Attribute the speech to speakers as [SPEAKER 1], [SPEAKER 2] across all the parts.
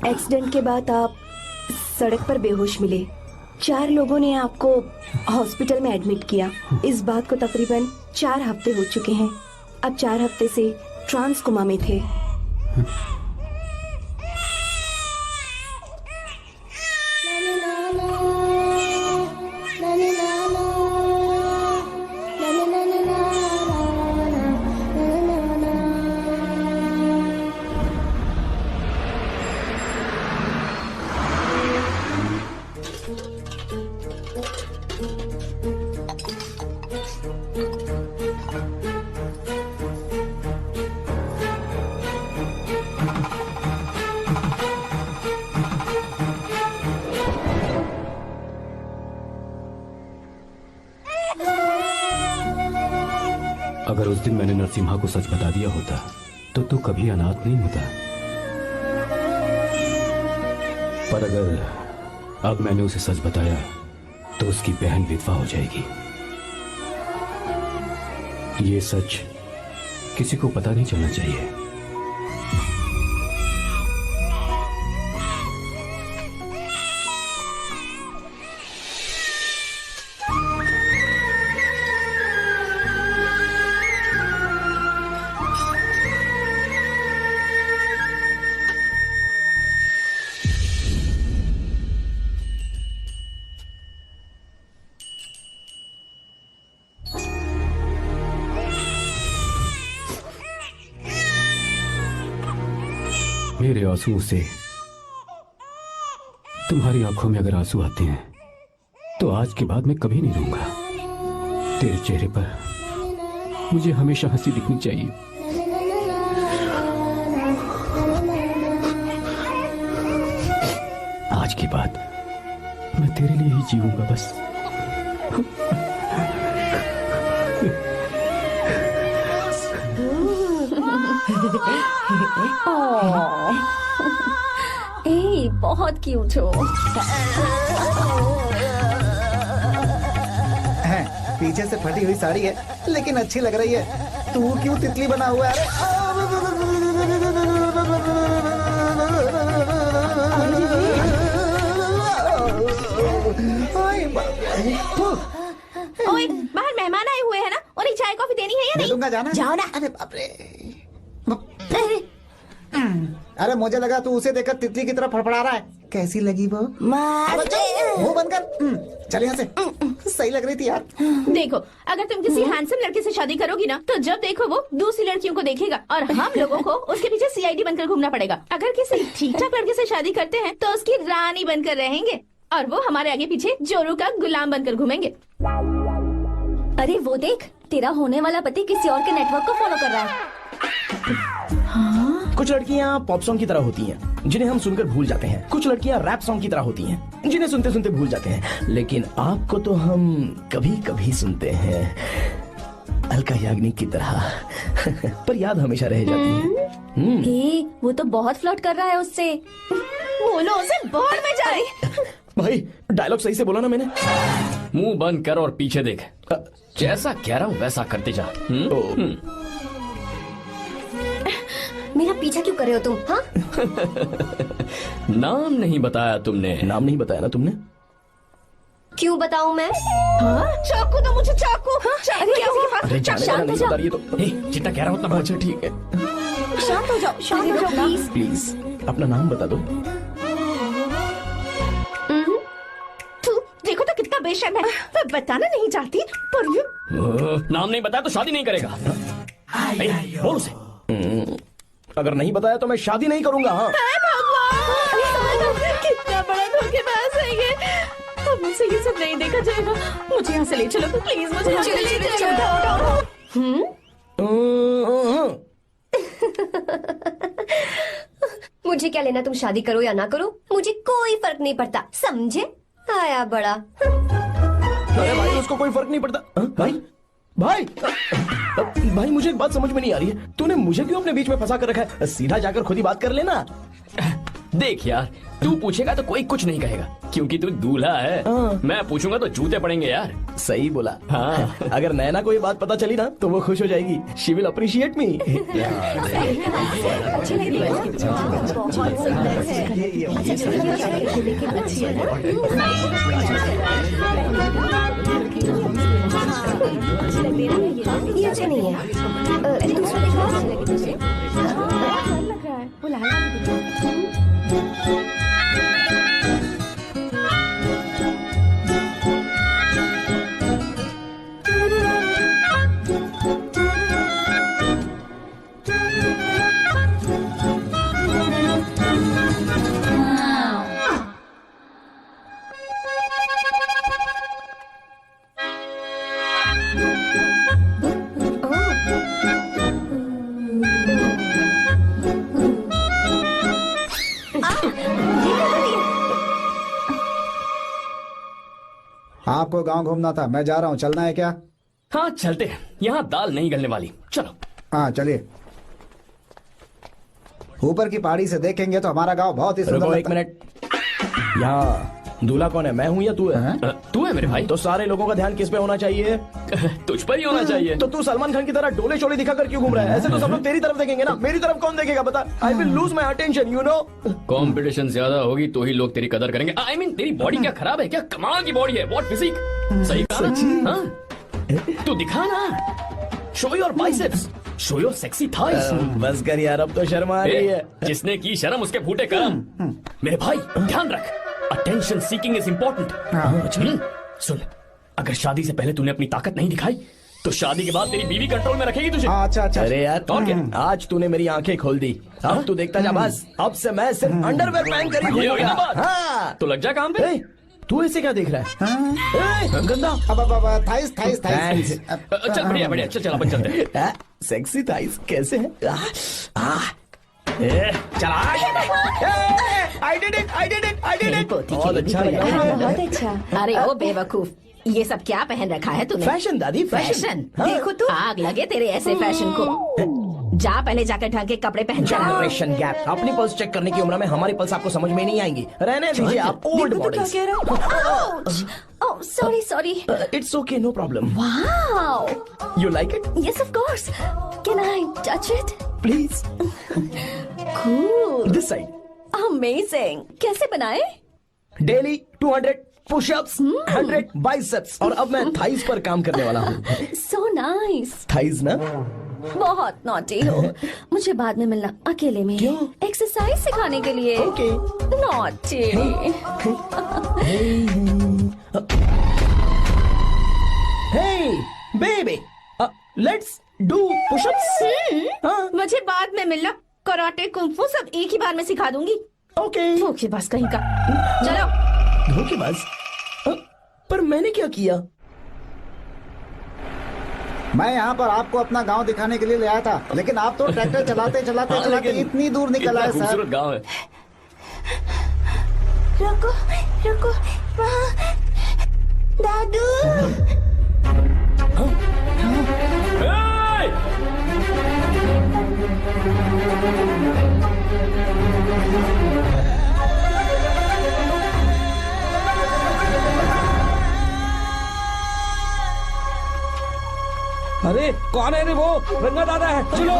[SPEAKER 1] Accident के बाद आप सड़क पर बेहोश मिले। 4 लोगों ने आपको हॉस्पिटल में एडमिट किया। इस बात को तकरीबन 4 हफ्ते हो चुके हैं। अब 4 हफ्ते से ट्रांस कोमा में थे।
[SPEAKER 2] अगर उस दिन मैंने नरसिम्हा को सच बता दिया होता तो तू कभी अनाथ नहीं होता। पर अगर अब मैंने उसे सच बताया तो उसकी बहन विधवा हो जाएगी। ये सच किसी को पता नहीं चलना चाहिए। मेरे आंसुओं से तुम्हारी आंखों में अगर आंसू आते हैं तो आज के बाद मैं कभी नहीं रोऊंगा। तेरे चेहरे पर मुझे हमेशा हंसी दिखनी चाहिए। आज के बाद मैं तेरे लिए ही जीऊंगा बस।
[SPEAKER 3] ए, बहुत क्यूट हो।
[SPEAKER 4] पीछे से फटी हुई साड़ी है लेकिन अच्छी लग रही है। तू क्यों तितली बना हुआ है?
[SPEAKER 3] ओए, बाहर मेहमान आए हुए हैं ना, उन्हें चाय कॉफी देनी है या नहीं?
[SPEAKER 4] दूंगा, जाना
[SPEAKER 3] जाओ ना।
[SPEAKER 4] अरे बाप रे। अरे मुझे लगा तू उसे देखकर तितली की तरफ फड़फड़ा रहा है। कैसी लगी वो? मुंह बंद कर। चल यहाँ से। सही लग रही थी यार।
[SPEAKER 3] देखो, अगर तुम किसी हैंडसम लड़के से शादी करोगी ना तो जब देखो वो दूसरी लड़कियों को देखेगा और हम लोगों को उसके पीछे सीआईडी बनकर घूमना पड़ेगा। अगर किसी ठीक ठाक लड़के से शादी करते हैं तो उसकी रानी बनकर रहेंगे और वो हमारे आगे पीछे जोरू का गुलाम बनकर घूमेंगे।
[SPEAKER 5] अरे वो देख, तेरा होने वाला पति किसी और के नेटवर्क को फॉलो कर रहा है।
[SPEAKER 6] कुछ लड़कियां पॉप सॉन्ग की तरह होती हैं, जिन्हें हम सुनकर भूल जाते हैं। कुछ लड़कियां रैप सॉन्ग की तरह होती हैं, जिन्हें सुनते सुनते भूल जाते हैं। लेकिन आपको तो हम कभी कभी सुनते हैं, अलका याग्निक की तरह। पर याद हमेशा रह जाती है।
[SPEAKER 5] हे, वो तो बहुत फ्लर्ट कर रहा है उससे।
[SPEAKER 3] बोलो उसे बाहर में जाए।
[SPEAKER 6] भाई डायलॉग सही से बोला ना मैंने?
[SPEAKER 2] मुंह बंद कर और पीछे देख। जैसा कह रहा हूँ वैसा करते जा।
[SPEAKER 5] मेरा पीछा क्यों कर रहे हो तुम? हाँ?
[SPEAKER 2] नाम नहीं बताया तुमने।
[SPEAKER 6] नाम नहीं बताया ना तुमने?
[SPEAKER 5] क्यों बताऊं मैं?
[SPEAKER 3] चाकू दो मुझे, चाकू।
[SPEAKER 5] अरे क्या हुआ?
[SPEAKER 6] अरे जाने वाला नहीं बता रही है तो।
[SPEAKER 2] जितना कह रहा हूँ उतना।
[SPEAKER 6] अच्छा ठीक है,
[SPEAKER 5] शांत हो जाओ, शांत हो जाओ प्लीज।
[SPEAKER 6] प्लीज अपना नाम बता दो।
[SPEAKER 3] देखो तो कितना बेशर्म है। मैं बताना नहीं चाहती पर ये
[SPEAKER 2] नाम नहीं बताया तो शादी नहीं करेगा। बोल उसे।
[SPEAKER 6] अगर नहीं बताया तो मैं शादी नहीं करूंगा। हाँ
[SPEAKER 3] भगवान, कितना बड़ा धोखेबाज है ये। अब मुझसे ये सब नहीं देखा जाएगा। मुझे यहाँ से ले चलो प्लीज, मुझे यहाँ से ले चलो।
[SPEAKER 5] मुझे क्या लेना तुम शादी करो या ना करो, मुझे कोई फर्क नहीं पड़ता, समझे? आया बड़ा।
[SPEAKER 6] अरे भाई उसको कोई फर्क नहीं पड़ता। भाई भाई भाई मुझे एक बात समझ में नहीं आ रही है, तूने मुझे क्यों अपने बीच में फंसा कर रखा है? सीधा जाकर खुद ही बात कर लेना।
[SPEAKER 2] देख यार, तू पूछेगा तो कोई कुछ नहीं कहेगा क्योंकि तू दूल्हा है। मैं पूछूंगा तो जूते पड़ेंगे यार।
[SPEAKER 6] सही बोला।
[SPEAKER 2] हाँ।
[SPEAKER 6] अगर नैना को ये बात पता चली ना तो वो खुश हो जाएगी। शी विल अप्रिशिएट मी।
[SPEAKER 5] ये अच्छे नहीं है। दूसरा देखो।
[SPEAKER 3] लग रहा है वो लाल
[SPEAKER 4] आपको गांव घूमना था, मैं जा रहा हूँ, चलना है क्या?
[SPEAKER 2] हाँ चलते हैं, यहाँ दाल नहीं गलने वाली। चलो।
[SPEAKER 4] हाँ चलिए। ऊपर की पहाड़ी से देखेंगे तो हमारा गांव बहुत ही सुंदर
[SPEAKER 6] रुको एक
[SPEAKER 4] लगता है।
[SPEAKER 6] मिनट। यहाँ दूल्हा कौन है, मैं हूँ या तू है?
[SPEAKER 2] तू है मेरे भाई।
[SPEAKER 6] तो सारे लोगों का ध्यान किस पे होना चाहिए?
[SPEAKER 2] तुझ पर ही होना चाहिए।
[SPEAKER 6] तो तू सलमान खान की तरह डोले शोले दिखाकर क्यों घूम रहा है? ऐसे तो सब लोग तेरी तरफ देखेंगे ना, मेरी तरफ कौन देखेगा बता? I will lose my attention, you know.
[SPEAKER 2] Competition ज्यादा होगी तो ही लोग तेरी कदर करेंगे। आई मीन तेरी बॉडी क्या खराब है क्या? कमाल की बॉडी है, व्हाट फिजिक। सही कहा ना? हाँ? तू दिखा ना, show your biceps, show your sexy thighs.
[SPEAKER 6] बस कर यार, अब तो शर्मा आ रही है।
[SPEAKER 2] जिसने की शर्म उसके फूटे करम। मेरे भाई ध्यान रख, अटेंशन सीकिंग इज इम्पोर्टेंट। सुन, अगर शादी से पहले तूने अपनी ताकत नहीं दिखाई तो शादी के बाद तेरी बीवी कंट्रोल में रखेगी तुझे।
[SPEAKER 4] अच्छा अच्छा।
[SPEAKER 6] अरे यार
[SPEAKER 2] और क्या?
[SPEAKER 6] आज तूने मेरी आंखें खोल दी। अब तू देखता जा बस, अब से मैं सिर्फ अंडरवेयर पहन कर ही
[SPEAKER 2] ये हुई ना
[SPEAKER 6] घूमूंगा।
[SPEAKER 2] बात?
[SPEAKER 6] हाँ।
[SPEAKER 2] तो लग जा काम पे।
[SPEAKER 6] ए, तू ऐसे क्या देख रहा है? ए, गंदा।
[SPEAKER 4] अब थाइस थाइस थाइस।
[SPEAKER 2] चल बढ़िया बढ़िया, चल अपन चलते हैं।
[SPEAKER 6] सेक्सी थाइस कैसे है? चला। I did it, I did it, I did it. बहुत अच्छा लगा।
[SPEAKER 1] बहुत अच्छा।
[SPEAKER 3] अरे ओ बेवकूफ, ये सब क्या पहन रखा है तूने?
[SPEAKER 6] फैशन दादी,
[SPEAKER 3] फैशन।
[SPEAKER 6] हाँ।
[SPEAKER 3] देखो तो आग लगे तेरे ऐसे फैशन को। जा पहले जाकर ढंग के कपड़े पहन कर आ।
[SPEAKER 6] Generation gap. अपनी पल्स चेक करने की उम्र में हमारी पल्स आपको समझ में नहीं आएंगी। रहने दीजिए, आप old models.
[SPEAKER 5] Oh sorry sorry.
[SPEAKER 6] It's okay, no problem.
[SPEAKER 5] Wow.
[SPEAKER 6] You like it?
[SPEAKER 5] Yes, of course. Can I touch it?
[SPEAKER 6] Please
[SPEAKER 5] Cool.
[SPEAKER 6] This side.
[SPEAKER 5] Amazing. कैसे बनाए?
[SPEAKER 6] डेली 200 पुशअप्स, 100 बाइसेप्स, और अब मैं थाइस पर काम करने वाला हूँ।
[SPEAKER 5] So nice.
[SPEAKER 6] थाइस ना?
[SPEAKER 5] बहुत नॉटी हो। मुझे बाद में मिलना अकेले में।
[SPEAKER 6] क्यों?
[SPEAKER 5] एक्सरसाइज सिखाने के लिए।
[SPEAKER 6] Okay.
[SPEAKER 5] Naughty.
[SPEAKER 6] Hey baby, let's do pushups. हाँ,
[SPEAKER 3] मुझे बाद में मिलना, कराटे कुंफू सब एक ही बार में सिखा दूंगी।
[SPEAKER 6] ओके।
[SPEAKER 3] धोखेबाज कहीं का। चलो।
[SPEAKER 6] धोखेबाज? पर मैंने क्या किया?
[SPEAKER 4] मैं यहाँ पर आपको अपना गांव दिखाने के लिए ले आया था, लेकिन आप तो ट्रैक्टर चलाते चलाते चलाते इतनी दूर निकल आए सर।
[SPEAKER 2] खूबसूरत गाँव है।
[SPEAKER 5] रुको रुको, वहाँ दादू।
[SPEAKER 7] अरे कौन है रे? वो रंगा दादा है। चलो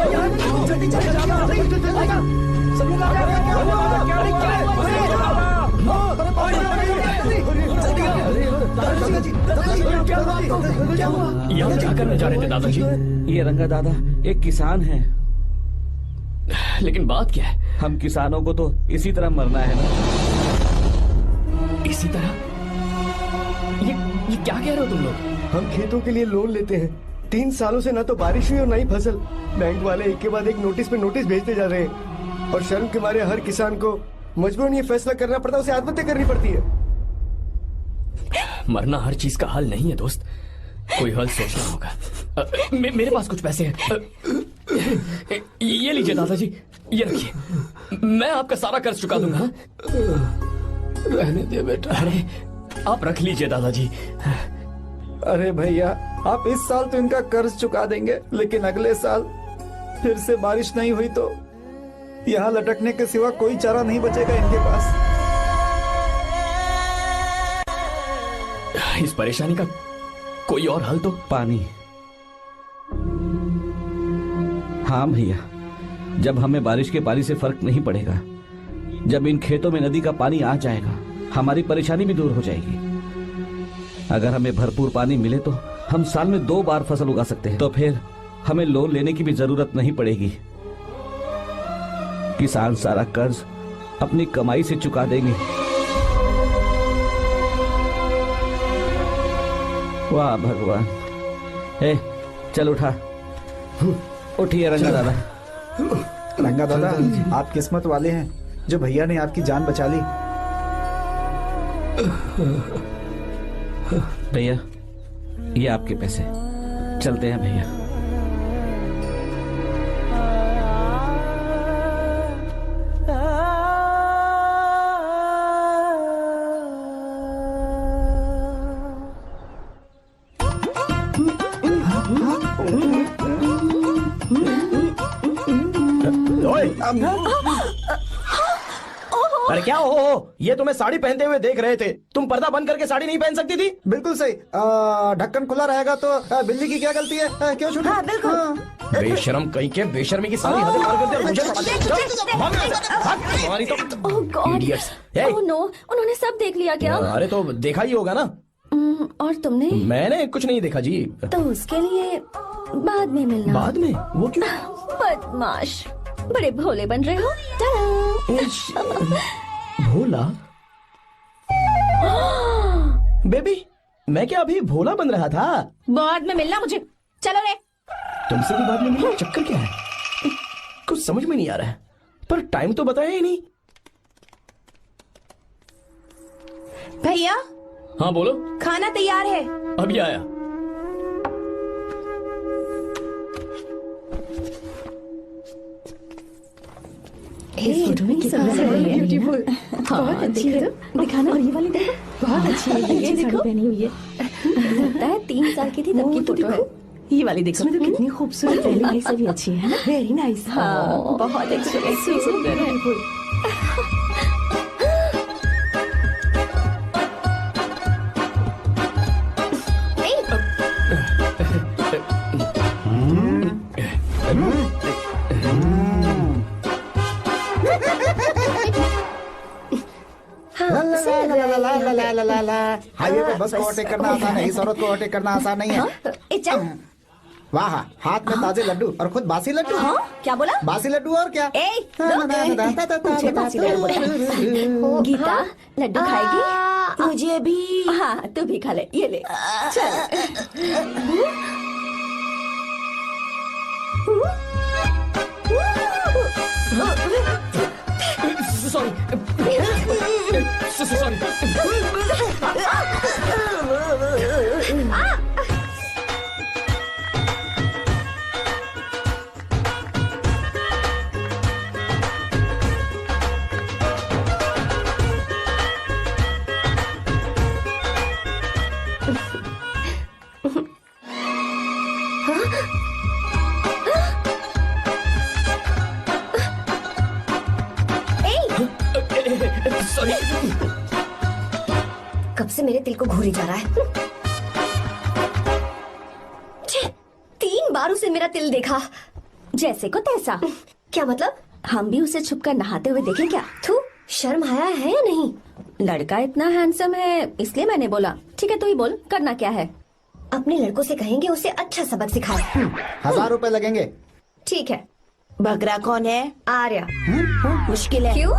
[SPEAKER 7] जल्दी जल्दी जाना। सब लोग आ गए। रंगा दादा क्या रे?
[SPEAKER 2] यहाँ क्या करने जा रहे थे दादाजी?
[SPEAKER 7] ये रंगा दादा एक किसान है।
[SPEAKER 2] लेकिन बात क्या है?
[SPEAKER 7] हम किसानों को तो इसी तरह मरना है ना।
[SPEAKER 2] इसी तरह? ये क्या कह रहे हो तुम लोग?
[SPEAKER 6] हम खेतों के लिए लोन लेते हैं। 3 सालों से ना तो बारिश हुई और ना ही फसल। बैंक वाले एक के बाद एक नोटिस पे नोटिस भेजते जा रहे हैं, और शर्म के मारे हर किसान को मजबूरन ये फैसला करना पड़ता है, उसे आत्महत्या करनी पड़ती है।
[SPEAKER 2] मरना हर चीज का हल नहीं है दोस्त, कोई हल सोचना होगा। मेरे पास कुछ पैसे हैं। ये लीजिए दादाजी, ये रखिए, मैं आपका सारा कर्ज चुका दूंगा।
[SPEAKER 6] रहने दे बेटा।
[SPEAKER 2] अरे आप रख लीजिए दादाजी।
[SPEAKER 4] अरे भैया, आप इस साल तो इनका कर्ज चुका देंगे, लेकिन अगले साल फिर से बारिश नहीं हुई तो यहाँ लटकने के सिवा कोई चारा नहीं बचेगा इनके पास।
[SPEAKER 2] इस परेशानी का कोई और हल तो।
[SPEAKER 7] पानी। हाँ भैया, जब हमें बारिश के पानी से फर्क नहीं पड़ेगा, जब इन खेतों में नदी का पानी आ जाएगा, हमारी परेशानी भी दूर हो जाएगी। अगर हमें भरपूर पानी मिले तो हम साल में 2 बार फसल उगा सकते हैं। तो फिर हमें लोन लेने की भी जरूरत नहीं पड़ेगी। किसान सारा कर्ज अपनी कमाई से चुका देंगे। वाह भगवान। ए, चल उठा। उठिए रंगा दादा।
[SPEAKER 4] रंगा दादा, आप किस्मत वाले हैं जो भैया ने आपकी जान बचा ली।
[SPEAKER 7] भैया, ये आपके पैसे। चलते हैं भैया।
[SPEAKER 6] अरे क्या हो, ये तुम्हें साड़ी पहनते हुए देख रहे थे। तुम पर्दा बंद करके साड़ी नहीं पहन सकती थी?
[SPEAKER 4] बिल्कुल सही। ढक्कन खुला रहेगा तो बिल्ली की क्या गलती है? क्यों छूटा?
[SPEAKER 5] हाँ, बिल्कुल।
[SPEAKER 6] बेशरम कहीं के, बेशर्मी की सारी हदें पार कर दी। मुझे पता नहीं। भाग यहाँ से, भाग। तुम्हारी तो
[SPEAKER 3] ओह गॉड।
[SPEAKER 6] Idiots।
[SPEAKER 3] ओह नो, उन्होंने सब देख लिया क्या?
[SPEAKER 6] अरे तो देखा ही होगा ना।
[SPEAKER 3] और तुमने?
[SPEAKER 6] मैंने कुछ नहीं देखा जी।
[SPEAKER 3] तो उसके लिए बाद में मिलना।
[SPEAKER 6] बाद में? वो क्यों?
[SPEAKER 3] बदमाश, बड़े भोले बन रहे हो। टाटा।
[SPEAKER 6] भोला? बेबी, मैं क्या अभी भोला बन रहा था?
[SPEAKER 3] बाद में मिलना मुझे। चलो रे।
[SPEAKER 6] तुमसे भी बाद में मिलना? चक्कर क्या है? कुछ समझ में नहीं आ रहा है। पर टाइम तो बताया ही नहीं।
[SPEAKER 1] भैया,
[SPEAKER 2] हाँ बोलो।
[SPEAKER 1] खाना तैयार है।
[SPEAKER 2] अभी आया।
[SPEAKER 1] इस फोटो में कितना ब्यूटीफुल। बहुत अच्छी है। दिखाना। और ये वाली देखो, बहुत अच्छी है। ये देखो, पहनी हुई है।
[SPEAKER 3] लगता है 3 साल की थी तब की फोटो है।
[SPEAKER 1] ये वाली देखो, इसमें तो कितनी खूबसूरत है। नाइस भी अच्छी है ना? Very nice.
[SPEAKER 3] हाँ, बहुत अच्छी सुंदर है।
[SPEAKER 4] हाईवे पे बस को ओवरटेक करना आसान है, इस औरत को ओवरटेक करना आसान नहीं है। वाह, हाथ में ताजे लड्डू और खुद बासी लड्डू।
[SPEAKER 5] हाँ, क्या बोला?
[SPEAKER 4] बासी लड्डू और क्या?
[SPEAKER 5] मुझे बासी लड्डू बोला।
[SPEAKER 3] गीता, लड्डू खाएगी?
[SPEAKER 1] मुझे भी।
[SPEAKER 3] हाँ, तू भी खा ले। ये ले। चल।
[SPEAKER 2] Sorry sorry. सॉरी।
[SPEAKER 5] कब से मेरे दिल को घूरी जा रहा है। छे, 3 बार उसे मेरा तिल देखा।
[SPEAKER 3] जैसे को तैसा।
[SPEAKER 5] क्या मतलब?
[SPEAKER 3] हम भी उसे छुपकर नहाते हुए देखें क्या?
[SPEAKER 5] थू, शर्म आया है या नहीं?
[SPEAKER 3] लड़का इतना हैंडसम है इसलिए मैंने बोला। ठीक है, तू ही बोल, करना क्या है?
[SPEAKER 5] अपने लड़कों से कहेंगे उसे अच्छा सबक सिखाए।
[SPEAKER 4] 1000 रुपए लगेंगे।
[SPEAKER 5] ठीक है।
[SPEAKER 1] बगरा कौन है?
[SPEAKER 5] आर्या।
[SPEAKER 1] मुश्किल है।
[SPEAKER 5] क्यों?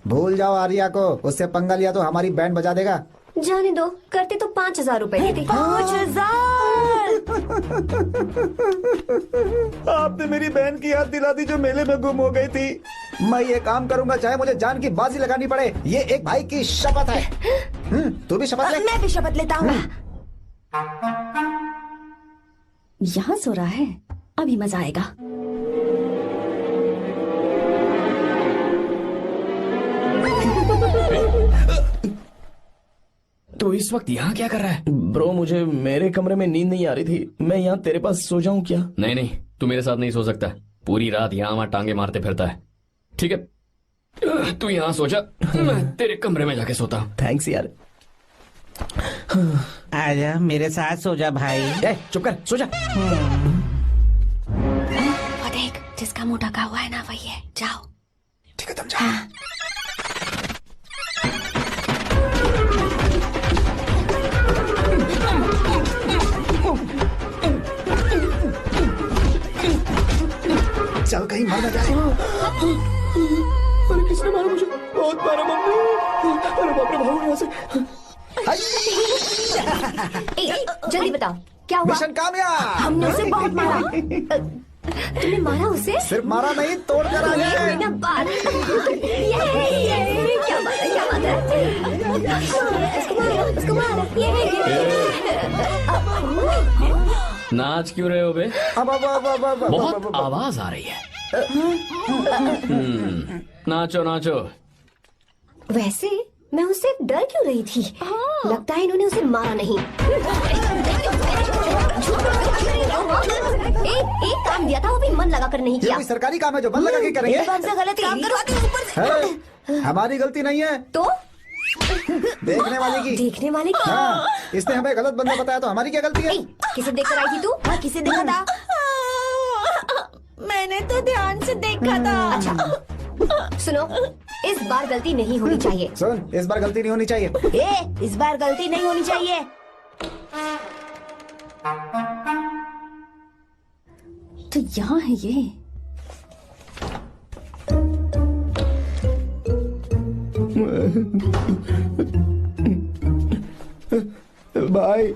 [SPEAKER 4] भूल जाओ आर्या को, उससे पंगा लिया तो हमारी बैंड बजा देगा।
[SPEAKER 5] जाने दो, करते तो 5000 रुपए देते।
[SPEAKER 1] 5000।
[SPEAKER 4] आपने मेरी बहन की याद दिला दी जो मेले में गुम हो गई थी। मैं ये काम करूंगा चाहे मुझे जान की बाजी लगानी पड़े। ये एक भाई की शपथ है। तू भी शपथ ले।
[SPEAKER 1] मैं भी शपथ लेता हूँ।
[SPEAKER 3] यहाँ सो रहा है, अभी मजा आएगा।
[SPEAKER 2] तो इस वक्त यहाँ क्या कर रहा है?
[SPEAKER 6] ब्रो, मुझे मेरे कमरे में नींद नहीं आ रही थी। मैं यहाँ तेरे पास सो जाऊं क्या?
[SPEAKER 2] नहीं नहीं, तू मेरे साथ नहीं सो सकता। पूरी रात यहाँ वहाँ टांगे मारते फिरता है। ठीक है, तू यहाँ सो जा, मैं तेरे कमरे में जाके सोता हूँ।
[SPEAKER 6] थैंक्स यार।
[SPEAKER 8] आजा मेरे साथ सो जा भाई।
[SPEAKER 6] ए, चुप कर, सो जा।
[SPEAKER 5] वो देख, जिसका मुंह ढका हुआ है ना वही है। जाओ।
[SPEAKER 4] ठीक है तुम जाओ। चल कहीं मर ना जाए।
[SPEAKER 6] अरे किसने मारा मुझे? बहुत मारा मम्मी। अरे बाप रे, भागो यहाँ से।
[SPEAKER 5] ए, जल्दी बताओ क्या हुआ?
[SPEAKER 4] मिशन कामयाब।
[SPEAKER 5] हमने उसे बहुत मारा। तुमने मारा उसे?
[SPEAKER 4] सिर्फ मारा नहीं, तोड़ कर आ
[SPEAKER 5] ये हुई
[SPEAKER 4] गए।
[SPEAKER 5] ना बात। ये क्या बात है? क्या बात है? उसको मारो।
[SPEAKER 2] नाच क्यों रहे हो बे?
[SPEAKER 4] अब
[SPEAKER 2] बहुत आवाज आ रही है। नाचो नाचो।
[SPEAKER 5] वैसे मैं उससे डर क्यों रही थी? लगता है इन्होंने उसे मारा नहीं। एक काम दिया था वो भी मन लगा कर नहीं
[SPEAKER 4] ये
[SPEAKER 5] किया।
[SPEAKER 4] कोई सरकारी काम है जो बंद लगा के करेंगे?
[SPEAKER 5] एक बार से गलत काम करो ऊपर से।
[SPEAKER 4] है, हमारी गलती नहीं है,
[SPEAKER 5] तो
[SPEAKER 4] देखने वाले की।
[SPEAKER 5] देखने वाले की।
[SPEAKER 4] हाँ, इसने हमें गलत बंदा बताया तो हमारी क्या गलती है?
[SPEAKER 5] ए, किसे देखकर आई थी तू? हाँ, किसे देखा था?
[SPEAKER 3] मैंने तो ध्यान से देखा था।
[SPEAKER 5] अच्छा सुनो, इस बार गलती नहीं होनी चाहिए।
[SPEAKER 4] सुन, इस बार गलती नहीं होनी चाहिए।
[SPEAKER 5] इस बार गलती नहीं होनी चाहिए।
[SPEAKER 3] तो यहाँ है ये।
[SPEAKER 6] भाई,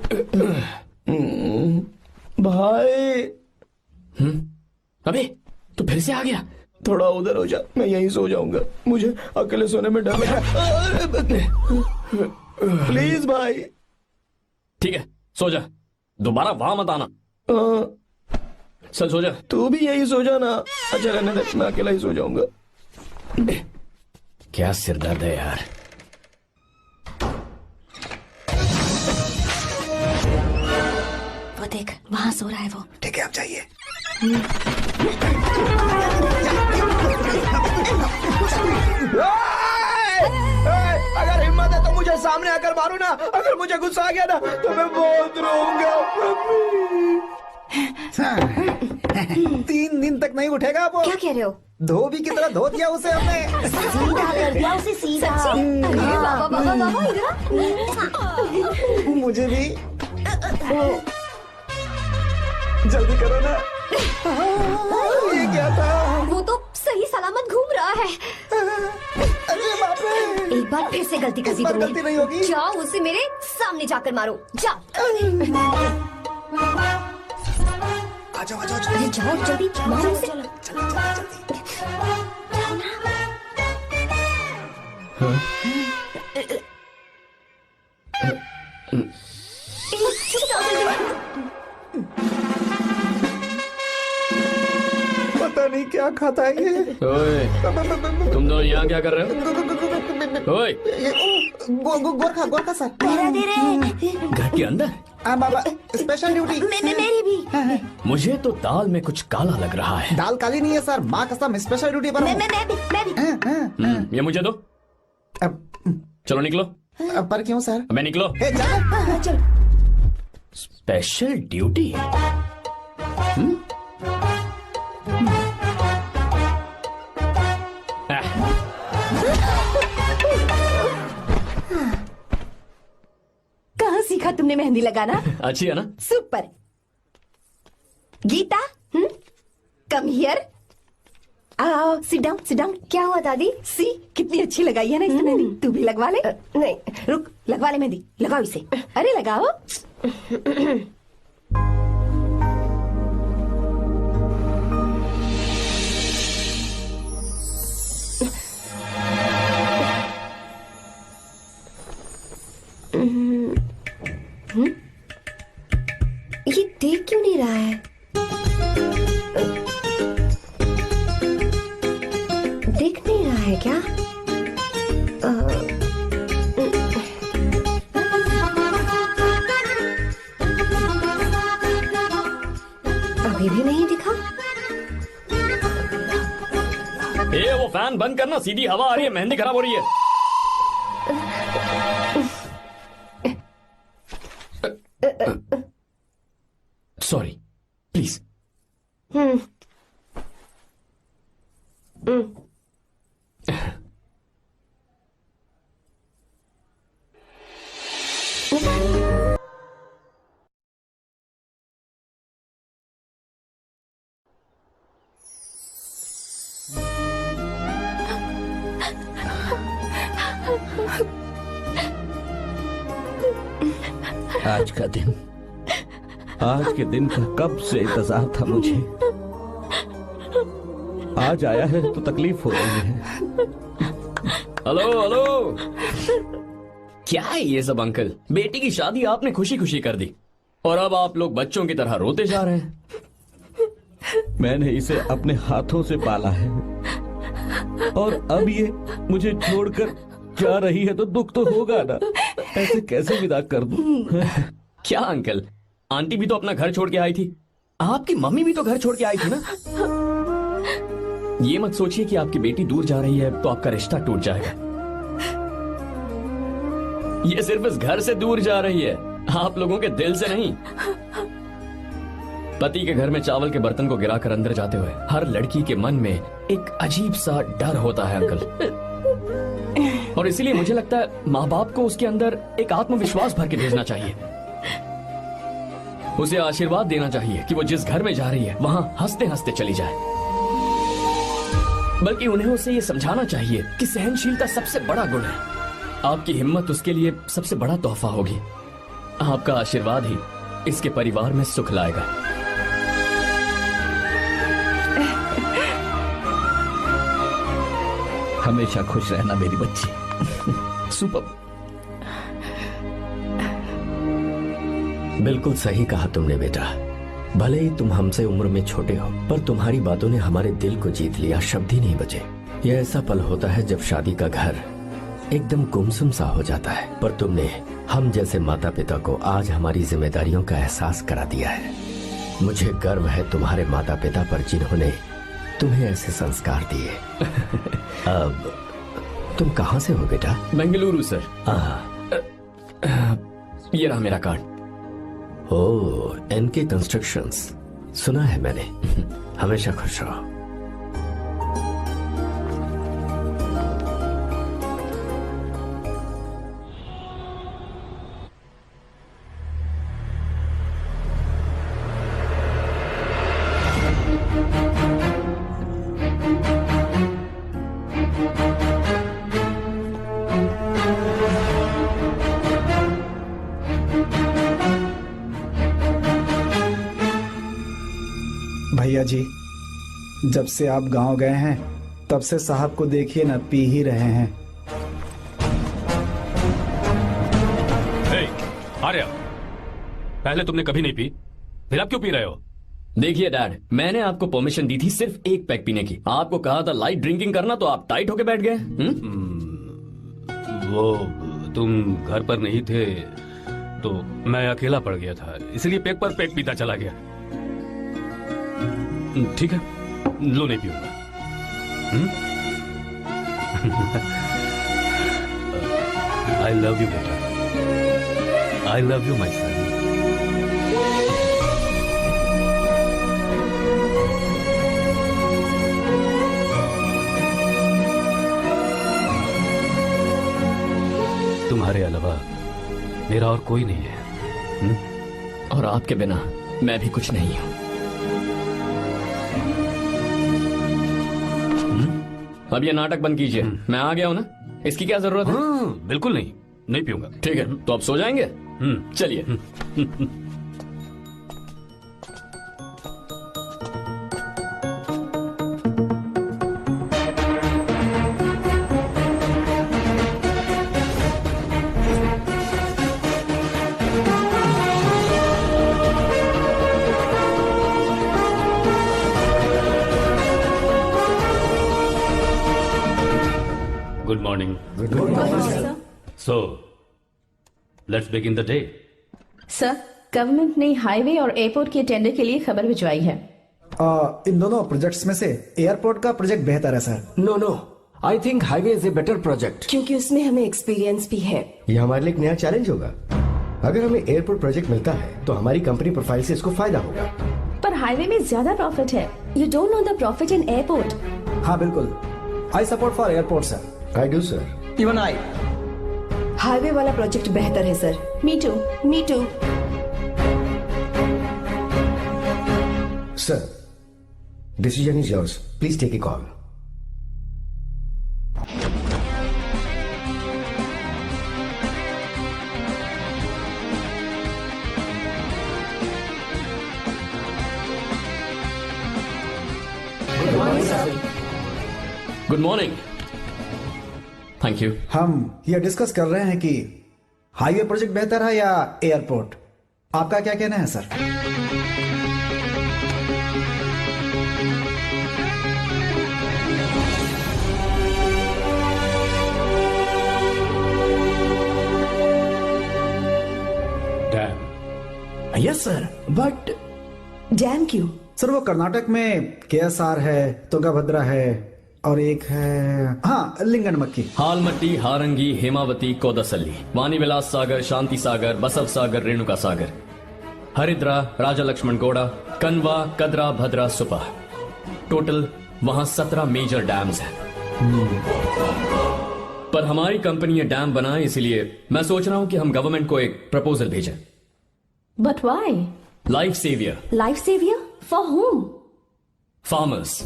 [SPEAKER 6] भाई,
[SPEAKER 2] अबे तू फिर से आ गया?
[SPEAKER 6] थोड़ा उधर हो जा, मैं यहीं सो जाऊंगा। मुझे अकेले सोने में डर लग रहा है। प्लीज भाई।
[SPEAKER 2] ठीक है, सो जा, दोबारा वहां मत आना। चल सो जा।
[SPEAKER 6] तू भी यहीं सो जा ना। अच्छा रहने दे, मैं अकेला ही सो जाऊंगा।
[SPEAKER 2] क्या सिरदर्द है यार।
[SPEAKER 5] वो देख, वहाँ सो रहा है वो।
[SPEAKER 4] ठीक है, आप जाइए।
[SPEAKER 6] अगर हिम्मत है तो मुझे सामने आकर मारो ना। अगर मुझे गुस्सा आ गया ना तो मैं बहुत रोऊंगा।
[SPEAKER 4] 3 दिन तक नहीं उठेगा वो।
[SPEAKER 5] क्या कह रहे हो?
[SPEAKER 4] धोबी की तरह धो दिया उसे हमने।
[SPEAKER 5] सीधा कर दिया उसे, सीधा। अरे बाबा बाबा बाबा, इधर।
[SPEAKER 4] मुझे भी जल्दी करो ना। ये क्या था?
[SPEAKER 5] वो तो सही सलामत घूम रहा है।
[SPEAKER 4] अरे बाप रे।
[SPEAKER 5] एक बार फिर से गलती कर दी
[SPEAKER 4] इस बार
[SPEAKER 5] तुमने।
[SPEAKER 4] गलती नहीं होगी।
[SPEAKER 5] जाओ, उसे मेरे सामने जाकर मारो। जाओ।
[SPEAKER 4] आ जाओ, आ जाओ,
[SPEAKER 5] अरे जाओ जल्दी, मारो उसे। चुप जाओ जल्दी।
[SPEAKER 4] पता नहीं क्या खाता है ये।
[SPEAKER 2] ओए, तुम दोनों यहाँ क्या कर रहे हो? ओए,
[SPEAKER 4] गोरखा गोरखा सर।
[SPEAKER 5] पहरा दे रहे।
[SPEAKER 2] घर के अंदर?
[SPEAKER 4] बाबा, स्पेशल ड्यूटी।
[SPEAKER 5] मेरी भी।
[SPEAKER 2] मुझे तो दाल में कुछ काला लग रहा है।
[SPEAKER 4] दाल काली नहीं है सर, माँ कसम स्पेशल ड्यूटी पर हूँ।
[SPEAKER 5] मैं भी।
[SPEAKER 2] ये मुझे दो। चलो निकलो।
[SPEAKER 4] पर क्यों सर?
[SPEAKER 2] मैं निकलो।
[SPEAKER 4] ए, चलो।
[SPEAKER 5] चल।
[SPEAKER 2] Special duty?
[SPEAKER 1] कहाँ सीखा तुमने मेहंदी लगाना?
[SPEAKER 2] अच्छी है ना?
[SPEAKER 1] सुपर। Geeta, come here. आओ, सिट डाउन, सिट डाउन।
[SPEAKER 5] क्या हुआ दादी?
[SPEAKER 1] सी, कितनी अच्छी लगाई है ना इसने मेहंदी। तू भी लगवा ले।
[SPEAKER 5] नहीं।
[SPEAKER 1] रुक, लगवा ले मेहंदी। लगाओ इसे। अरे लगाओ।
[SPEAKER 5] ये देख क्यों नहीं रहा है? देख नहीं रहा है क्या? अभी भी नहीं दिखा।
[SPEAKER 2] ए, वो फैन बंद करना, सीधी हवा आ रही है, मेहंदी खराब हो रही है। Sorry, please.
[SPEAKER 7] आज का दिन, आज के दिन का कब से इंतजार था मुझे। आज आया है तो तकलीफ हो रही है।
[SPEAKER 2] हेलो हेलो, क्या है ये सब अंकल? बेटी की शादी आपने खुशी खुशी कर दी और अब आप लोग बच्चों की तरह रोते जा रहे हैं।
[SPEAKER 7] मैंने इसे अपने हाथों से पाला है और अब ये मुझे छोड़कर जा रही है तो दुख तो होगा ना। ऐसे कैसे विदा कर दूं?
[SPEAKER 2] क्या अंकल, आंटी भी तो अपना घर छोड़ के आई थी, आपकी मम्मी भी तो घर छोड़ के आई थी ना। ये मत सोचिए कि आपकी बेटी दूर जा रही है तो आपका रिश्ता टूट जाएगा। ये सिर्फ इस घर से दूर जा रही है, आप लोगों के दिल से नहीं। पति के घर में चावल के बर्तन को गिराकर अंदर जाते हुए हर लड़की के मन में एक अजीब सा डर होता है अंकल, और इसीलिए मुझे लगता है माँ बाप को उसके अंदर एक आत्मविश्वास भर के भेजना चाहिए। उसे आशीर्वाद देना चाहिए कि वो जिस घर में जा रही है वहां हंसते हंसते चली जाए। बल्कि उन्हें उसे ये समझाना चाहिए कि सहनशीलता सबसे बड़ा गुण है। आपकी हिम्मत उसके लिए सबसे बड़ा तोहफा होगी। आपका आशीर्वाद ही इसके परिवार में सुख लाएगा।
[SPEAKER 7] हमेशा खुश रहना मेरी बच्ची।
[SPEAKER 2] सुपर। बिल्कुल सही कहा तुमने बेटा। भले ही तुम हमसे उम्र में छोटे हो, पर तुम्हारी बातों ने हमारे दिल को जीत लिया, शब्द ही नहीं बचे। यह ऐसा पल होता है जब शादी का घर एकदम गुमसुम सा हो जाता है, पर तुमने हम जैसे माता पिता को आज हमारी जिम्मेदारियों का एहसास करा दिया है। मुझे गर्व है तुम्हारे माता पिता पर जिन्होंने तुम्हें ऐसे संस्कार दिए। अब तुम कहाँ से हो बेटा? बेंगलुरु सर। ये रहा मेरा कार्ड। ओह, एनके कंस्ट्रक्शंस, सुना है मैंने। हमेशा खुश रहो।
[SPEAKER 4] भैया जी, जब से आप गांव गए हैं तब से साहब को देखिए ना, पी ही रहे हैं।
[SPEAKER 9] आर्या, पहले तुमने कभी नहीं पी, फिर अब क्यों पी रहे हो?
[SPEAKER 2] देखिए डैड, मैंने आपको परमिशन दी थी सिर्फ एक पैक पीने की। आपको कहा था लाइट ड्रिंकिंग करना, तो आप टाइट होके बैठ गए।
[SPEAKER 9] वो तुम घर पर नहीं थे तो मैं अकेला पड़ गया था, इसलिए पैक पर पैक पीता चला गया। ठीक है, लो नहीं पीऊंगा। आई लव यू बेटा, आई लव यू माई सन। तुम्हारे अलावा मेरा और कोई नहीं है।
[SPEAKER 2] और आपके बिना मैं भी कुछ नहीं हूं। अब ये नाटक बंद कीजिए, मैं आ गया हूं ना, इसकी क्या जरूरत है?
[SPEAKER 9] बिल्कुल नहीं, नहीं पीऊंगा।
[SPEAKER 2] ठीक है, तो आप सो जाएंगे? चलिए।
[SPEAKER 9] Good morning. Good morning, sir. So, let's begin the day.
[SPEAKER 3] Sir, government ने हाईवे और एयरपोर्ट के टेंडर के लिए खबर भिजवाई है।
[SPEAKER 4] इन दोनों प्रोजेक्ट्स में से एयरपोर्ट का प्रोजेक्ट बेहतर है sir.
[SPEAKER 6] No no, I think highway is a better project.
[SPEAKER 1] क्योंकि उसमें हमें एक्सपीरियंस भी है।
[SPEAKER 6] ये हमारे लिए एक नया चैलेंज होगा।
[SPEAKER 10] अगर हमें एयरपोर्ट प्रोजेक्ट मिलता है तो हमारी कंपनी प्रोफाइल से इसको फायदा होगा।
[SPEAKER 3] पर हाईवे में ज्यादा प्रॉफिट है।
[SPEAKER 1] You don't know the profit in airport.
[SPEAKER 4] हाँ बिल्कुल, I support for airport sir.
[SPEAKER 10] I do sir.
[SPEAKER 6] Even I.
[SPEAKER 1] Highway वाला प्रोजेक्ट बेहतर है sir.
[SPEAKER 3] Me too.
[SPEAKER 1] Me too.
[SPEAKER 10] Sir, decision is yours, please take a call.
[SPEAKER 2] Good morning. Thank you.
[SPEAKER 4] हम ये discuss कर रहे हैं कि हाईवे प्रोजेक्ट बेहतर है या एयरपोर्ट। आपका क्या कहना है sir?
[SPEAKER 9] Dam.
[SPEAKER 6] Yes sir, but
[SPEAKER 1] dam क्यों?
[SPEAKER 4] सर वो कर्नाटक में केएसआर है, तुंगाभद्रा है और एक है हाँ लिंगनमक्की।
[SPEAKER 2] हालमट्टी, हारंगी, हेमावती, कोदसल्ली, वाणीविलास सागर, शांति सागर, बसव सागर, रेणुका सागर, हरिद्रा, राजा लक्ष्मण गौड़ा, कनवा, कदरा, भद्रा, सुपा। टोटल वहां 17 मेजर डैम्स हैं। पर हमारी कंपनी ये डैम बनाए, इसलिए मैं सोच रहा हूं कि हम गवर्नमेंट को एक प्रपोजल भेजें।
[SPEAKER 3] But why?
[SPEAKER 2] Life saviour.
[SPEAKER 1] Life savior? For whom?
[SPEAKER 2] Farmers.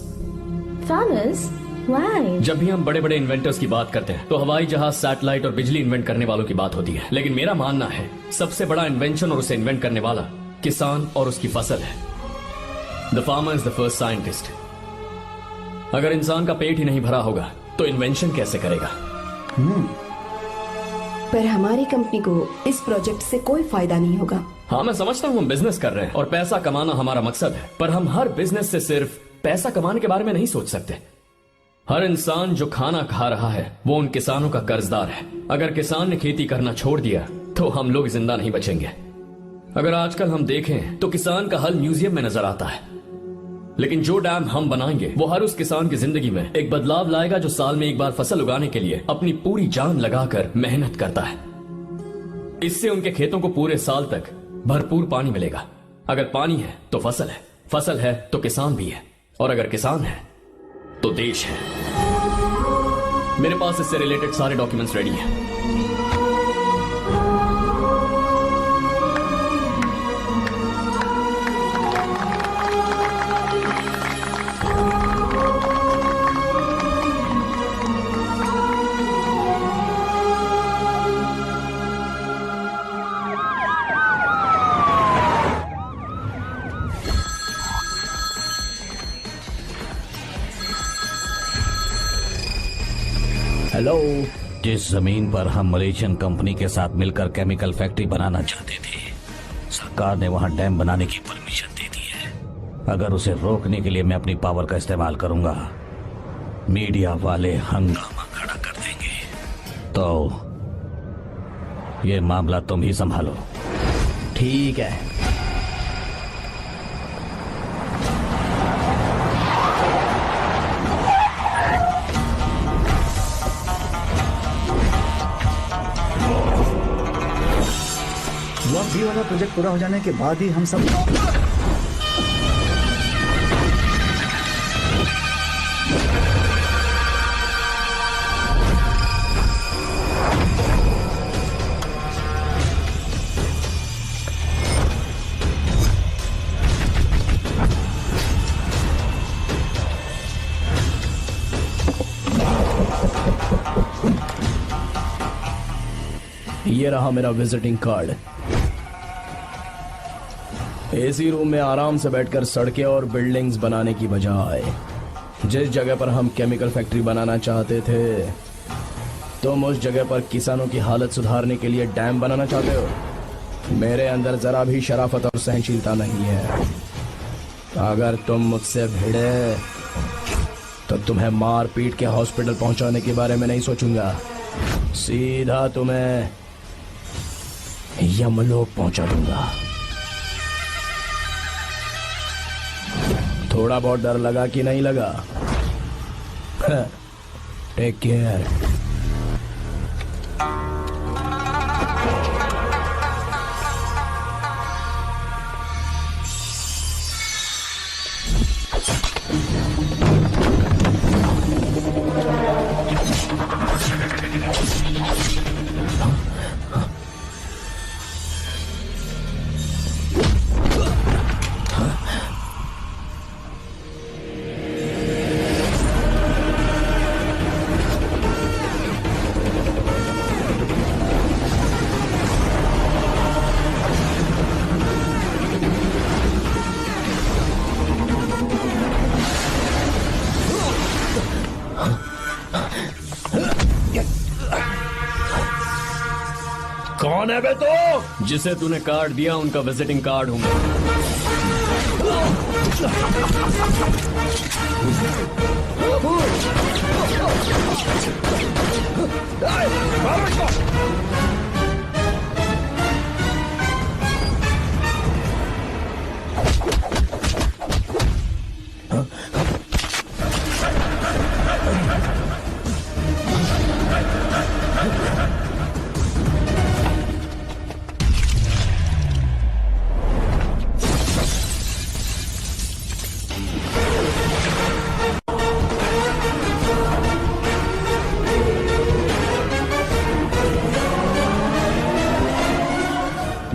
[SPEAKER 3] Farmers? Why?
[SPEAKER 2] जब भी हम बड़े बड़े इन्वेंटर्स की बात करते हैं तो हवाई जहाज, सैटेलाइट और बिजली इन्वेंट करने वालों की बात होती है, लेकिन मेरा मानना है सबसे बड़ा इन्वेंशन और उसे इन्वेंट करने वाला किसान और उसकी फसल है। The farmer is the first scientist. अगर इंसान का पेट ही नहीं भरा होगा तो इन्वेंशन कैसे करेगा?
[SPEAKER 1] पर हमारी कंपनी को इस प्रोजेक्ट से कोई फायदा नहीं होगा।
[SPEAKER 2] हाँ, मैं समझता हूँ हम बिजनेस कर रहे हैं और पैसा कमाना हमारा मकसद है, पर हम हर बिजनेस से सिर्फ पैसा कमाने के बारे में नहीं सोच सकते। हर इंसान जो खाना खा रहा है वो उन किसानों का कर्जदार है। अगर किसान ने खेती करना छोड़ दिया तो हम लोग जिंदा नहीं बचेंगे। अगर आजकल हम देखें तो किसान का हल म्यूजियम में नजर आता है, लेकिन जो डैम हम बनाएंगे वो हर उस किसान की जिंदगी में एक बदलाव लाएगा जो साल में एक बार फसल उगाने के लिए अपनी पूरी जान लगाकर मेहनत करता है। इससे उनके खेतों को पूरे साल तक भरपूर पानी मिलेगा। अगर पानी है तो फसल है तो किसान भी है, और अगर किसान है तो देश है। मेरे पास इससे रिलेटेड सारे डॉक्यूमेंट्स रेडी हैं।
[SPEAKER 6] हेलो।
[SPEAKER 7] जिस जमीन पर हम मलेशियन कंपनी के साथ मिलकर केमिकल फैक्ट्री बनाना चाहते थे, सरकार ने वहां डैम बनाने की परमिशन दे दी है। अगर उसे रोकने के लिए मैं अपनी पावर का इस्तेमाल करूंगा, मीडिया वाले हंगामा खड़ा कर देंगे। तो ये मामला तुम ही संभालो।
[SPEAKER 6] ठीक है।
[SPEAKER 4] बी वाला प्रोजेक्ट पूरा हो जाने के बाद ही हम सब
[SPEAKER 6] ये रहा मेरा विजिटिंग कार्ड। एसी रूम में आराम से बैठकर सड़कें और बिल्डिंग्स बनाने की बजाय जिस जगह पर हम केमिकल फैक्ट्री बनाना चाहते थे, तुम उस जगह पर किसानों की हालत सुधारने के लिए डैम बनाना चाहते हो। मेरे अंदर जरा भी शराफत और सहनशीलता नहीं है। अगर तुम मुझसे भिड़े तो तुम्हें मार पीट के हॉस्पिटल पहुंचाने के बारे में नहीं सोचूंगा, सीधा तुम्हें यमलोक पहुंचा दूंगा। थोड़ा बहुत डर लगा कि नहीं लगा? Take care. कौन है बे तो?
[SPEAKER 2] जिसे तूने कार्ड दिया उनका विजिटिंग कार्ड हूं मैं।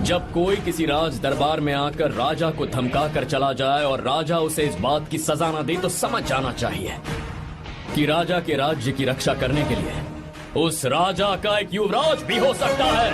[SPEAKER 2] जब कोई किसी राज दरबार में आकर राजा को धमका कर चला जाए और राजा उसे इस बात की सजा न दे तो समझ जाना चाहिए कि राजा के राज्य की रक्षा करने के लिए उस राजा का एक युवराज भी हो सकता है।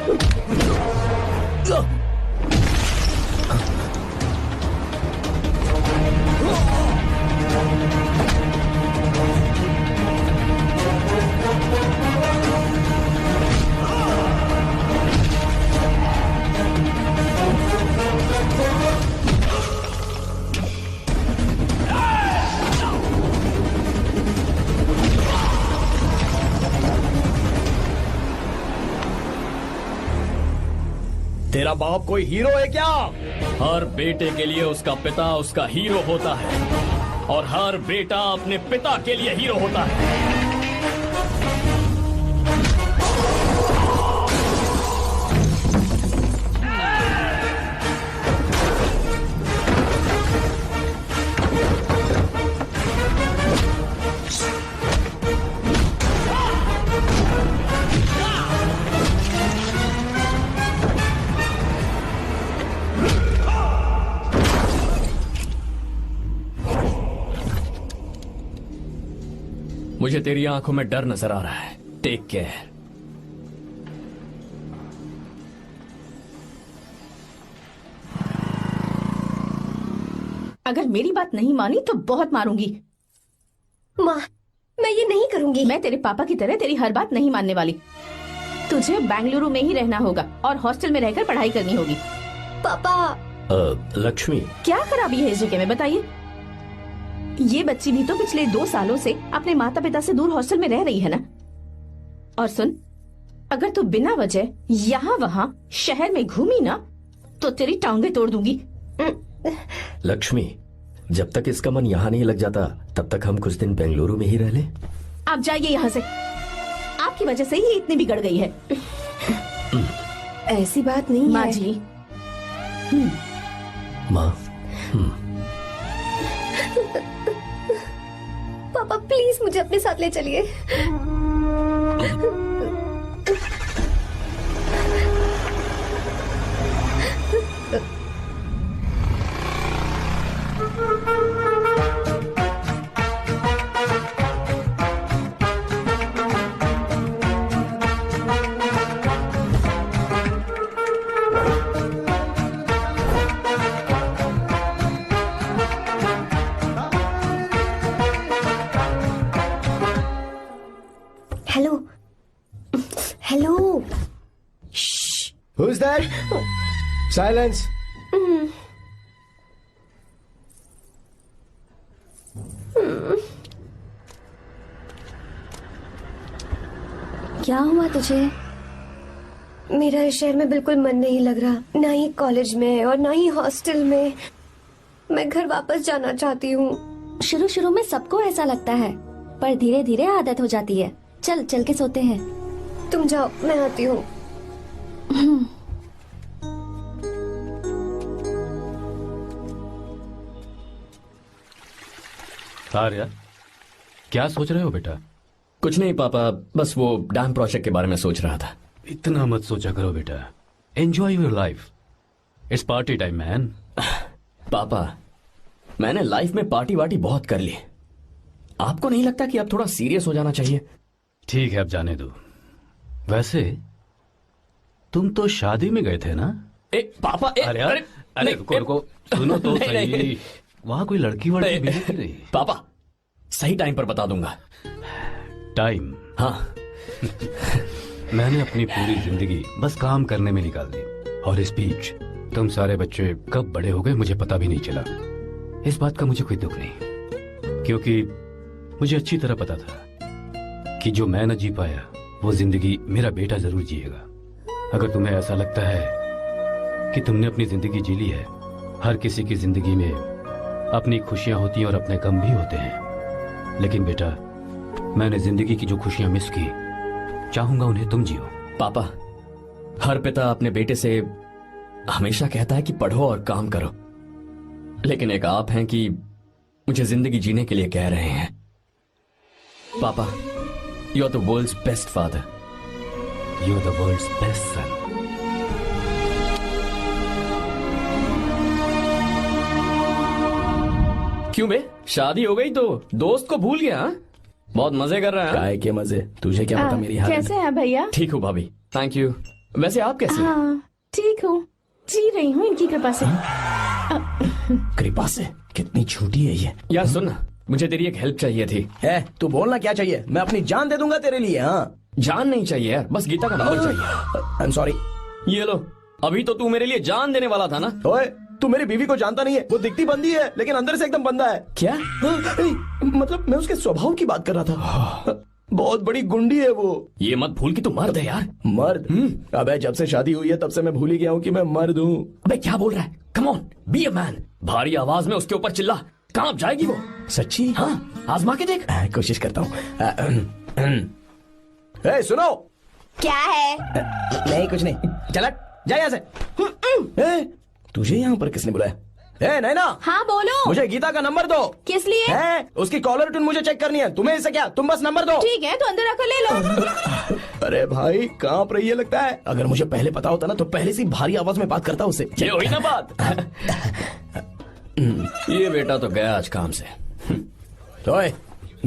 [SPEAKER 6] तेरा बाप कोई हीरो है क्या?
[SPEAKER 2] हर बेटे के लिए उसका पिता उसका हीरो होता है और हर बेटा अपने पिता के लिए हीरो होता है। मुझे तेरी आंखों में डर नजर आ रहा है। Take care.
[SPEAKER 3] अगर मेरी बात नहीं मानी तो बहुत मारूंगी।
[SPEAKER 5] माँ, मैं ये नहीं करूंगी।
[SPEAKER 3] मैं तेरे पापा की तरह तेरी हर बात नहीं मानने वाली। तुझे बेंगलुरु में ही रहना होगा और हॉस्टल में रहकर पढ़ाई करनी होगी।
[SPEAKER 5] पापा।
[SPEAKER 10] लक्ष्मी,
[SPEAKER 3] क्या खराबी है इस जगह में बताइए? ये बच्ची भी तो पिछले 2 सालों से अपने माता पिता से दूर हॉस्टल में रह रही है ना। और सुन, अगर तू बिना वजह यहाँ वहाँ शहर में घूमी ना तो तेरी टांगे तोड़ दूंगी।
[SPEAKER 10] लक्ष्मी, जब तक इसका मन यहाँ नहीं लग जाता तब तक हम कुछ दिन बेंगलुरु में ही रह लें।
[SPEAKER 3] आप जाइए यहाँ से। आपकी वजह से ही इतनी बिगड़ गई है।
[SPEAKER 1] ऐसी बात नहीं
[SPEAKER 3] माँ
[SPEAKER 1] है।
[SPEAKER 3] जी,
[SPEAKER 10] माँ,
[SPEAKER 5] पापा प्लीज मुझे अपने साथ ले चलिए। Hello, hello.
[SPEAKER 10] Who's that? Silence.
[SPEAKER 5] क्या हुआ तुझे? मेरा इस शहर में बिल्कुल मन नहीं लग रहा, ना ही कॉलेज में और ना ही हॉस्टल में। मैं घर वापस जाना चाहती हूँ।
[SPEAKER 11] शुरू शुरू में सबको ऐसा लगता है, पर धीरे धीरे आदत हो जाती है। चल चल के सोते हैं।
[SPEAKER 5] तुम जाओ, मैं आती हूँ।
[SPEAKER 9] आर्या, क्या सोच रहे हो बेटा?
[SPEAKER 2] कुछ नहीं पापा, बस वो डैम प्रोजेक्ट के बारे में सोच रहा था।
[SPEAKER 9] इतना मत सोचा करो बेटा, enjoy your life, it's party time man.
[SPEAKER 2] पापा, मैंने लाइफ में पार्टी वार्टी बहुत कर ली, आपको नहीं लगता कि अब थोड़ा सीरियस हो जाना चाहिए?
[SPEAKER 9] ठीक है, अब जाने दो। वैसे तुम तो शादी में गए थे ना?
[SPEAKER 2] पापा,
[SPEAKER 9] अरे यार, अरे रुको, सुनो तो सही, वहां कोई लड़की वड़की मिली कि नहीं?
[SPEAKER 2] पापा, सही टाइम पर बता दूंगा।
[SPEAKER 9] टाइम?
[SPEAKER 2] हाँ।
[SPEAKER 9] मैंने अपनी पूरी जिंदगी बस काम करने में निकाल दी, और इस बीच तुम सारे बच्चे कब बड़े हो गए मुझे पता भी नहीं चला। इस बात का मुझे कोई दुख नहीं, क्योंकि मुझे अच्छी तरह पता था कि जो मैं न जी पाया वो जिंदगी मेरा बेटा जरूर जिएगा। अगर तुम्हें ऐसा लगता है कि तुमने अपनी जिंदगी जी ली है, हर किसी की जिंदगी में अपनी खुशियां होती हैं और अपने गम भी होते हैं, लेकिन बेटा मैंने जिंदगी की जो खुशियां मिस की, चाहूंगा उन्हें तुम जियो।
[SPEAKER 2] पापा, हर पिता अपने बेटे से हमेशा कहता है कि पढ़ो और काम करो, लेकिन एक आप हैं कि मुझे जिंदगी जीने के लिए कह रहे हैं। पापा, you are the world's best father,
[SPEAKER 9] you are the world's best son.
[SPEAKER 2] क्यों बे, शादी हो गई तो दोस्त को भूल गया? हाँ? बहुत मजे कर रहा है।
[SPEAKER 6] काय के मजे, तुझे क्या पता मेरी हालत।
[SPEAKER 3] कैसे हैं भैया?
[SPEAKER 2] ठीक हूँ भाभी, थैंक यू। वैसे आप कैसे हैं?
[SPEAKER 3] हाँ ठीक हूँ, जी रही हूँ इनकी कृपा से।
[SPEAKER 6] कृपा से? कितनी झूठी है ये।
[SPEAKER 2] यार सुन ना, मुझे तेरी एक हेल्प चाहिए थी।
[SPEAKER 6] है, तू बोलना क्या चाहिए, मैं अपनी जान दे दूंगा तेरे लिए। हाँ,
[SPEAKER 2] जान नहीं चाहिए यार, बस गीता का नंबर चाहिए।
[SPEAKER 6] I am sorry.
[SPEAKER 2] ये लो, अभी तो तू मेरे लिए जान देने वाला था ना।
[SPEAKER 6] ओए, तू मेरी बीवी को जानता नहीं है, वो दिखती बंदी है लेकिन अंदर से एकदम बंदा है।
[SPEAKER 2] क्या?
[SPEAKER 6] मतलब मैं उसके स्वभाव की बात कर रहा था। बहुत बड़ी गुंडी है वो।
[SPEAKER 2] ये मत भूल कि तू मर्द है यार।
[SPEAKER 6] मर्द? अबे जब से शादी हुई है तब से मैं भूल ही गया हूँ कि मैं मर्द हूँ।
[SPEAKER 2] अबे क्या बोल रहा है? Come on, be a man. भारी आवाज में उसके ऊपर चिल्ला, कांप जाएगी वो।
[SPEAKER 6] सच्ची?
[SPEAKER 2] हाँ, आजमा के देख।
[SPEAKER 6] कोशिश करता हूँ। सुनो।
[SPEAKER 3] क्या है?
[SPEAKER 6] नहीं कुछ नहीं, चल जा यहाँ से। तुझे यहाँ पर किसने बुलाया? नैना।
[SPEAKER 3] हाँ बोलो।
[SPEAKER 6] मुझे गीता का नंबर दो।
[SPEAKER 3] किस लिए?
[SPEAKER 6] उसकी कॉलर ट्यून मुझे चेक करनी है। तुम्हें इससे क्या, तुम बस नंबर दो।
[SPEAKER 3] ठीक है, तो अंदर आकर ले लो।
[SPEAKER 6] अरे भाई, कांप रही है लगता है। अगर मुझे पहले पता होता ना तो पहले से भारी आवाज में बात करता उससे।
[SPEAKER 2] ये हुई ना बात। ये बेटा तो गया आज काम से।
[SPEAKER 6] तो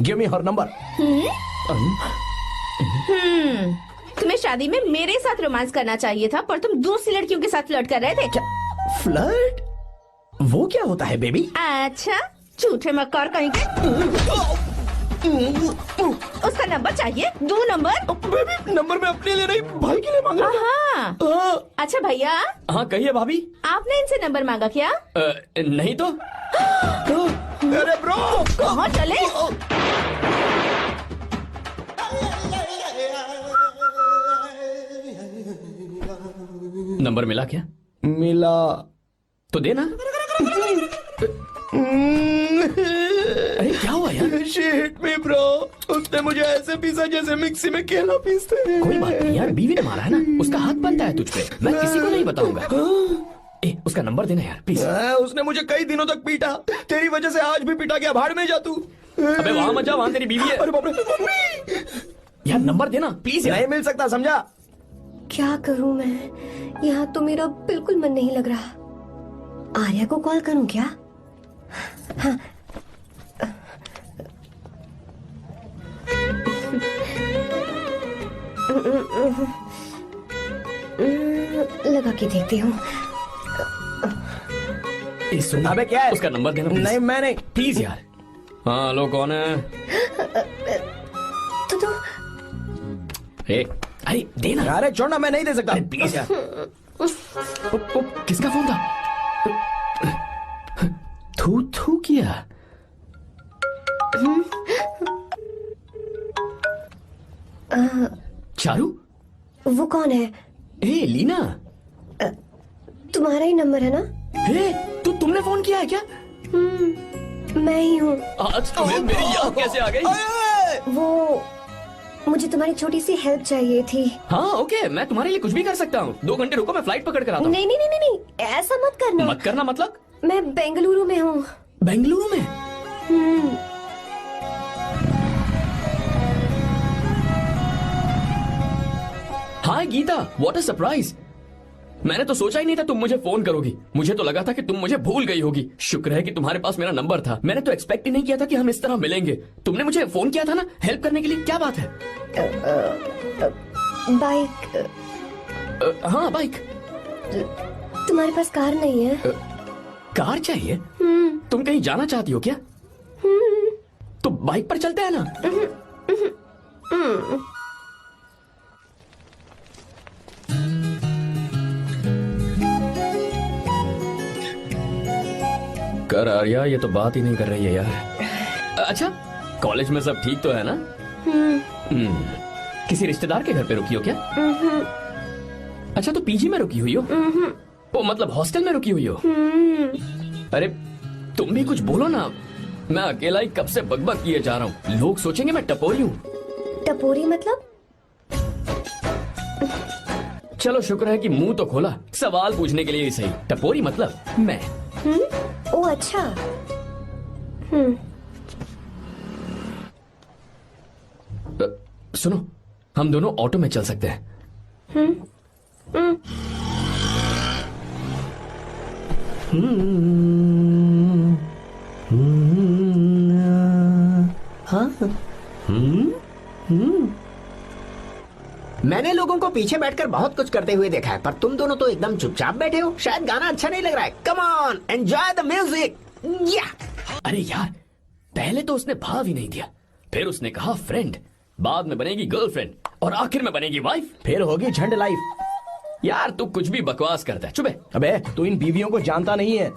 [SPEAKER 6] गिव मी हर नंबर।
[SPEAKER 3] तुम्हें शादी में मेरे साथ रोमांस करना चाहिए था, पर तुम दूसरी लड़कियों के साथ फ्लर्ट कर रहे थे।
[SPEAKER 6] क्या फ्लर्ट? वो क्या होता है बेबी?
[SPEAKER 3] अच्छा, झूठे मक्कार कहीं के। उसका नंबर चाहिए? दो नंबर।
[SPEAKER 6] बेबी, नंबर मैं अपने लिए नहीं, भाई के लिए मांग रहा था।
[SPEAKER 3] हाँ। अच्छा भैया।
[SPEAKER 2] हाँ कहिए भाभी।
[SPEAKER 3] आपने इनसे नंबर मांगा क्या?
[SPEAKER 2] नहीं तो।
[SPEAKER 6] अरे ब्रो,
[SPEAKER 3] कहाँ चले?
[SPEAKER 2] नंबर मिला क्या?
[SPEAKER 6] मिला
[SPEAKER 2] तो देना। अरे क्या हुआ यार?
[SPEAKER 6] शिट मी ब्रो, उसने मुझे ऐसे पीसा जैसे मिक्सी में केला पीसते हैं।
[SPEAKER 2] कोई बात नहीं यार, बीवी ने मारा है ना, उसका हाथ बनता है तुझ पे। मैं किसी को नहीं बताऊंगा। उसका नंबर देना यार प्लीज।
[SPEAKER 6] उसने मुझे कई दिनों तक पीटा, तेरी वजह से आज भी पीटा गया। भाड़ में जा तू।
[SPEAKER 2] अबे वहां मत जा, वहां तेरी बीवी है।
[SPEAKER 6] अरे बाप रे, मम्मी।
[SPEAKER 2] यार नंबर देना प्लीज।
[SPEAKER 6] नहीं मिल सकता, समझा?
[SPEAKER 5] क्या करूं मैं, यहाँ तो मेरा बिल्कुल मन नहीं लग रहा। आर्या को कॉल करूं क्या? हाँ। लगा के देखती हूँ।
[SPEAKER 6] अबे क्या है?
[SPEAKER 2] उसका नंबर देना
[SPEAKER 6] नहीं, मैं नहीं।
[SPEAKER 2] प्लीज यार। हाँ हेलो, कौन है?
[SPEAKER 5] तो
[SPEAKER 2] अरे देना।
[SPEAKER 6] अरे छोड़ना, मैं नहीं दे सकता।
[SPEAKER 2] प्लीज यार। किसका फोन था? थू थू किया। चारू?
[SPEAKER 5] वो कौन है?
[SPEAKER 2] लीना।
[SPEAKER 5] तुम्हारा ही नंबर है ना?
[SPEAKER 2] तुमने फोन किया है क्या?
[SPEAKER 5] मैं ही हूँ।
[SPEAKER 2] आज तुम्हें मेरी याद कैसे आ गई?
[SPEAKER 5] वो मुझे तुम्हारी छोटी सी हेल्प चाहिए थी।
[SPEAKER 2] हाँ ओके, मैं तुम्हारे लिए कुछ भी कर सकता हूँ। 2 घंटे रुको, मैं फ्लाइट पकड़ कर आता हूँ।
[SPEAKER 5] नहीं नहीं नहीं नहीं, ऐसा मत करना।
[SPEAKER 2] मत करना मतलब?
[SPEAKER 5] मैं बेंगलुरु में हूँ।
[SPEAKER 2] बेंगलुरु में? हाय गीता, व्हाट अ सरप्राइज। मैंने तो सोचा ही नहीं था तुम मुझे फोन करोगी। मुझे तो लगा था कि तुम मुझे भूल गई होगी। शुक्र है कि तुम्हारे पास मेरा नंबर था। मैंने तो एक्सपेक्ट ही नहीं किया था कि हम इस तरह मिलेंगे। तुमने मुझे फोन किया था ना हेल्प करने के लिए, क्या बात है?
[SPEAKER 5] बाइक,
[SPEAKER 2] हाँ बाइक।
[SPEAKER 5] तुम्हारे पास कार नहीं है?
[SPEAKER 2] कार चाहिए? तुम कहीं जाना चाहती हो क्या? तो बाइक पर चलते हैं ना। कर आर्या, ये तो बात ही नहीं कर रही है यार। अच्छा, कॉलेज में सब ठीक तो है ना? किसी रिश्तेदार के घर पे रुकी हो क्या? अच्छा, तो पीजी में रुकी हुई हो? ओ मतलब हॉस्टल में रुकी हुई हो? अरे तुम भी कुछ बोलो ना। मैं अकेला ही कब से बकबक किए जा रहा हूँ। लोग सोचेंगे मैं टपोरी हूँ।
[SPEAKER 5] टपोरी मतलब?
[SPEAKER 2] चलो शुक्र है कि मुंह तो खोला, सवाल पूछने के लिए ही सही। टपोरी मतलब मैं।
[SPEAKER 5] ओ अच्छा।
[SPEAKER 2] सुनो, हम दोनों ऑटो में चल सकते हैं।
[SPEAKER 12] मैंने लोगों को पीछे बैठकर बहुत कुछ करते हुए देखा है, पर तुम दोनों तो एकदम चुपचाप बैठे हो। शायद गाना अच्छा नहीं लग रहा है। Come on, enjoy the music.
[SPEAKER 2] अरे यार, पहले तो उसने भाव ही नहीं दिया, फिर उसने कहा फ्रेंड, बाद में बनेगी गर्लफ्रेंड और आखिर में बनेगी वाइफ,
[SPEAKER 6] फिर होगी झंड लाइफ।
[SPEAKER 2] यार तू कुछ भी बकवास करता है। चुप।
[SPEAKER 6] अबे तू इन बीवियों को जानता नहीं है।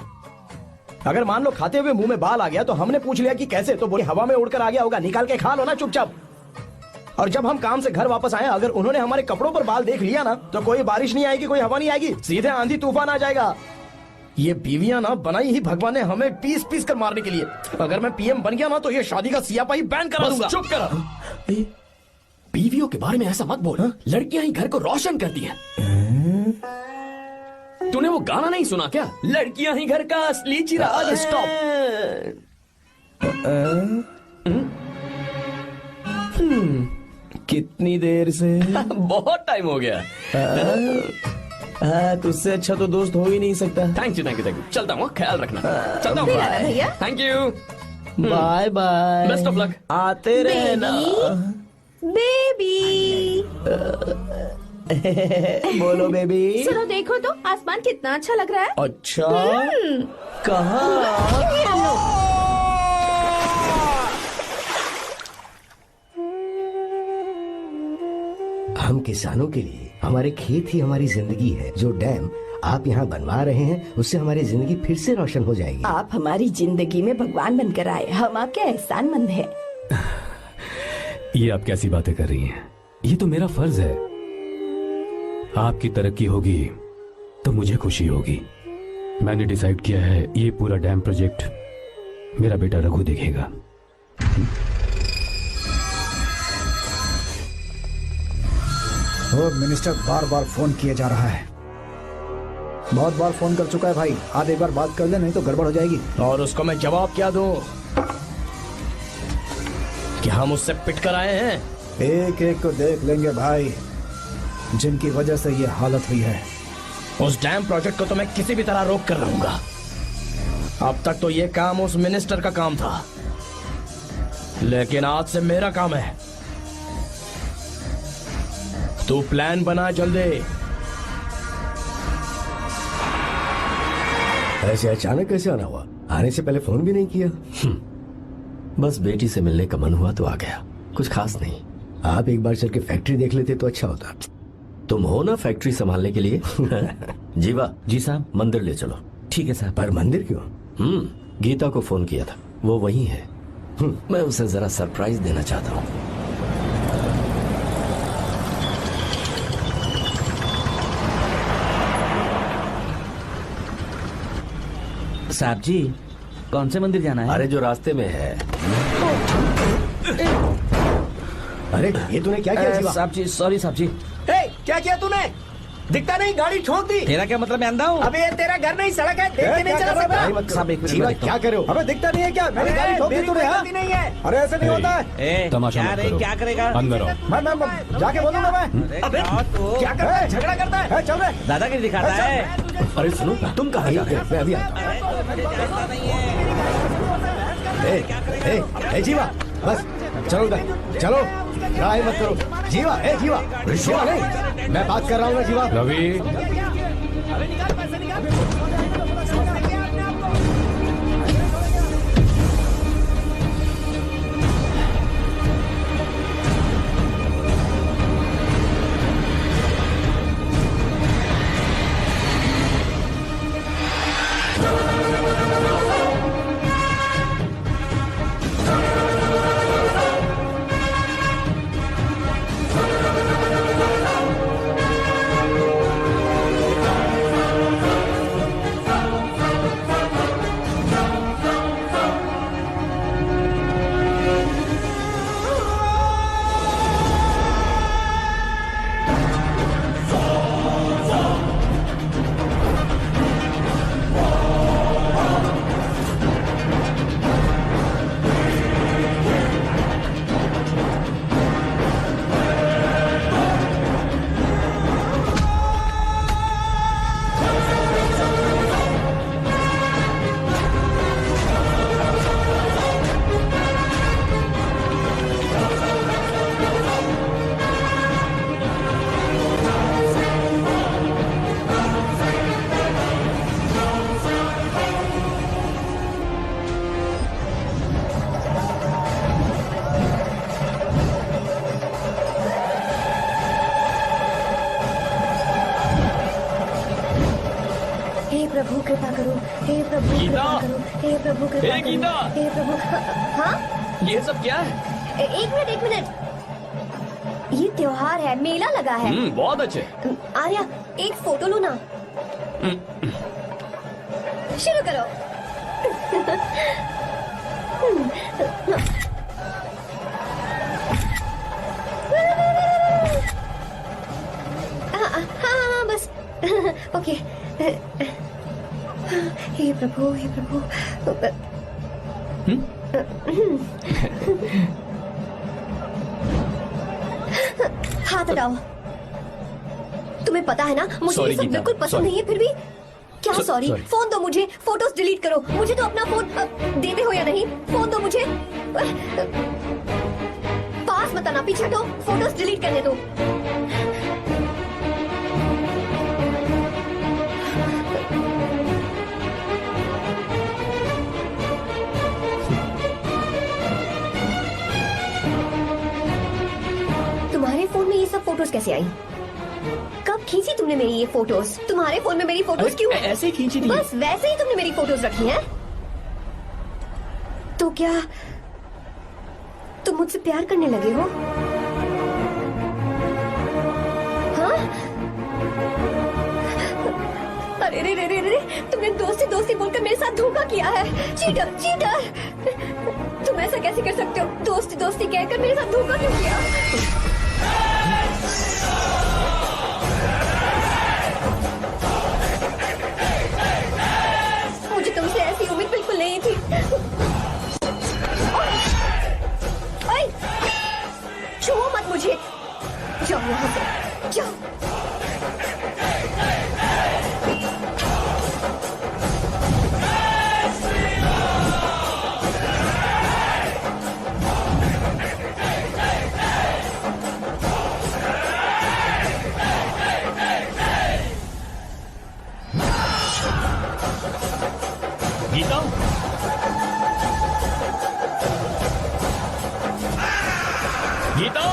[SPEAKER 6] अगर मान लो खाते हुए मुंह में बाल आ गया तो हमने पूछ लिया कि कैसे, तो बोले हवा में उड़कर आ गया होगा, निकाल के खा लो ना चुपचाप। और जब हम काम से घर वापस आए, अगर उन्होंने हमारे कपड़ों पर बाल देख लिया ना, तो कोई बारिश नहीं आएगी, कोई हवा नहीं आएगी, सीधे आंधी तूफान आ जाएगा। ये बीवियां ना बनाई ही भगवान ने हमें पीस पीस कर मारने के लिए। अगर मैं पीएम बन गया ना तो ये शादी का सियापाही बैन करा दूंगा।
[SPEAKER 2] चुप कर। बीवियों के बारे में ऐसा मत बोल। लड़कियां ही घर को रोशन करती हैं। तूने वो गाना नहीं सुना क्या? लड़कियां ही घर का असली चिराग। स्टॉप।
[SPEAKER 6] कितनी देर से?
[SPEAKER 2] बहुत टाइम हो गया।
[SPEAKER 6] तुझसे अच्छा तो दोस्त हो ही नहीं सकता।
[SPEAKER 2] Thank you thank you thank you. चलता हूँ, ख्याल रखना। चलता हूँ
[SPEAKER 3] भैया।
[SPEAKER 2] Thank you.
[SPEAKER 6] Bye bye.
[SPEAKER 2] Best of luck.
[SPEAKER 6] आते रहना।
[SPEAKER 3] बेबी।
[SPEAKER 6] बोलो बेबी।
[SPEAKER 3] सुनो, देखो तो आसमान कितना अच्छा लग रहा है।
[SPEAKER 6] अच्छा, कहाँ?
[SPEAKER 12] हम किसानों के लिए हमारे खेत ही हमारी जिंदगी है। जो डैम आप यहाँ बनवा रहे हैं, उससे हमारी जिंदगी फिर से रोशन हो जाएगी।
[SPEAKER 1] आप हमारी जिंदगी में भगवान बनकर आए, हम आपके एहसानमंद हैं।
[SPEAKER 9] ये आप कैसी बातें कर रही हैं? ये तो मेरा फर्ज है। आपकी तरक्की होगी तो मुझे खुशी होगी। मैंने डिसाइड किया है ये पूरा डैम प्रोजेक्ट मेरा बेटा रघु देखेगा।
[SPEAKER 4] मिनिस्टर बार बार फोन किया जा रहा है। बहुत बार फोन कर चुका है भाई। आप एक बार बात कर ले, नहीं तो गड़बड़ हो जाएगी।
[SPEAKER 6] और उसको मैं जवाब क्या दूं? कि हम उससे पिट कर आए हैं।
[SPEAKER 4] एक एक को देख लेंगे भाई, जिनकी वजह से ये हालत हुई है।
[SPEAKER 6] उस डैम प्रोजेक्ट को तो मैं किसी भी तरह रोक कर रहूंगा। अब तक तो ये काम उस मिनिस्टर का काम था, लेकिन आज से मेरा काम है। तू प्लान बना जल्दी।
[SPEAKER 10] ऐसे अचानक कैसे आना हुआ? आने से पहले फोन भी नहीं किया? बस बेटी से मिलने का मन हुआ तो आ गया, कुछ खास नहीं।
[SPEAKER 12] आप एक बार चल के फैक्ट्री देख लेते तो अच्छा होता।
[SPEAKER 10] तुम हो ना फैक्ट्री संभालने के लिए। जीवा।
[SPEAKER 7] जी साहब।
[SPEAKER 10] मंदिर ले चलो।
[SPEAKER 7] ठीक है साहब।
[SPEAKER 12] पर मंदिर क्यों?
[SPEAKER 10] गीता को फोन किया था, वो वही है। मैं उसे जरा सरप्राइज देना चाहता हूँ।
[SPEAKER 7] साहब जी, कौन से मंदिर जाना है?
[SPEAKER 10] अरे जो रास्ते में है।
[SPEAKER 12] अरे ये तूने क्या किया जीवा?
[SPEAKER 7] साहब जी, सॉरी साहब जी।
[SPEAKER 12] क्या किया तूने? दिखता नहीं, गाड़ी ठोक दी।
[SPEAKER 7] तेरा क्या मतलब मैं अंधा हूँ?
[SPEAKER 12] अबे ये तेरा घर नहीं, सड़क है, देख के नहीं चला सकता।
[SPEAKER 7] साहब एक मिनट
[SPEAKER 4] जीवा
[SPEAKER 7] मैं देखता
[SPEAKER 4] क्या करे हो? अबे दिखता नहीं है क्या? मैंने गाड़ी ठोक दी
[SPEAKER 12] मेरी
[SPEAKER 4] तूने,
[SPEAKER 12] कोई
[SPEAKER 4] हाँ?
[SPEAKER 12] गलती नहीं है।
[SPEAKER 4] अरे ऐसे नहीं होता है।
[SPEAKER 7] हूँ। ए,
[SPEAKER 9] तमाशा
[SPEAKER 7] क्या
[SPEAKER 9] मत
[SPEAKER 7] रे,
[SPEAKER 9] करो।
[SPEAKER 7] क्या करेगा?
[SPEAKER 9] अंदर आओ।
[SPEAKER 4] मैं जाके बोलूंगा मैं।
[SPEAKER 12] अबे क्या करता है, झगड़ा करता है।
[SPEAKER 4] चल रहे
[SPEAKER 7] दादागिरी दिखाता है।
[SPEAKER 10] अरे सुनो, तुम कहाँ जा रहे हो? मैं अभी ए जीवा, बस चलो उधर, चलो लड़ाई मत करो। जीवा, ए जीवा, जीवा नहीं, मैं बात कर रहा हूँ ना जीवा।
[SPEAKER 9] रवि,
[SPEAKER 5] हे प्रभु कृपा करो, हे प्रभु
[SPEAKER 2] गीता!
[SPEAKER 5] कृपा करो, हे प्रभु कृपा
[SPEAKER 2] हे
[SPEAKER 5] करो,
[SPEAKER 2] गीता!
[SPEAKER 5] हे प्रभु। हाँ,
[SPEAKER 2] ये सब क्या है?
[SPEAKER 5] एक मिनट एक मिनट। ये त्योहार है, मेला लगा है।
[SPEAKER 2] बहुत अच्छे।
[SPEAKER 5] आर्या एक फोटो लो ना। शुरू करो। हाँ बस। ओके। हे प्रभु, हे प्रभु। हाथ हटाओ। तुम्हें पता है ना, मुझे
[SPEAKER 2] Sorry,
[SPEAKER 5] ये सब
[SPEAKER 2] गीता,
[SPEAKER 5] बिल्कुल पसंद
[SPEAKER 2] sorry.
[SPEAKER 5] नहीं है, फिर भी क्या सॉरी?
[SPEAKER 2] sorry.
[SPEAKER 5] फोन दो मुझे, फोटोज डिलीट करो। मुझे तो अपना फोन देते हो या नहीं? फोन दो मुझे। पास मत आना, पीछे हटो, फोटोज डिलीट करने दो। तुम्हारे फोन में ये सब फोटोज कैसे आई? कब खींची तुमने मेरी ये फोटोज? तुम्हारे फोन में मेरी फोटोज क्यों?
[SPEAKER 2] ऐसे ही खींची थी।
[SPEAKER 5] बस वैसे ही तुमने मेरी फोटोज रखी हैं? तो क्या तुम मुझसे प्यार करने लगे हो? हाँ? अरे रे रे रे रे, तुमने दोस्ती दोस्ती बोलकर मेरे साथ धोखा किया है। Cheater, cheater! तुम ऐसा कैसे कर सकते हो? दोस्ती दोस्ती कहकर मेरे साथ धोखा क्यों किया? मुझे तुमसे ऐसी उम्मीद बिल्कुल नहीं थी। ओए! छुओ मत मुझे। जाओ यहाँ से, जाओ।
[SPEAKER 2] गीता, गीता,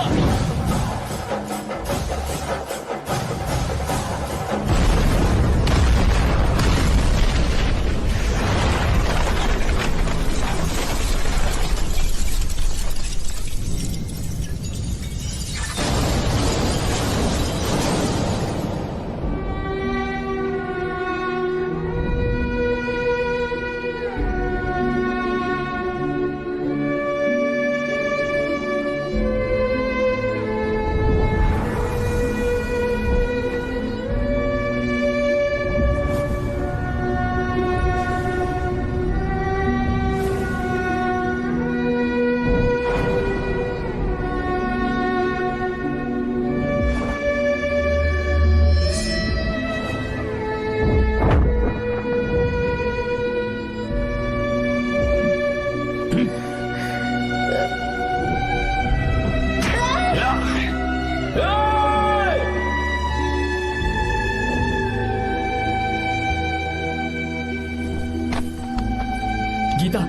[SPEAKER 2] गीता,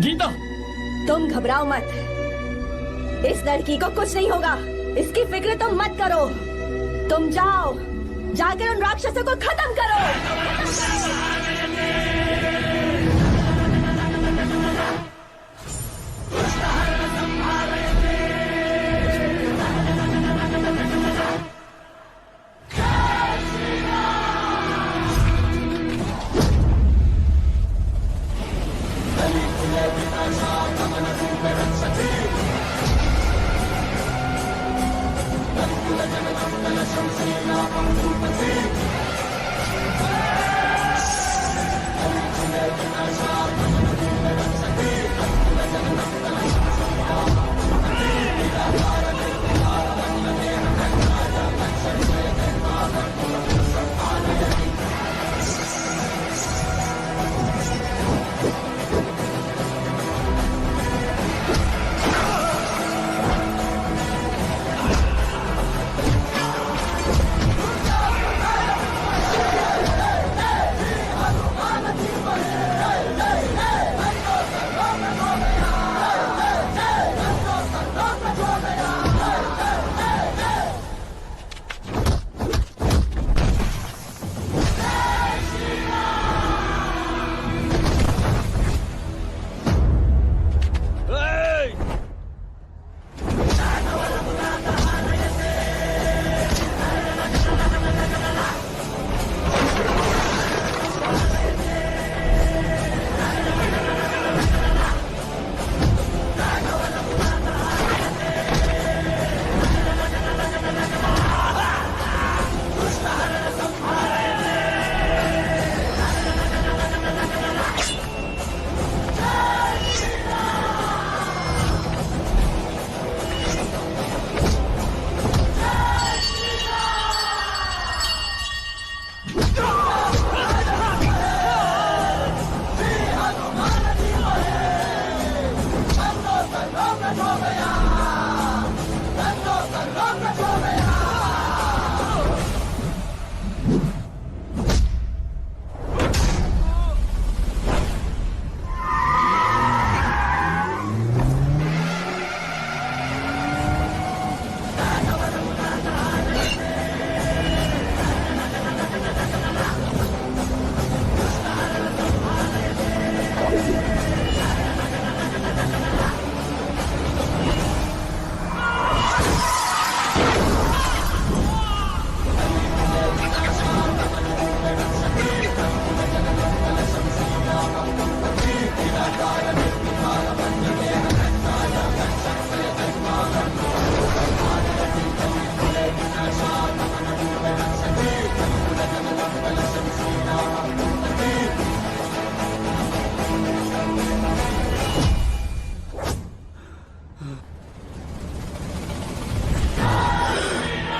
[SPEAKER 2] गीता,
[SPEAKER 1] तुम घबराओ मत, इस लड़की को कुछ नहीं होगा, इसकी फिक्र तुम मत करो। तुम जाओ, जाकर उन राक्षसों को खत्म करो।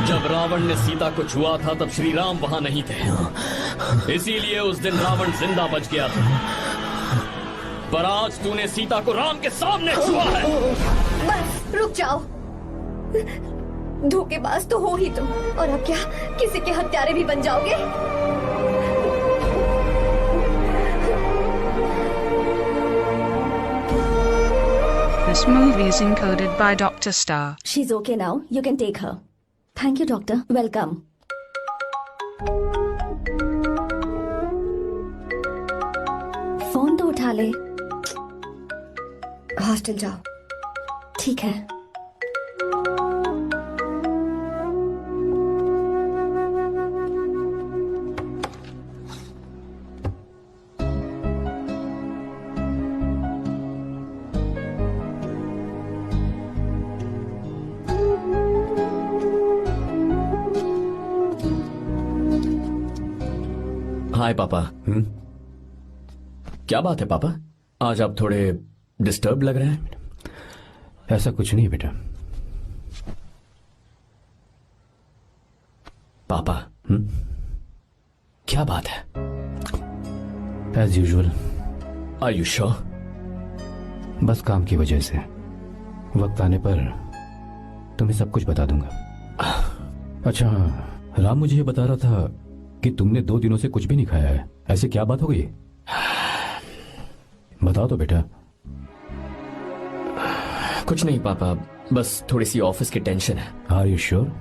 [SPEAKER 2] जब रावण ने सीता को छुआ था तब श्री राम वहां नहीं थे, इसीलिए उस दिन रावण जिंदा बच गया था। पर आज तूने सीता को राम के सामने छुआ है।
[SPEAKER 5] बस रुक जाओ, धोखेबाज तो हो ही तुम, और अब क्या किसी के हत्यारे भी बन जाओगे?
[SPEAKER 13] This movie is encoded by Dr. Star.
[SPEAKER 11] She's okay now. You can take her. Thank you, doctor. Welcome. Phone तो उठा ले।
[SPEAKER 5] हॉस्टल जाओ।
[SPEAKER 11] ठीक है।
[SPEAKER 2] हाय पापा। क्या बात है पापा, आज आप थोड़े डिस्टर्ब लग रहे हैं।
[SPEAKER 9] ऐसा कुछ नहीं बेटा।
[SPEAKER 2] पापा क्या बात है?
[SPEAKER 9] As usual.
[SPEAKER 2] Are you sure?
[SPEAKER 9] बस काम की वजह से वक्त आने पर तुम्हें सब कुछ बता दूंगा। अच्छा, राम मुझे ये बता रहा था कि तुमने 2 दिनों से कुछ भी नहीं खाया है, ऐसे क्या बात हो गई? बताओ तो बेटा।
[SPEAKER 2] कुछ नहीं पापा, बस थोड़ी सी ऑफिस की टेंशन है।
[SPEAKER 9] Are you sure?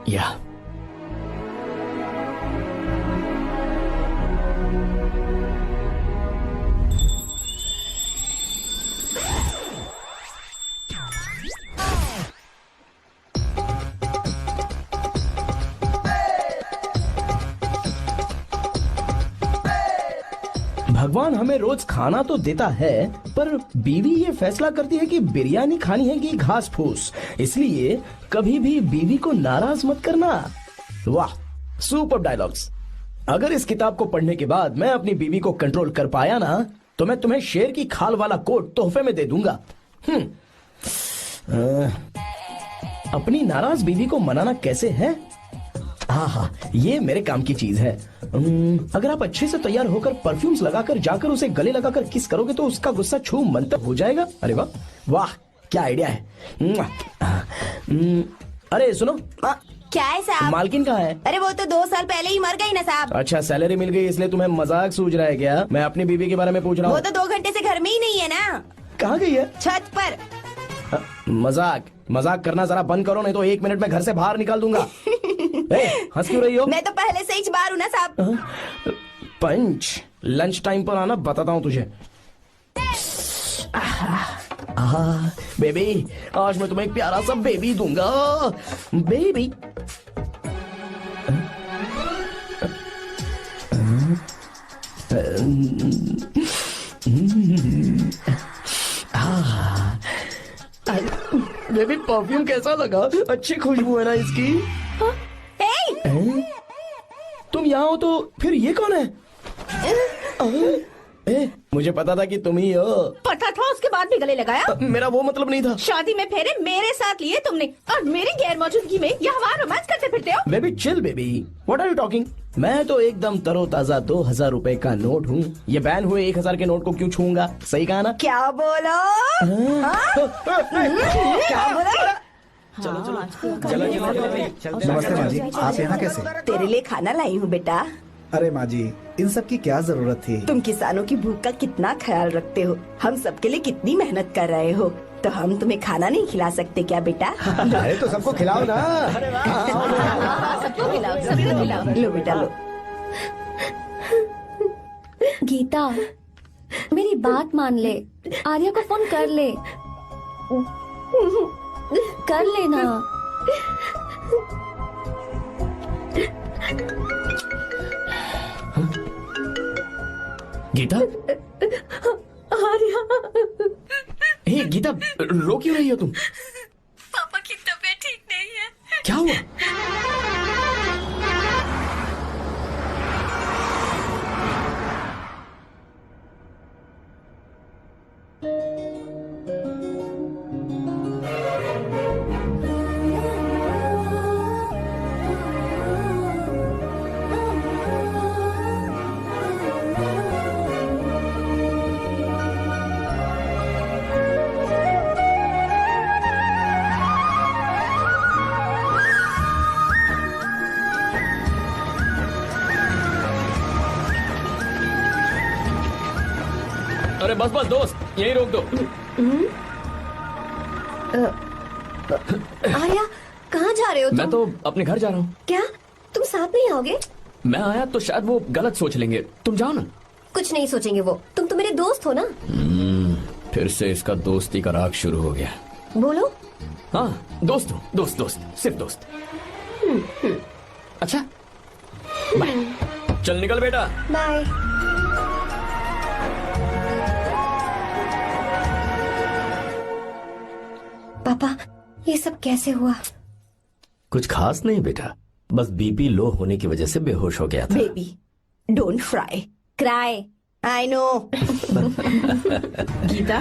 [SPEAKER 2] या
[SPEAKER 6] भगवान हमें रोज खाना तो देता है, पर बीवी ये फैसला करती है कि बिरयानी खानी है कि घास फूस। इसलिए कभी भी बीवी को नाराज मत करना। वाह, सुपर डायलॉग्स। अगर इस किताब को पढ़ने के बाद मैं अपनी बीवी को कंट्रोल कर पाया ना, तो मैं तुम्हें शेर की खाल वाला कोट तोहफे में दे दूंगा। अपनी नाराज बीवी को मनाना कैसे है? हाँ, ये मेरे काम की चीज है। अगर आप अच्छे से तैयार होकर परफ्यूम्स लगाकर जाकर उसे गले लगाकर किस करोगे तो उसका गुस्सा छू मंतर हो जाएगा। अरे वाह वाह, क्या आइडिया है। अरे सुनो,
[SPEAKER 1] क्या है साहब?
[SPEAKER 6] मालकिन कहाँ है?
[SPEAKER 1] अरे वो तो 2 साल पहले ही मर गई ना साहब।
[SPEAKER 6] अच्छा, सैलरी मिल गई इसलिए तुम्हें मजाक सूझ रहा है क्या? मैं अपनी बीवी के बारे में पूछ रहा
[SPEAKER 1] वो
[SPEAKER 6] हूँ।
[SPEAKER 1] तो 2 घंटे से घर में ही नहीं है ना।
[SPEAKER 6] कहाँ गई है?
[SPEAKER 1] छत पर।
[SPEAKER 6] मजाक करना जरा बंद करो, नहीं तो 1 मिनट में घर से बाहर निकाल दूंगा। हंस क्यों रही हो?
[SPEAKER 1] मैं तो पहले से ही बाहर हूँ ना साहब।
[SPEAKER 6] पंच, लंच टाइम पर आना, बताता हूँ तुझे। बेबी, आज मैं तुम्हें एक प्यारा सा बेबी दूंगा। बेबी बेबी, परफ्यूम कैसा लगा? अच्छी खुशबू है ना इसकी? तुम यहाँ हो तो फिर ये कौन है? मुझे पता था कि तुम ही हो।
[SPEAKER 3] पता था, उसके बाद भी गले लगाया?
[SPEAKER 6] मेरा वो मतलब नहीं था।
[SPEAKER 3] शादी में फेरे मेरे साथ लिए तुमने और मेरी गैर मौजूदगी में यहाँ रोमांस करते फिरते हो।
[SPEAKER 6] Baby chill baby, what are you talking? मैं तो एकदम तरोताजा 2000 रुपए का नोट हूँ। ये बैन हुए 1000 के नोट को क्यों छूऊंगा? सही कहा ना?
[SPEAKER 1] क्या बोलो? क्या बोलो?
[SPEAKER 4] नमस्ते माँ जी, आप यहाँ कैसे?
[SPEAKER 1] तेरे लिए खाना लाई हूँ बेटा।
[SPEAKER 4] अरे माँ जी, इन सब की क्या जरूरत थी?
[SPEAKER 1] तुम किसानों की भूख का कितना ख्याल रखते हो, हम सबके लिए कितनी मेहनत कर रहे हो, तो हम तुम्हें खाना नहीं खिला सकते क्या बेटा?
[SPEAKER 4] अरे तो सबको खिलाओ ना।
[SPEAKER 3] सबको खिलाओ, सबको खिलाओ।
[SPEAKER 1] लो बेटा लो।
[SPEAKER 11] गीता, मेरी बात मान ले, आर्या को फोन कर ले। कर लेना।
[SPEAKER 2] गीता,
[SPEAKER 1] आर्या,
[SPEAKER 2] हे गीता, रो क्यों रही हो तुम?
[SPEAKER 5] पापा की तबीयत ठीक नहीं है।
[SPEAKER 2] क्या हुआ? अरे बस बस दोस्त, यही रोक दो।
[SPEAKER 5] आर्या, कहाँ जा रहे हो तुम?
[SPEAKER 2] मैं तो अपने घर जा रहा हूँ।
[SPEAKER 5] क्या तुम साथ नहीं आओगे?
[SPEAKER 2] मैं आया तो शायद वो गलत सोच लेंगे, तुम जाओ ना।
[SPEAKER 5] कुछ नहीं सोचेंगे वो, तुम तो मेरे दोस्त हो ना।
[SPEAKER 2] फिर से इसका दोस्ती का राग शुरू हो गया।
[SPEAKER 5] बोलो।
[SPEAKER 2] हाँ, दोस्त हूँ, दोस्त दोस्त, सिर्फ दोस्त। अच्छा, बाय। चल निकल बेटा।
[SPEAKER 5] बाय। पापा, ये सब कैसे हुआ?
[SPEAKER 10] कुछ खास नहीं बेटा, बस बीपी लो होने की वजह से बेहोश हो गया था।
[SPEAKER 1] Baby, don't fry, cry, I know.
[SPEAKER 3] Geeta,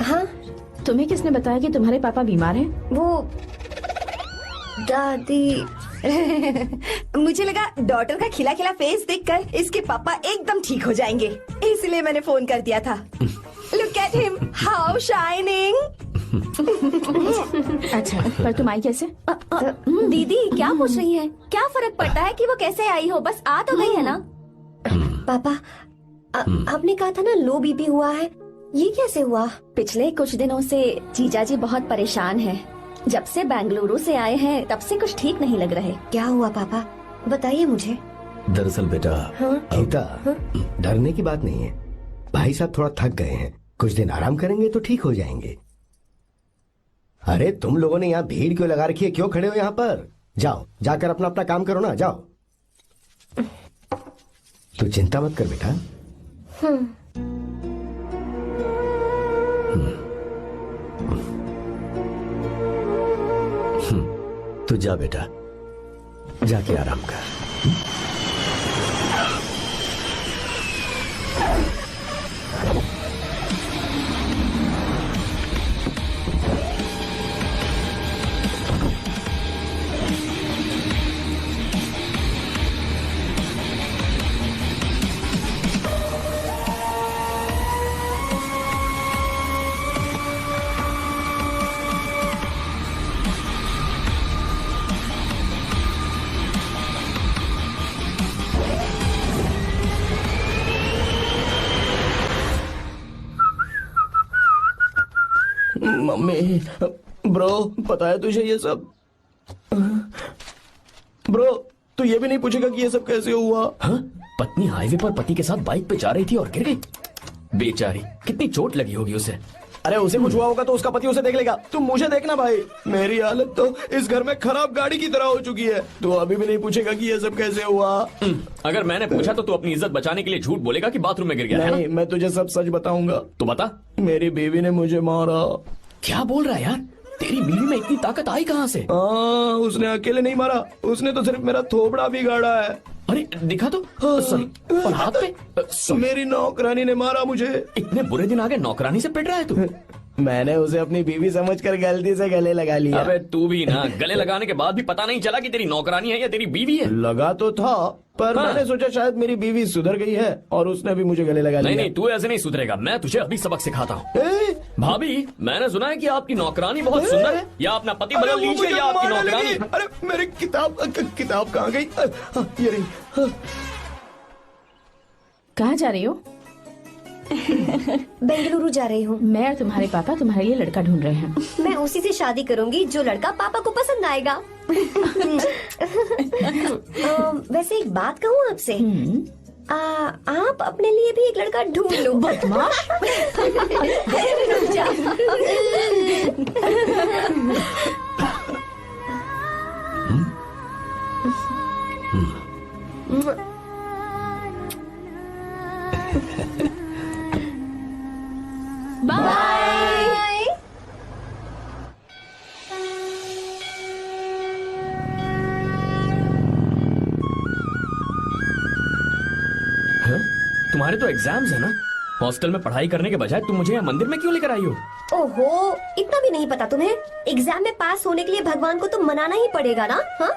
[SPEAKER 5] हाँ,
[SPEAKER 3] तुम्हें किसने बताया कि तुम्हारे पापा बीमार हैं?
[SPEAKER 5] वो दादी।
[SPEAKER 1] मुझे लगा डॉटर का खिला खिला फेस देखकर इसके पापा एकदम ठीक हो जाएंगे, इसलिए मैंने फोन कर दिया था। Look at him, how shining.
[SPEAKER 3] अच्छा, पर तुम आई कैसे?
[SPEAKER 11] दीदी क्या पूछ रही है? क्या फर्क पड़ता है कि वो कैसे आई हो, बस आ तो गई है ना।
[SPEAKER 5] पापा, आपने कहा था ना लो बीपी हुआ है, ये कैसे हुआ?
[SPEAKER 11] पिछले कुछ दिनों से जीजा जी बहुत परेशान हैं। जब से बेंगलुरु से आए हैं तब से कुछ ठीक नहीं लग रहे।
[SPEAKER 5] क्या हुआ पापा, बताइए मुझे।
[SPEAKER 10] दरअसल बेटा, गीता, डरने की बात नहीं है। भाई साहब थोड़ा थक गए हैं, कुछ दिन आराम करेंगे तो ठीक हो जाएंगे। अरे तुम लोगों ने यहाँ भीड़ क्यों लगा रखी है? क्यों खड़े हो यहाँ पर? जाओ, जाकर अपना अपना काम करो ना, जाओ। तू चिंता मत कर बेटा। तू जा बेटा, जाके आराम कर।
[SPEAKER 6] मम्मी, ब्रो, पता है तुझे ये सब? ब्रो, तू ये भी नहीं पूछेगा कि ये सब कैसे हुआ?
[SPEAKER 2] हाँ? पत्नी हाईवे पर पति के साथ बाइक पे जा रही थी और गिर गई। बेचारी, कितनी चोट लगी होगी उसे।
[SPEAKER 6] अरे उसे कुछ हुआ होगा तो उसका पति उसे देख लेगा, तुम मुझे देखना भाई। मेरी हालत तो इस घर में खराब गाड़ी की तरह हो चुकी है। तू अभी भी नहीं पूछेगा कि ये सब कैसे हुआ?
[SPEAKER 2] अगर मैंने पूछा तो तू अपनी इज्जत बचाने के लिए झूठ बोलेगा कि बाथरूम में गिर गया है
[SPEAKER 6] नहीं, मैं तुझे सब सच बताऊंगा।
[SPEAKER 2] तो बता।
[SPEAKER 6] मेरी बीवी ने मुझे मारा।
[SPEAKER 2] क्या बोल रहा है यार? तेरी बीवी में इतनी ताकत आई कहाँ से?
[SPEAKER 6] उसने अकेले नहीं मारा, उसने तो सिर्फ मेरा थोबड़ा बिगाड़ा है।
[SPEAKER 2] अरे दिखा तो। सॉरी, और हाथ पे?
[SPEAKER 6] मेरी नौकरानी ने मारा मुझे।
[SPEAKER 2] इतने बुरे दिन आ गए, नौकरानी से पिट रहा है तू?
[SPEAKER 6] मैंने उसे अपनी बीवी समझकर गलती से गले लगा लिया।
[SPEAKER 2] अबे तू भी ना, गले लगाने के बाद भी पता नहीं चला कि तेरी नौकरानी है या तेरी बीवी है?
[SPEAKER 6] लगा तो था, पर मैंने सोचा शायद मेरी बीवी सुधर गई है और उसने भी मुझे गले लगा लिया।
[SPEAKER 2] नहीं, तू ऐसे नहीं सुधरेगा, मैं तुझे अभी सबक सिखाता हूँ। भाभी, मैंने सुना है कि आपकी नौकरानी बहुत सुंदर है। या अपना पति बदल लीजिए या आपकी नौकरानी।
[SPEAKER 6] अरे मेरी किताब कहाँ गई? ये रही।
[SPEAKER 3] कहाँ जा रही हो?
[SPEAKER 5] बेंगलुरु जा रही हूँ।
[SPEAKER 3] मैं और तुम्हारे पापा तुम्हारे लिए लड़का ढूंढ रहे हैं।
[SPEAKER 5] मैं उसी से शादी करूंगी जो लड़का पापा को पसंद आएगा। वैसे एक बात कहूँ आपसे, आप अपने लिए भी एक लड़का ढूंढ लो।
[SPEAKER 3] बदमाश।
[SPEAKER 5] बाय।
[SPEAKER 2] तुम्हारे तो एग्जाम्स है ना? हॉस्टल में पढ़ाई करने के बजाय तुम मुझे यहाँ मंदिर में क्यों लेकर आई हो?
[SPEAKER 5] ओहो, इतना भी नहीं पता तुम्हें? एग्जाम में पास होने के लिए भगवान को तो मनाना ही पड़ेगा ना? हाँ?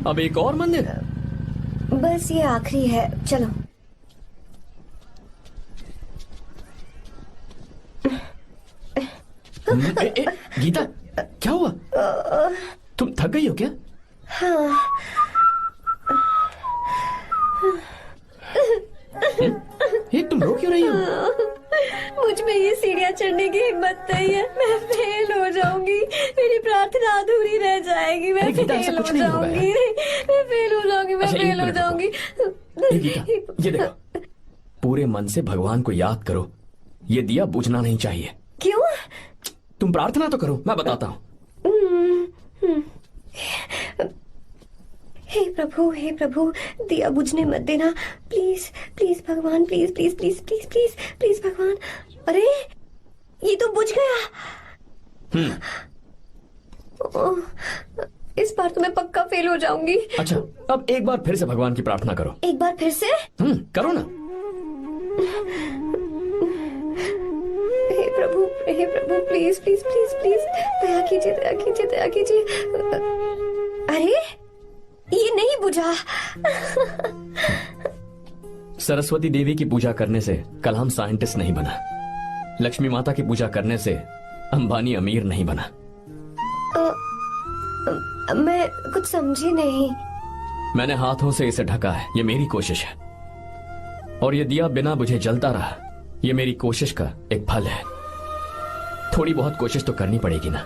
[SPEAKER 2] अब एक और मंदिर?
[SPEAKER 5] बस ये आखिरी है, चलो।
[SPEAKER 2] गीता, क्या हुआ? तुम थक गई हो क्या?
[SPEAKER 5] हाँ।
[SPEAKER 2] ये तुम रो क्यों रही हो?
[SPEAKER 5] मुझ में ये सीढ़ियाँ चढ़ने की हिम्मत नहीं है। मैं फेल हो जाऊंगी, मेरी प्रार्थना अधूरी रह जाएगी। मैं फेल हो जाऊंगी, मैं फेल हो जाऊंगी, मैं फेल हो जाऊंगी।
[SPEAKER 2] गीता, ये देखो, पूरे मन से भगवान को याद करो। ये दिया बुझना नहीं चाहिए।
[SPEAKER 5] क्यों?
[SPEAKER 2] तुम प्रार्थना तो करो, मैं बताता हूँ।
[SPEAKER 5] हे प्रभु, दिया बुझने मत देना, प्लीज प्लीज भगवान, please please please please please please भगवान। अरे ये तो बुझ गया। ओह, इस बार तो मैं पक्का फेल हो जाऊंगी।
[SPEAKER 2] अच्छा, अब एक बार फिर से भगवान की प्रार्थना करो।
[SPEAKER 5] एक बार फिर से?
[SPEAKER 2] करो ना।
[SPEAKER 5] हे प्रभु प्लीज प्लीज प्लीज प्लीज, दया कीजिए दया कीजिए दया कीजिए। अरे ये नहीं बुझा।
[SPEAKER 2] सरस्वती देवी की पूजा करने से कलाम साइंटिस्ट नहीं बना। लक्ष्मी माता की पूजा करने से अंबानी अमीर नहीं बना।
[SPEAKER 5] मैं कुछ समझी नहीं।
[SPEAKER 2] मैंने हाथों से इसे ढका है, ये मेरी कोशिश है। और ये दिया बिना बुझे जलता रहा, ये मेरी कोशिश का एक फल है। थोड़ी बहुत कोशिश तो करनी पड़ेगी ना।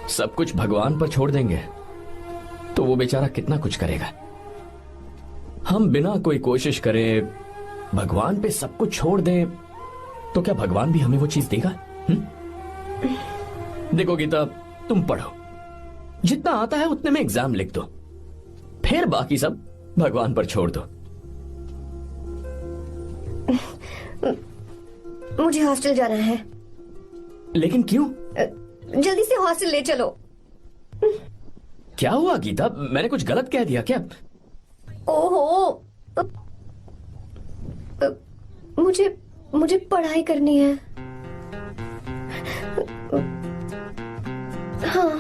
[SPEAKER 2] सब कुछ भगवान पर छोड़ देंगे तो वो बेचारा कितना कुछ करेगा। हम बिना कोई कोशिश करे भगवान पे सब कुछ छोड़ दें तो क्या भगवान भी हमें वो चीज देगा? देखो गीता, तुम पढ़ो, जितना आता है उतने में एग्जाम लिख दो, फिर बाकी सब भगवान पर छोड़ दो।
[SPEAKER 5] मुझे हॉस्टल जाना है।
[SPEAKER 2] लेकिन क्यों?
[SPEAKER 5] जल्दी से हॉस्टल ले चलो।
[SPEAKER 2] क्या हुआ गीता, मैंने कुछ गलत कह दिया क्या?
[SPEAKER 5] ओहो, मुझे पढ़ाई करनी है। हाँ।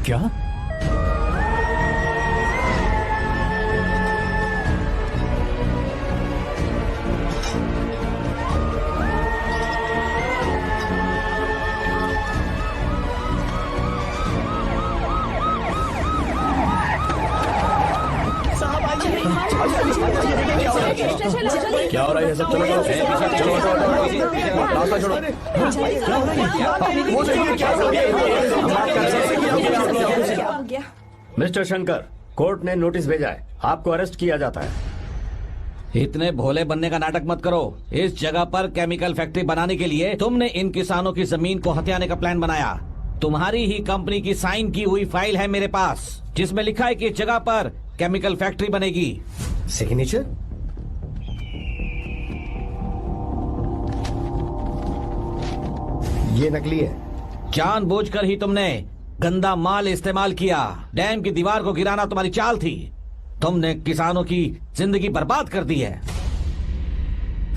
[SPEAKER 2] क्या? क्या हो रहा है सब?
[SPEAKER 10] मिस्टर शंकर, कोर्ट ने नोटिस भेजा है, आपको अरेस्ट किया जाता है।
[SPEAKER 7] इतने भोले बनने का नाटक मत करो। इस जगह पर केमिकल फैक्ट्री बनाने के लिए तुमने इन किसानों की जमीन को हथियाने का प्लान बनाया। तुम्हारी ही कंपनी की साइन की हुई फाइल है मेरे पास, जिसमें लिखा है कि इस जगह पर केमिकल फैक्ट्री बनेगी।
[SPEAKER 10] सिग्नेचर? ये नकली है।
[SPEAKER 7] जानबूझकर ही तुमने गंदा माल इस्तेमाल किया। डैम की दीवार को गिराना तुम्हारी चाल थी। तुमने किसानों की जिंदगी बर्बाद कर दी है।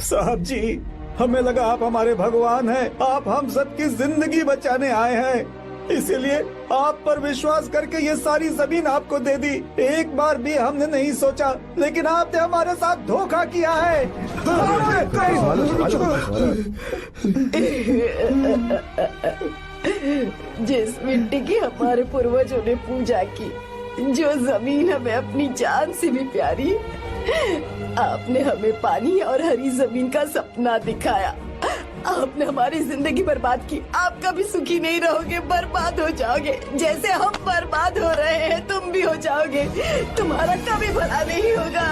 [SPEAKER 4] साहब जी, हमें लगा आप हमारे भगवान हैं, आप हम सबकी जिंदगी बचाने आए हैं, इसीलिए आप पर विश्वास करके ये सारी जमीन आपको दे दी। एक बार भी हमने नहीं सोचा, लेकिन आपने हमारे साथ धोखा किया है।
[SPEAKER 1] जिस मिट्टी की हमारे पूर्वजों ने पूजा की, जो जमीन हमें अपनी जान से भी प्यारी, आपने हमें पानी और हरी जमीन का सपना दिखाया। आपने हमारी जिंदगी बर्बाद की। आप कभी सुखी नहीं रहोगे, बर्बाद हो जाओगे। जैसे हम बर्बाद हो रहे हैं तुम भी हो जाओगे। तुम्हारा कभी भला नहीं होगा।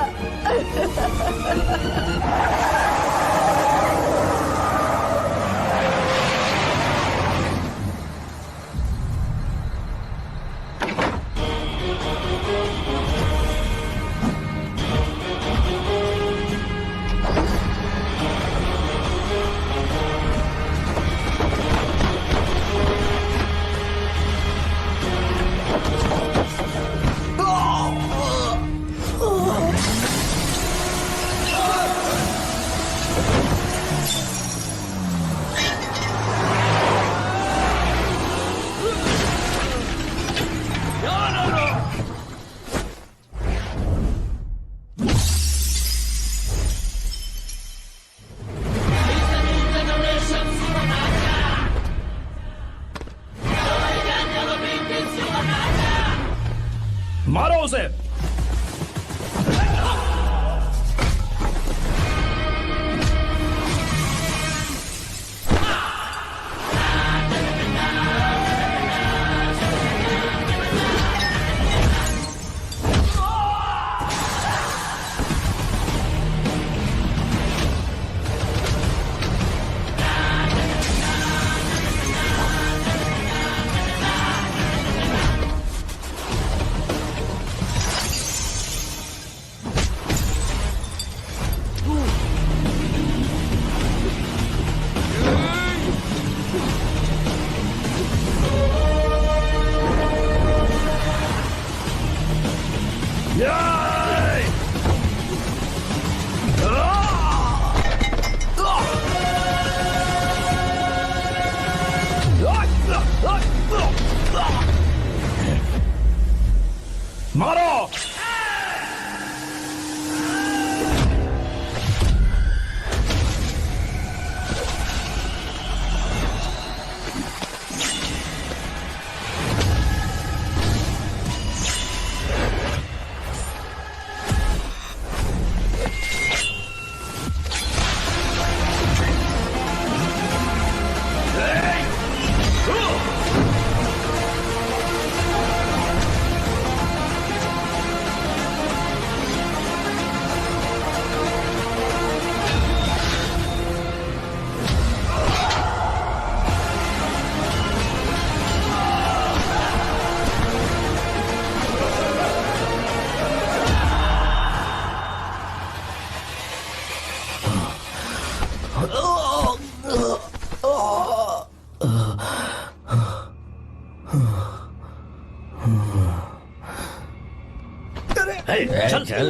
[SPEAKER 7] चल चल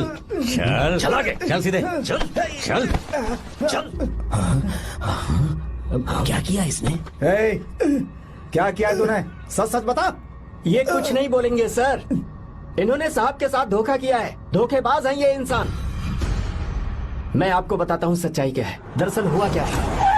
[SPEAKER 7] चल चल आगे चल सीधे चल चल चल।
[SPEAKER 6] क्या किया इसने?
[SPEAKER 4] ए, क्या किया तूने? सच सच बता।
[SPEAKER 12] ये कुछ नहीं बोलेंगे सर। इन्होंने साहब के साथ धोखा किया है। धोखेबाज हैं ये इंसान। मैं आपको बताता हूँ सच्चाई क्या है। दरअसल हुआ क्या है,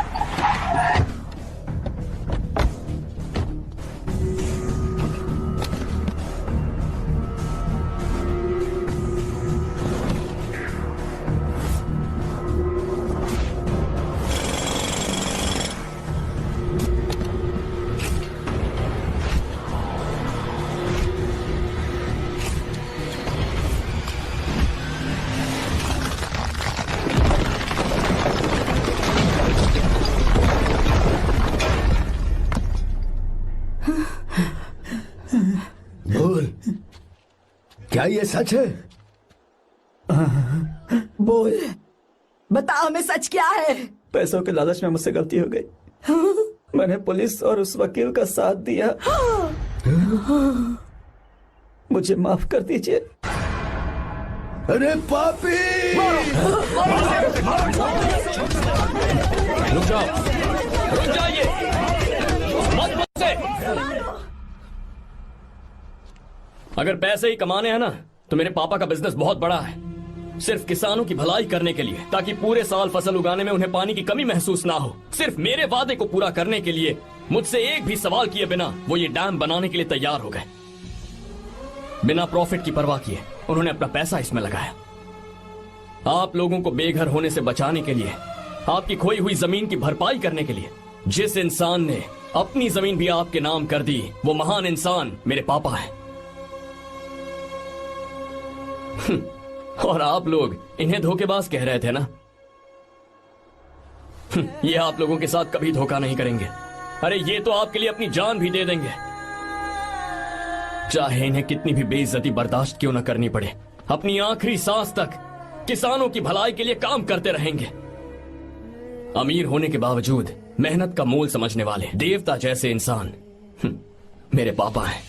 [SPEAKER 10] बोल, क्या ये सच है?
[SPEAKER 6] बोल, बता हमें सच क्या है? पैसों के लालच में मुझसे गलती हो गई। मैंने पुलिस और उस वकील का साथ दिया। मुझे माफ कर दीजिए।
[SPEAKER 10] अरे पापी!
[SPEAKER 2] रुक जाओ, रुक जाइए, मत मुझसे। अगर पैसे ही कमाने हैं ना, तो मेरे पापा का बिजनेस बहुत बड़ा है, सिर्फ किसानों की भलाई करने के लिए, ताकि पूरे साल फसल उगाने में उन्हें पानी की कमी महसूस ना हो। सिर्फ मेरे वादे को पूरा करने के लिए मुझसे एक भी सवाल किए बिना वो ये डैम बनाने के लिए तैयार हो गए। बिना प्रॉफिट की परवाह किए उन्होंने अपना पैसा इसमें लगाया। आप लोगों को बेघर होने से बचाने के लिए, आपकी खोई हुई जमीन की भरपाई करने के लिए। जिस इंसान ने अपनी जमीन भी आपके नाम कर दी, वो महान इंसान मेरे पापा है। और आप लोग इन्हें धोखेबाज कह रहे थे ना? ये आप लोगों के साथ कभी धोखा नहीं करेंगे। अरे ये तो आपके लिए अपनी जान भी दे देंगे, चाहे इन्हें कितनी भी बेइज्जती बर्दाश्त क्यों न करनी पड़े। अपनी आखिरी सांस तक किसानों की भलाई के लिए काम करते रहेंगे। अमीर होने के बावजूद मेहनत का मोल समझने वाले देवता जैसे इंसान मेरे पापा हैं।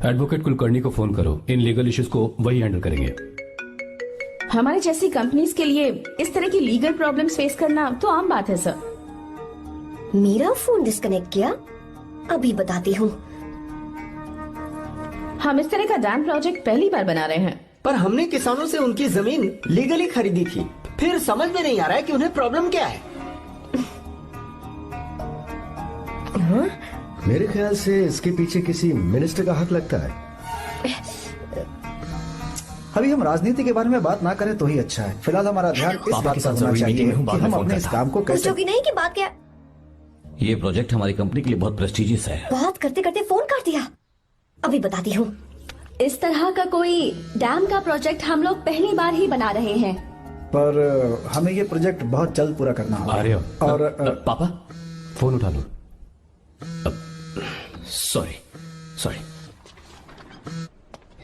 [SPEAKER 9] एडवोकेट कुलकर्णी को फोन करो, इन लीगल इश्यूज को वही हैंडल करेंगे।
[SPEAKER 3] हमारे जैसी कंपनीज के लिए इस तरह की लीगल प्रॉब्लम्स फेस करना तो आम बात है सर।
[SPEAKER 5] मेरा फोन डिस्कनेक्ट किया? अभी बताती हूँ।
[SPEAKER 3] हम इस तरह का डैम प्रोजेक्ट पहली बार बना रहे हैं।
[SPEAKER 12] पर हमने किसानों से उनकी जमीन लीगली खरीदी थी। फिर समझ में नहीं आ रहा है कि उन्हें प्रॉब्लम क्या है।
[SPEAKER 10] मेरे ख्याल से इसके पीछे किसी मिनिस्टर का हाथ लगता है।
[SPEAKER 4] अभी हम राजनीति के बारे में बात ना करें तो ही अच्छा है। फिलहाल हमारा ध्यान इस बात पर होना चाहिए कि हम अपने इस काम को कैसे।
[SPEAKER 5] पूछोगी नहीं कि बात क्या?
[SPEAKER 7] ये प्रोजेक्ट हमारी कंपनी के लिए बहुत प्रेस्टिजियस है।
[SPEAKER 5] बात करते करते फोन काट दिया। अभी बताती हूँ।
[SPEAKER 11] इस तरह का कोई डैम का प्रोजेक्ट हम लोग पहली बार ही बना रहे हैं।
[SPEAKER 4] पर हमें ये प्रोजेक्ट बहुत जल्द पूरा करना होगा।
[SPEAKER 9] आर्य,
[SPEAKER 4] और
[SPEAKER 2] पापा
[SPEAKER 9] फोन उठा लो।
[SPEAKER 2] सॉरी सॉरी,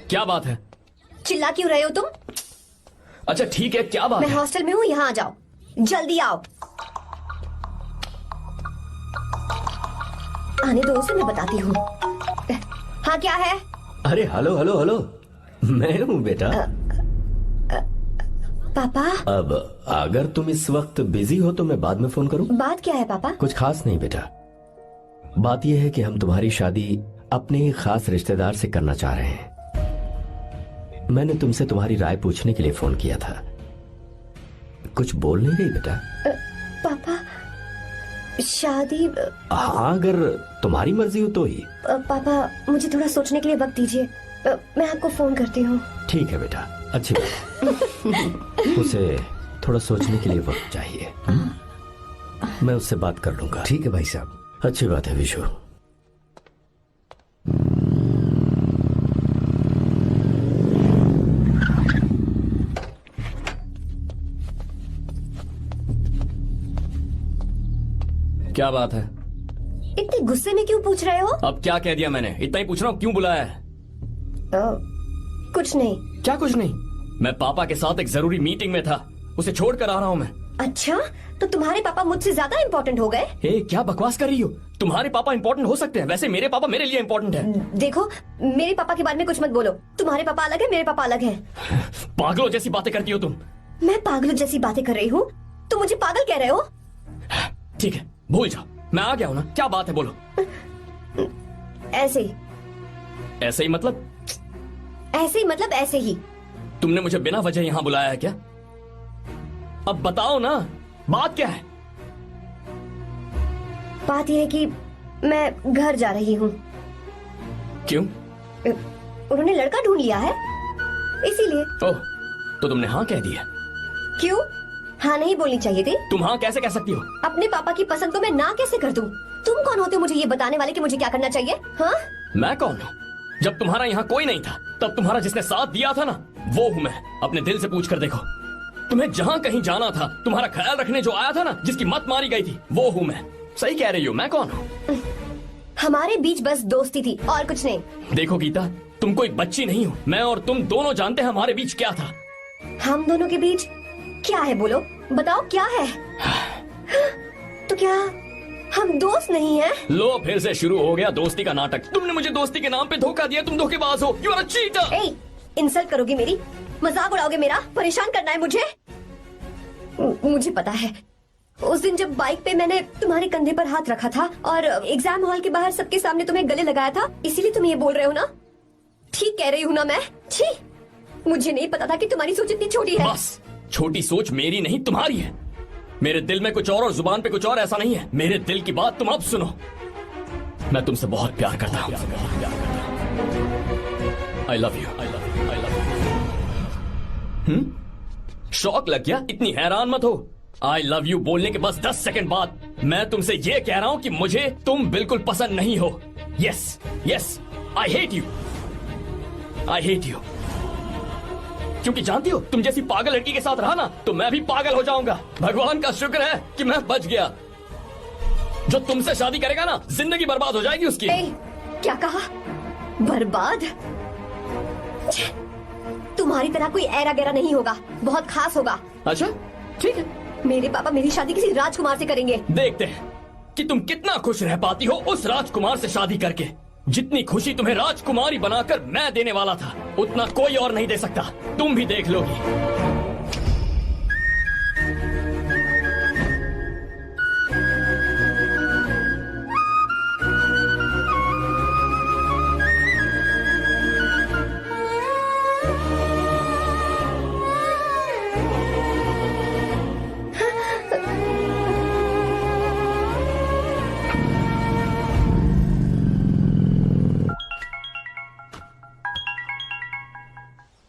[SPEAKER 2] क्या बात है?
[SPEAKER 5] चिल्ला क्यों रहे हो तुम?
[SPEAKER 2] अच्छा ठीक है, क्या बात
[SPEAKER 5] मैं
[SPEAKER 2] है?
[SPEAKER 5] हॉस्टल में हूँ, यहाँ आ जाओ, जल्दी आओ। आने दो उसे, मैं बताती हूँ। हाँ क्या है?
[SPEAKER 12] अरे हेलो हेलो हेलो, मैं हूँ बेटा।
[SPEAKER 5] पापा।
[SPEAKER 12] अब अगर तुम इस वक्त बिजी हो तो मैं बाद में फोन करूँ?
[SPEAKER 5] बात क्या है पापा?
[SPEAKER 12] कुछ खास नहीं बेटा, बात यह है कि हम तुम्हारी शादी अपने ही खास रिश्तेदार से करना चाह रहे हैं। मैंने तुमसे तुम्हारी राय पूछने के लिए फोन किया था। कुछ बोल नहीं रही बेटा?
[SPEAKER 5] पापा शादी।
[SPEAKER 12] हाँ अगर तुम्हारी मर्जी हो तो ही।
[SPEAKER 5] पापा मुझे थोड़ा सोचने के लिए वक्त दीजिए, मैं आपको फोन करती हूँ।
[SPEAKER 12] ठीक है बेटा, अच्छी बात। उसे थोड़ा सोचने के लिए वक्त चाहिए। मैं उससे बात कर लूंगा।
[SPEAKER 10] ठीक है भाई साहब।
[SPEAKER 12] अच्छी बात है विशु।
[SPEAKER 2] क्या बात है?
[SPEAKER 5] इतने गुस्से में क्यों पूछ रहे हो?
[SPEAKER 2] अब क्या कह दिया मैंने? इतना ही पूछ रहा हूँ, क्यों बुलाया है?
[SPEAKER 5] कुछ नहीं।
[SPEAKER 2] क्या कुछ नहीं? मैं पापा के साथ एक जरूरी मीटिंग में था, उसे छोड़ कर आ रहा हूँ मैं।
[SPEAKER 5] अच्छा, तो तुम्हारे पापा मुझसे ज्यादा इम्पोर्टेंट हो गए?
[SPEAKER 2] क्या बकवास कर रही हो? तुम्हारे पापा इम्पोर्टेंट हो सकते हैं, वैसे मेरे पापा मेरे लिए इम्पोर्टेंट है।
[SPEAKER 5] देखो, मेरे पापा के बारे में कुछ मत बोलो। तुम्हारे पापा अलग है, मेरे पापा अलग है।
[SPEAKER 2] पागलों जैसी बातें करती हो तुम।
[SPEAKER 5] मैं पागलों जैसी बातें कर रही हूँ? तुम मुझे पागल कह रहे हो?
[SPEAKER 2] ठीक है, भूल जाओ, मैं आ गया हूँ ना। क्या बात है, बोलो।
[SPEAKER 5] ऐसे ही।
[SPEAKER 2] ऐसे ही मतलब?
[SPEAKER 5] ऐसे ही मतलब ऐसे ही।
[SPEAKER 2] तुमने मुझे बिना वजह यहाँ बुलाया है क्या? अब बताओ ना, बात क्या है?
[SPEAKER 5] बात यह है कि मैं घर जा रही हूँ।
[SPEAKER 2] क्यों?
[SPEAKER 5] उन्होंने लड़का ढूंढ लिया है, इसीलिए।
[SPEAKER 2] ओह, तो तुमने हाँ कह दिया?
[SPEAKER 5] क्यों? हाँ नहीं बोलनी चाहिए थी?
[SPEAKER 2] तुम हाँ कैसे कह सकती हो?
[SPEAKER 5] अपने पापा की पसंद को मैं ना कैसे कर दूं? तुम कौन होते हो मुझे ये बताने वाले कि मुझे क्या करना चाहिए? हाँ?
[SPEAKER 2] मैं कौन हूँ? जब तुम्हारा यहाँ कोई नहीं था, तब तुम्हारा जिसने साथ दिया था ना, वो हूँ मैं। अपने दिल से पूछ कर देखो। तुम्हें जहाँ कहीं जाना था, तुम्हारा ख्याल रखने जो आया था ना, जिसकी मत मारी गई थी, वो हूँ मैं। सही कह रही हो, मैं कौन हूँ?
[SPEAKER 5] हमारे बीच बस दोस्ती थी और कुछ नहीं।
[SPEAKER 2] देखो गीता, तुम कोई बच्ची नहीं हो। मैं और तुम दोनों जानते हैं हमारे बीच क्या था।
[SPEAKER 5] हम दोनों के बीच क्या है? बोलो, बताओ क्या है? तो क्या हम दोस्त नहीं हैं?
[SPEAKER 2] लो, फिर से शुरू हो गया दोस्ती का नाटक। तुमने मुझे दोस्ती के नाम पे धोखा दिया। तुम धोखेबाज हो। You are a cheater.
[SPEAKER 5] ए, इंसल्ट करोगे मेरी? मजाक उड़ाओगे मेरा? परेशान करना है मुझे? मुझे पता है, उस दिन जब बाइक पे मैंने तुम्हारे कंधे पर हाथ रखा था और एग्जाम हॉल के बाहर सबके सामने तुम्हें गले लगाया था, इसीलिए तुम ये बोल रहे हो ना? ठीक कह रही हूँ ना मैं? छी, मुझे नहीं पता था कि तुम्हारी सोच इतनी छोटी है।
[SPEAKER 2] बस, छोटी सोच मेरी नहीं तुम्हारी है। मेरे दिल में कुछ और जुबान पे कुछ और, ऐसा नहीं है। मेरे दिल की बात तुम अब सुनो। मैं तुमसे बहुत प्यार करता हूँ। I love you. शौक लग गया? इतनी हैरान मत हो। आई लव यू बोलने के बस 10 सेकंड बाद मैं तुमसे ये कह रहा हूँ कि मुझे तुम बिल्कुल पसंद नहीं हो। Yes yes, I hate you. I hate you. क्योंकि जानती हो, तुम जैसी पागल लड़की के साथ रहा ना, तो मैं भी पागल हो जाऊंगा। भगवान का शुक्र है कि मैं बच गया। जो तुमसे शादी करेगा ना, जिंदगी बर्बाद हो जाएगी उसकी।
[SPEAKER 5] क्या कहा? बर्बाद? तुम्हारी तरह कोई ऐरा गैरा नहीं होगा, बहुत खास होगा।
[SPEAKER 2] अच्छा, ठीक है।
[SPEAKER 5] मेरे पापा मेरी शादी किसी राजकुमार से करेंगे।
[SPEAKER 2] देखते हैं कि तुम कितना खुश रह पाती हो उस राजकुमार से शादी करके। जितनी खुशी तुम्हें राजकुमारी बनाकर मैं देने वाला था, उतना कोई और नहीं दे सकता। तुम भी देख लोगी।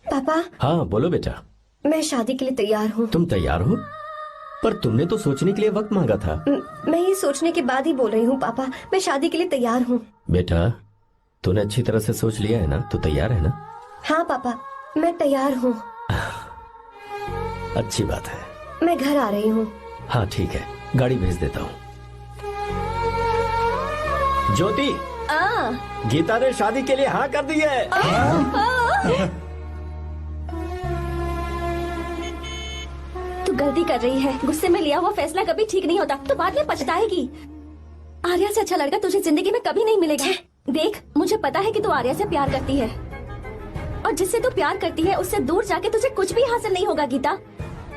[SPEAKER 5] पापा।
[SPEAKER 12] हाँ बोलो बेटा।
[SPEAKER 5] मैं शादी के लिए तैयार हूँ।
[SPEAKER 12] तुम तैयार हो? पर तुमने तो सोचने के लिए वक्त मांगा था।
[SPEAKER 5] मैं ये सोचने के बाद ही बोल रही हूँ पापा, मैं शादी के लिए तैयार हूँ।
[SPEAKER 12] बेटा, तूने अच्छी तरह से सोच लिया है ना? तू तैयार है ना?
[SPEAKER 5] हाँ पापा, मैं तैयार हूँ।
[SPEAKER 12] अच्छी बात है।
[SPEAKER 5] मैं घर आ रही हूँ।
[SPEAKER 12] हाँ ठीक है, गाड़ी भेज देता हूँ। ज्योति, गीता ने शादी के लिए हाँ कर दी है।
[SPEAKER 11] तू गलती कर रही है। गुस्से में लिया हुआ फैसला कभी ठीक नहीं होता, तो बाद में पछताएगी। आर्या से अच्छा लड़का तुझे जिंदगी में कभी नहीं मिलेगा। देख, मुझे पता है कि तू आर्या से प्यार करती है, और जिससे तू प्यार करती है उससे दूर जाके तुझे कुछ भी हासिल नहीं होगा। गीता,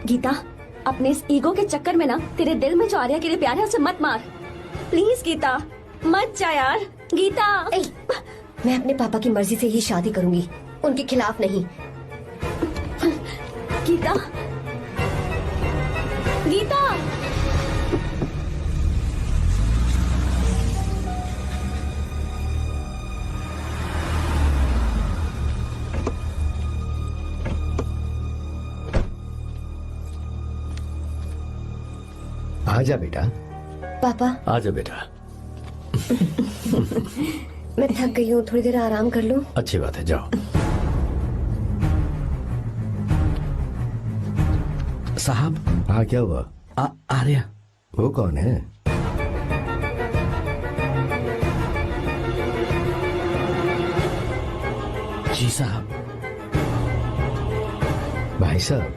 [SPEAKER 11] गीता, अपने इस ईगो के चक्कर में ना तेरे दिल में जो आर्या के लिए प्यार है उसे मत मार। प्लीज गीता, मत जा यार। गीता,
[SPEAKER 5] मैं अपने पापा की मर्जी से ही शादी करूंगी, उनके खिलाफ नहीं।
[SPEAKER 11] गीता, गीता।
[SPEAKER 10] आजा बेटा।
[SPEAKER 5] पापा।
[SPEAKER 12] आजा बेटा।
[SPEAKER 5] मैं थक गई हूँ, थोड़ी देर आराम कर लूँ।
[SPEAKER 12] अच्छी बात है, जाओ।
[SPEAKER 6] साहब।
[SPEAKER 10] हाँ क्या हुआ?
[SPEAKER 6] आर्या।
[SPEAKER 10] वो कौन है?
[SPEAKER 6] जी साहब।
[SPEAKER 10] भाई साहब,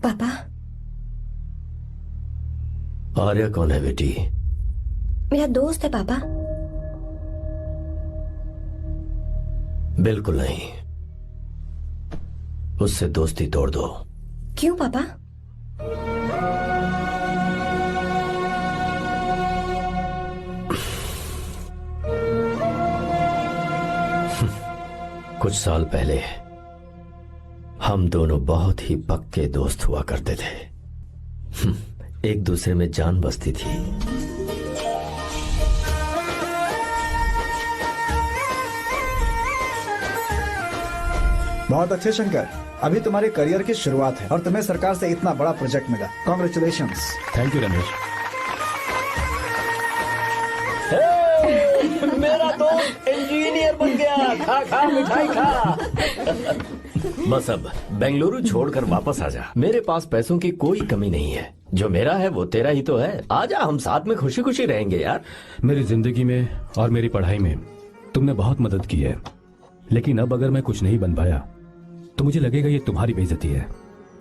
[SPEAKER 5] पापा,
[SPEAKER 12] आर्या कौन है बेटी?
[SPEAKER 5] मेरा दोस्त है पापा।
[SPEAKER 12] बिल्कुल नहीं, उससे दोस्ती तोड़ दो।
[SPEAKER 5] क्यों पापा?
[SPEAKER 12] कुछ साल पहले हम दोनों बहुत ही पक्के दोस्त हुआ करते थे। एक दूसरे में जान बसती थी।
[SPEAKER 4] बहुत अच्छे शंकर, अभी तुम्हारे करियर की शुरुआत है और तुम्हें सरकार से इतना बड़ा प्रोजेक्ट मिला। कॉन्ग्रेचुलेशंस।
[SPEAKER 9] Thank you Ramesh.
[SPEAKER 6] मेरा दोस्त इंजीनियर बन गया। खा खा मिठाई खा।
[SPEAKER 12] बस अब बेंगलुरु छोड़कर वापस आ जा। मेरे पास पैसों की कोई कमी नहीं है। जो मेरा है वो तेरा ही तो है। आजा, हम साथ में खुशी खुशी रहेंगे यार।
[SPEAKER 9] मेरी जिंदगी में और मेरी पढ़ाई में तुमने बहुत मदद की है, लेकिन अब अगर मैं कुछ नहीं बन पाया तो मुझे लगेगा ये तुम्हारी बेइज्जती है।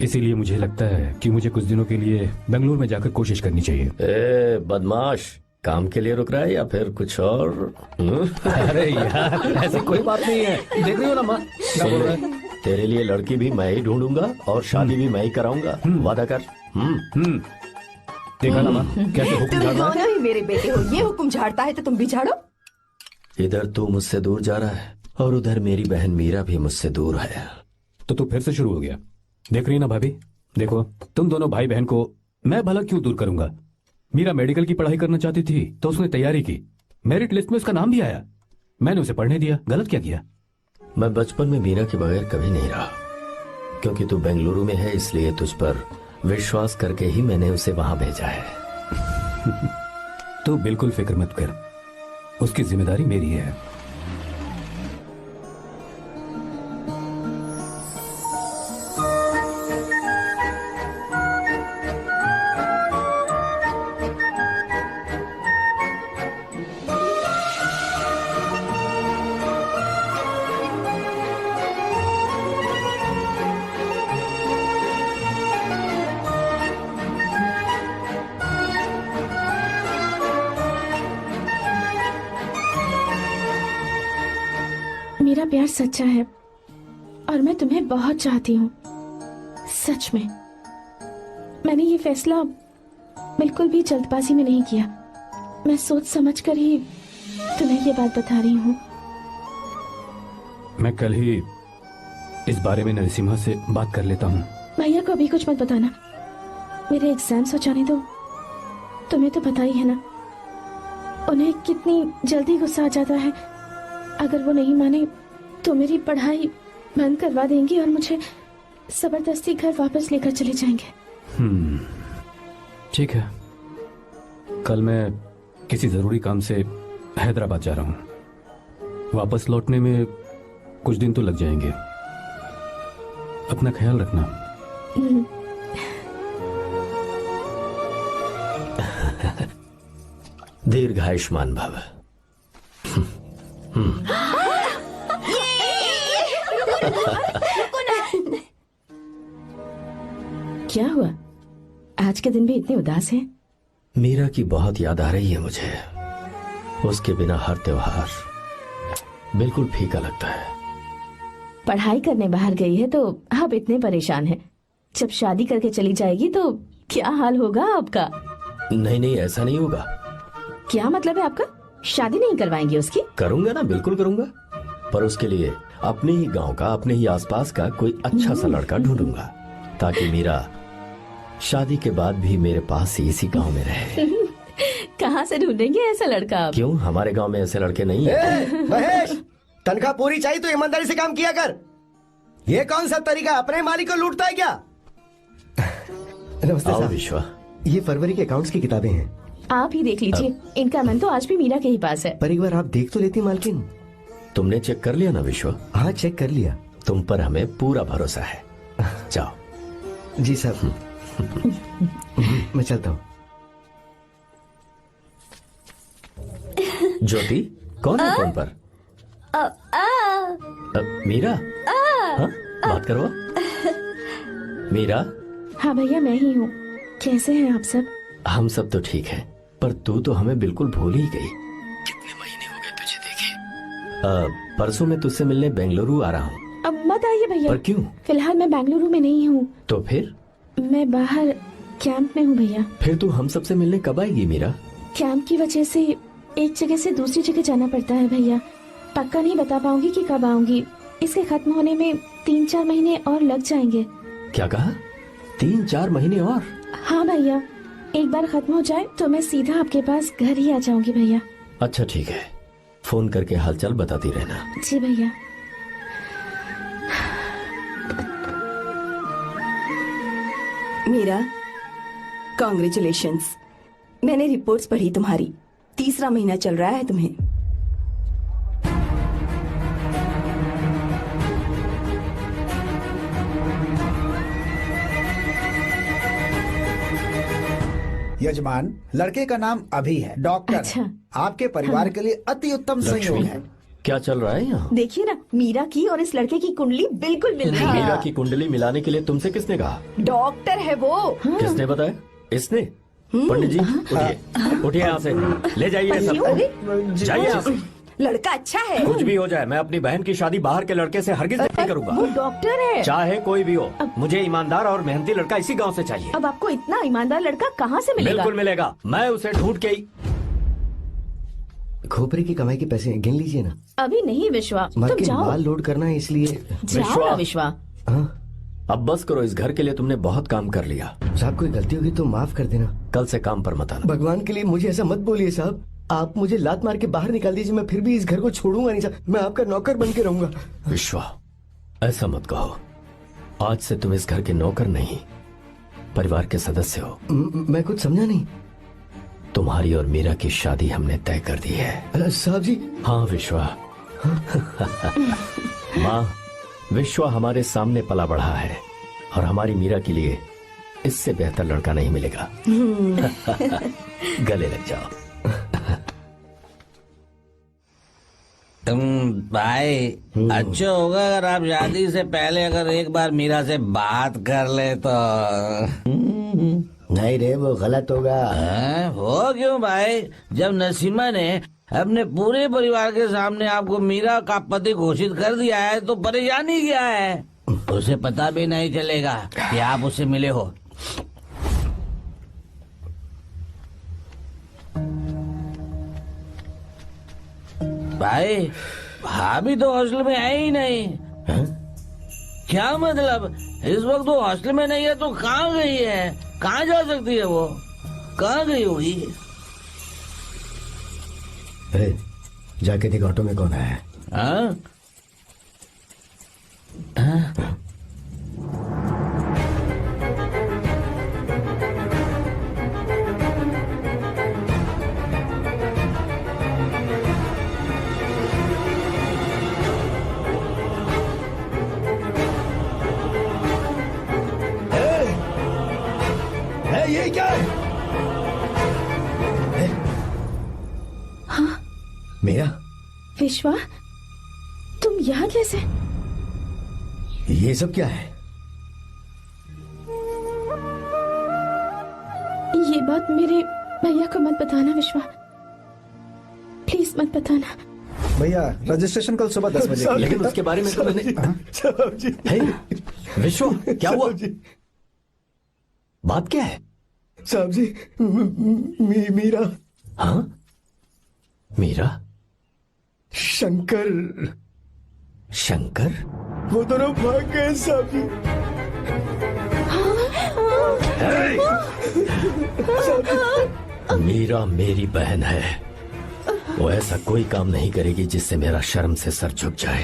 [SPEAKER 9] इसीलिए मुझे लगता है कि मुझे कुछ दिनों के लिए बेंगलुरु में जाकर कोशिश करनी चाहिए।
[SPEAKER 12] ए बदमाश, काम के लिए रुक रहा है या फिर कुछ और?
[SPEAKER 9] अरे यार, ऐसी कोई बात नहीं है। देख रही हो ना माँ क्या बोल रहा है?
[SPEAKER 12] तेरे लिए लड़की भी मैं ही ढूंढूंगा और शादी भी मैं ही कराऊंगा। वादा कर।
[SPEAKER 9] देखा ना माँ कैसे हुक्म झाड़ रहा है?
[SPEAKER 1] दोनों ही मेरे बेटे हो, ये हुक्म झाड़ता है तो तुम भी झाड़ो।
[SPEAKER 12] इधर तू मुझसे दूर जा रहा है और उधर मेरी बहन मीरा भी मुझसे दूर है।
[SPEAKER 9] तो तू फिर से शुरू हो गया। देख रही ना भाभी, देखो तुम दोनों भाई बहन को मैं भला क्यों दूर करूंगा। मीरा मेडिकल की पढ़ाई करना चाहती थी तो उसने तैयारी की, मेरिट लिस्ट में उसका नाम भी आया, मैंने उसे पढ़ने दिया। गलत क्या किया?
[SPEAKER 12] मैं बचपन में मीरा के बगैर कभी नहीं रहा, क्योंकि तू बेंगलुरु में है इसलिए तुझ पर विश्वास करके ही मैंने उसे वहां भेजा है।
[SPEAKER 9] तू बिल्कुल फिक्र मत कर, उसकी जिम्मेदारी मेरी है।
[SPEAKER 3] मेरा प्यार सच्चा है और मैं तुम्हें बहुत चाहती हूँ, सच में। मैंने ये फैसला बिल्कुल भी जल्दबाजी में नहीं किया। मैं सोच समझ कर ही तुम्हें ये बात बता रही हूँ।
[SPEAKER 9] मैं कल ही इस बारे में नरसिम्हा से बात कर लेता हूँ।
[SPEAKER 3] भैया को अभी कुछ मत बताना, मेरे एग्जाम्स हो जाने दो। तुम्हें तो पता ही है ना उन्हें कितनी जल्दी गुस्सा आ जाता है। अगर वो नहीं माने तो मेरी पढ़ाई बंद करवा देंगे और मुझे जबरदस्ती घर वापस लेकर चले जाएंगे।
[SPEAKER 9] ठीक है, कल मैं किसी जरूरी काम से हैदराबाद जा रहा हूँ। वापस लौटने में कुछ दिन तो लग जाएंगे। अपना ख्याल रखना।
[SPEAKER 12] दीर्घायुष्मान भव।
[SPEAKER 3] क्या हुआ, आज के दिन भी इतने उदास हैं?
[SPEAKER 12] मीरा की बहुत याद आ रही है मुझे। उसके बिना हर त्योहार बिल्कुल फीका लगता है।
[SPEAKER 3] पढ़ाई करने बाहर गई है तो आप इतने परेशान हैं। जब शादी करके चली जाएगी तो क्या हाल होगा आपका?
[SPEAKER 12] नहीं नहीं, ऐसा नहीं होगा।
[SPEAKER 3] क्या मतलब है आपका? शादी नहीं करवाएंगे उसकी?
[SPEAKER 12] करूंगा ना, बिल्कुल करूंगा, पर उसके लिए अपने ही गांव का, अपने ही आसपास का कोई अच्छा सा लड़का ढूंढूंगा ताकि मीरा शादी के बाद भी मेरे पास ही इसी गांव में रहे।
[SPEAKER 3] कहाँ से ढूंढेंगे ऐसा लड़का आप?
[SPEAKER 12] क्यों, हमारे गांव में ऐसे लड़के नहीं है?
[SPEAKER 10] महेश, तनख्वाह पूरी चाहिए तो ईमानदारी से काम किया कर। ये कौन सा तरीका, अपने मालिक को लूटता है क्या? नमस्ते
[SPEAKER 12] आओ
[SPEAKER 10] साहब।
[SPEAKER 12] विश्वा।
[SPEAKER 10] ये फरवरी के अकाउंट्स की किताबें हैं।
[SPEAKER 3] आप ही देख लीजिए, इनका मन तो आज भी मीरा के ही पास है।
[SPEAKER 10] पर एक बार आप देख तो लेती मालकिन।
[SPEAKER 12] तुमने चेक कर लिया ना विश्वा?
[SPEAKER 10] हाँ चेक कर लिया।
[SPEAKER 12] तुम पर हमें पूरा भरोसा है। जाओ।
[SPEAKER 10] जी साहब। मैं चलता हूँ।
[SPEAKER 12] ज्योति, कौन है फोन पर? मीरा? हाँ? बात करो। मीरा?
[SPEAKER 3] हाँ भैया, मैं ही हूँ। कैसे हैं आप सब?
[SPEAKER 12] हम सब तो ठीक हैं, पर तू तो हमें बिल्कुल भूल ही गई। कितने महीने हो गए तुझे देखे। परसों मैं तुझसे मिलने बेंगलुरु आ रहा हूँ।
[SPEAKER 3] अब मत आइए भैया।
[SPEAKER 12] पर क्यों?
[SPEAKER 3] फिलहाल मैं बेंगलुरु में नहीं हूँ।
[SPEAKER 12] तो फिर?
[SPEAKER 3] मैं बाहर कैंप में हूँ भैया।
[SPEAKER 12] फिर तू हम सबसे मिलने कब आएगी मीरा?
[SPEAKER 3] कैंप की वजह से एक जगह से दूसरी जगह जाना पड़ता है भैया। पक्का नहीं बता पाऊंगी कि कब आऊंगी। इसके खत्म होने में 3-4 महीने और लग जाएंगे।
[SPEAKER 12] क्या कहा? 3-4 महीने और?
[SPEAKER 3] हाँ भैया, एक बार खत्म हो जाए तो मैं सीधा आपके पास घर ही आ जाऊंगी भैया।
[SPEAKER 12] अच्छा ठीक है, फोन करके हालचाल बताती रहना।
[SPEAKER 3] जी भैया।
[SPEAKER 1] मीरा, कॉन्ग्रेचुलेशंस। मैंने रिपोर्ट्स पढ़ी तुम्हारी। 3रा महीना चल रहा है तुम्हें।
[SPEAKER 4] यजमान, लड़के का नाम अभी है, डॉक्टर।
[SPEAKER 3] अच्छा।
[SPEAKER 4] आपके परिवार के लिए अति उत्तम संयोग है।
[SPEAKER 12] क्या चल रहा है यहाँ?
[SPEAKER 1] देखिए ना, मीरा की और इस लड़के की कुंडली बिल्कुल मिल रही है।
[SPEAKER 12] मीरा की कुंडली मिलाने के लिए तुमसे किसने कहा?
[SPEAKER 1] डॉक्टर है वो।
[SPEAKER 12] किसने बताया? इसने? पंडित जी उठिए, उठिए यहाँ से, ले जाइए सब, जाइए यहाँ से।
[SPEAKER 1] लड़का अच्छा है।
[SPEAKER 12] कुछ भी हो जाए, मैं अपनी बहन की शादी बाहर के लड़के से हरगिज नहीं करूंगा।
[SPEAKER 1] वो डॉक्टर है।
[SPEAKER 12] चाहे कोई भी हो, मुझे ईमानदार और मेहनती लड़का इसी गांव से चाहिए।
[SPEAKER 3] अब आपको इतना ईमानदार लड़का कहाँ से मिलेगा?
[SPEAKER 12] बिल्कुल मिलेगा, मैं उसे ढूंढ के ही।
[SPEAKER 10] खोपरे की कमाई के पैसे गिन लीजिए ना।
[SPEAKER 3] अभी नहीं विश्वा, तुम
[SPEAKER 10] मालकिन,
[SPEAKER 3] जाओ।
[SPEAKER 10] माल लोड करना है इसलिए।
[SPEAKER 3] जाओ ना विश्वा।
[SPEAKER 10] हाँ?
[SPEAKER 12] अब बस करो, इस घर के लिए तुमने बहुत काम कर लिया।
[SPEAKER 10] साहब कोई गलती होगी तो माफ कर देना।
[SPEAKER 12] कल से काम पर मत आना।
[SPEAKER 10] भगवान के लिए मुझे ऐसा मत बोलिए साहब। आप मुझे लात मार के बाहर निकाल दीजिए, मैं फिर भी इस घर को छोड़ूंगा नहीं साहब। मैं आपका नौकर बन के रहूंगा।
[SPEAKER 12] विश्वा, ऐसा मत कहो। आज से तुम इस घर के नौकर नहीं, परिवार के सदस्य हो।
[SPEAKER 10] मैं कुछ समझा नहीं।
[SPEAKER 12] तुम्हारी और मीरा की शादी हमने तय कर दी है।
[SPEAKER 10] साहब जी।
[SPEAKER 12] हाँ विश्वा। माँ, विश्वा हमारे सामने पला बढ़ा है और हमारी मीरा के लिए इससे बेहतर लड़का नहीं मिलेगा। गले लग जाओ।
[SPEAKER 8] तुम भाई, अच्छा होगा अगर आप शादी से पहले अगर एक बार मीरा से बात कर ले तो।
[SPEAKER 10] नहीं रे, वो गलत होगा।
[SPEAKER 8] हो क्यों भाई? जब नसीमा ने अपने पूरे परिवार के सामने आपको मीरा का पति घोषित कर दिया है तो परेशानी क्या है? उसे पता भी नहीं चलेगा कि आप उससे मिले हो। भाई, भाभी तो हॉस्टल में है ही नहीं। क्या मतलब? इस वक्त वो हॉस्टल में नहीं है तो कहाँ गई है? कहाँ जा सकती है वो? कहाँ गई होगी?
[SPEAKER 10] जाके देख ऑटो में कौन आया है।
[SPEAKER 8] हाँ?
[SPEAKER 10] ये क्या है?
[SPEAKER 3] हाँ?
[SPEAKER 10] मेरा
[SPEAKER 3] विश्वा, तुम यहाँ कैसे?
[SPEAKER 10] ये सब क्या है?
[SPEAKER 3] ये बात मेरे भैया को मत बताना विश्वा, प्लीज मत बताना।
[SPEAKER 4] भैया, रजिस्ट्रेशन कल सुबह 10 बजे।
[SPEAKER 12] लेकिन उसके बारे में तो मैंने। विश्व, क्या हुआ? बात क्या है?
[SPEAKER 10] साहब जी, मीरा।
[SPEAKER 12] हाँ? मीरा?
[SPEAKER 10] शंकर।
[SPEAKER 12] शंकर?
[SPEAKER 10] वो दोनों भाग गए साहब जी।
[SPEAKER 12] मीरा मेरी बहन है, वो ऐसा कोई काम नहीं करेगी जिससे मेरा शर्म से सर झुक जाए।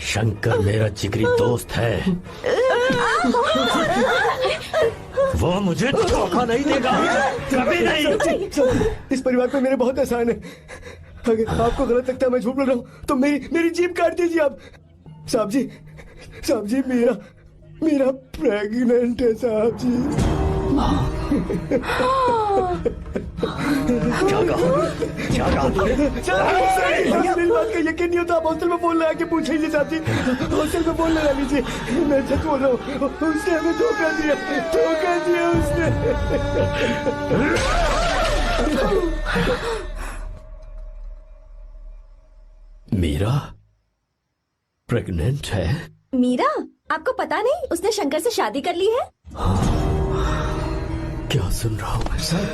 [SPEAKER 12] शंकर मेरा जिगरी दोस्त है, वो मुझे धोखा नहीं देगा, कभी नहीं।
[SPEAKER 6] इस परिवार पे मेरे बहुत एहसान है। अगर आपको गलत लगता है मैं झूठ बोल रहा हूँ तो मेरी जीभ काट दीजिए आप। साहब जी मेरा प्रेग्नेंट है साहब जी।
[SPEAKER 12] क्या कहा तूने?
[SPEAKER 6] मेरी बात का यकीन नहीं होता, आप हॉस्टल में फोन लगा के पूछ लीजिए साहब जी। हॉस्टल में फोन लगा लीजिए, मैं सच बोल रहा हूँ। उसने हमें धोखा दिया उसने।
[SPEAKER 12] मीरा प्रेग्नेंट है?
[SPEAKER 11] मीरा, आपको पता नहीं उसने शंकर से शादी कर ली है?
[SPEAKER 12] क्या सुन रहा हूँ मैं सर?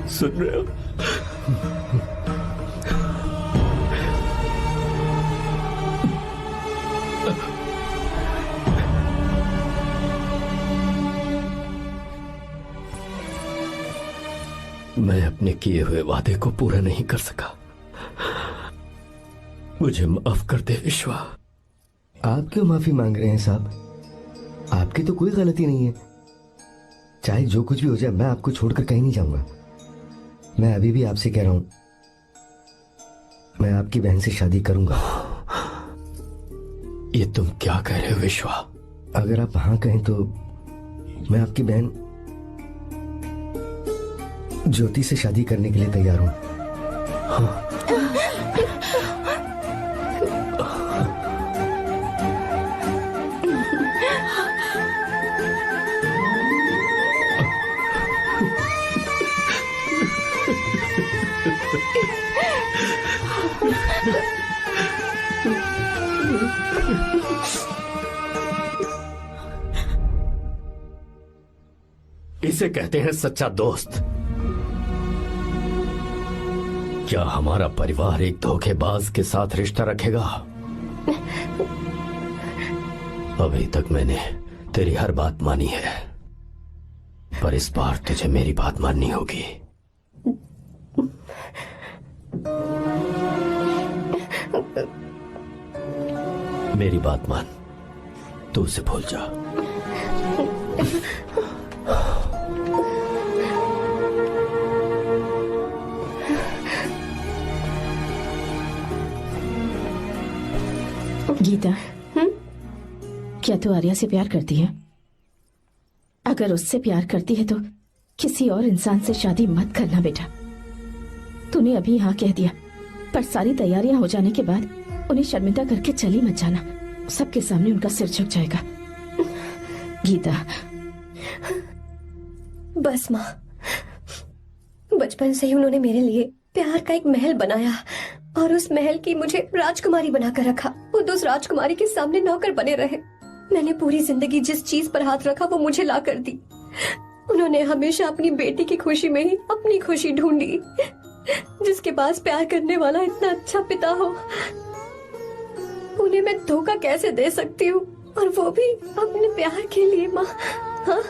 [SPEAKER 12] सुन रहे हो? मैं अपने किए हुए वादे को पूरा नहीं कर सका, मुझे माफ कर दे विश्वा।
[SPEAKER 10] आप क्यों माफी मांग रहे हैं साहब? आपकी तो कोई गलती नहीं है। चाहे जो कुछ भी हो जाए मैं आपको छोड़कर कहीं नहीं जाऊंगा। मैं अभी भी आपसे कह रहा हूं, मैं आपकी बहन से शादी करूंगा।
[SPEAKER 12] ये तुम क्या कह रहे हो विश्वा?
[SPEAKER 10] अगर आप हाँ कहें तो मैं आपकी बहन ज्योति से शादी करने के लिए तैयार हूं। हाँ।
[SPEAKER 12] इसे कहते हैं सच्चा दोस्त। क्या हमारा परिवार एक धोखेबाज के साथ रिश्ता रखेगा? अभी तक मैंने तेरी हर बात मानी है, पर इस बार तुझे मेरी बात माननी होगी। मेरी बात मान, तू उसे भूल जा।
[SPEAKER 3] गीता, क्या तू आर्या से प्यार करती है? अगर उससे प्यार करती है तो किसी और इंसान से शादी मत करना बेटा। तूने अभी हाँ कह दिया, पर सारी तैयारियां हो जाने के बाद उन्हें शर्मिंदा करके चली मत जाना। सबके सामने उनका सिर झुक जाएगा। गीता,
[SPEAKER 5] बस माँ, बचपन से ही उन्होंने मेरे लिए प्यार का एक महल बनाया और उस महल की मुझे राजकुमारी बनाकर रखा। वो उस राजकुमारी के सामने नौकर बने रहे। मैंने पूरी जिंदगी जिस चीज पर हाथ रखा वो मुझे ला कर दी। उन्होंने हमेशा अपनी बेटी की खुशी में ही अपनी खुशी ढूंढी। जिसके पास प्यार करने वाला इतना अच्छा पिता हो, उन्हें मैं धोखा कैसे दे सकती हूँ, और वो भी अपने प्यार के लिए। माँ, हाँ,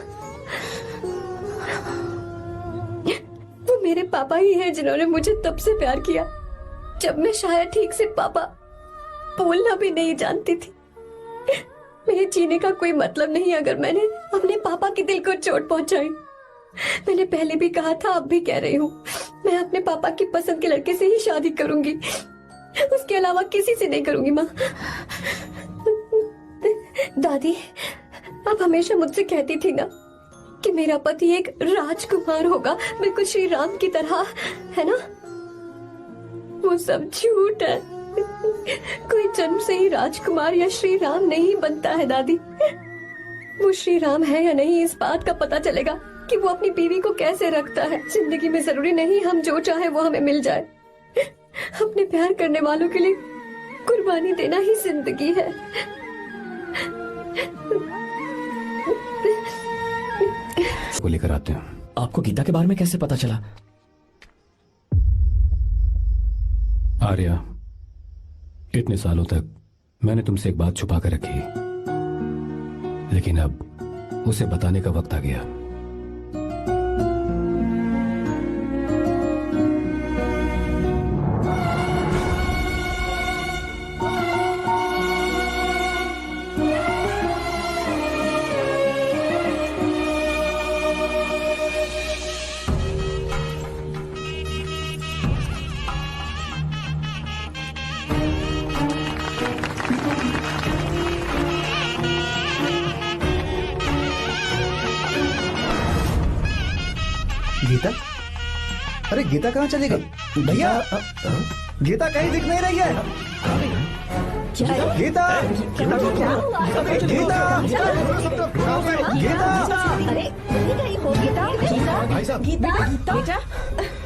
[SPEAKER 5] वो मेरे पापा ही हैं जिन्होंने मुझे तब से प्यार किया जब मैं शायद ठीक से पापा बोलना भी नहीं जानती थी। मेरे जीने का कोई मतलब नहीं अगर मैंने अपने पापा के दिल को चोट पहुंचाई। मैंने पहले भी कहा था, अब भी कह रही हूँ, मैं अपने पापा की पसंद के लड़के से ही शादी करूंगी, उसके अलावा किसी से नहीं करूंगी। माँ, दादी, आप हमेशा मुझसे कहती थी ना कि मेरा पति एक राजकुमार होगा, बिल्कुल श्री राम की तरह, है ना? वो सब झूठ है। कोई जन्म से ही राजकुमार या श्री राम नहीं बनता है दादी। वो श्री राम है या नहीं, इस बात का पता चलेगा कि वो अपनी बीवी को कैसे रखता है। जिंदगी में जरूरी नहीं हम जो चाहे वो हमें मिल जाए। अपने प्यार करने वालों के लिए कुर्बानी देना ही जिंदगी है।
[SPEAKER 9] को लेकर आते हैं।
[SPEAKER 6] आपको गीता के बारे में कैसे पता चला?
[SPEAKER 9] आर्या, इतने सालों तक मैंने तुमसे एक बात छुपा कर रखी, लेकिन अब उसे बताने का वक्त आ गया।
[SPEAKER 4] गीता, अरे गीता कहाँ चली गई? भैया, गीता कहीं दिख नहीं रही है। गीता, गीता, गीता,
[SPEAKER 5] अरे कहीं गई हो गीता?
[SPEAKER 4] भाई साहब,
[SPEAKER 5] गीता,
[SPEAKER 3] बेटा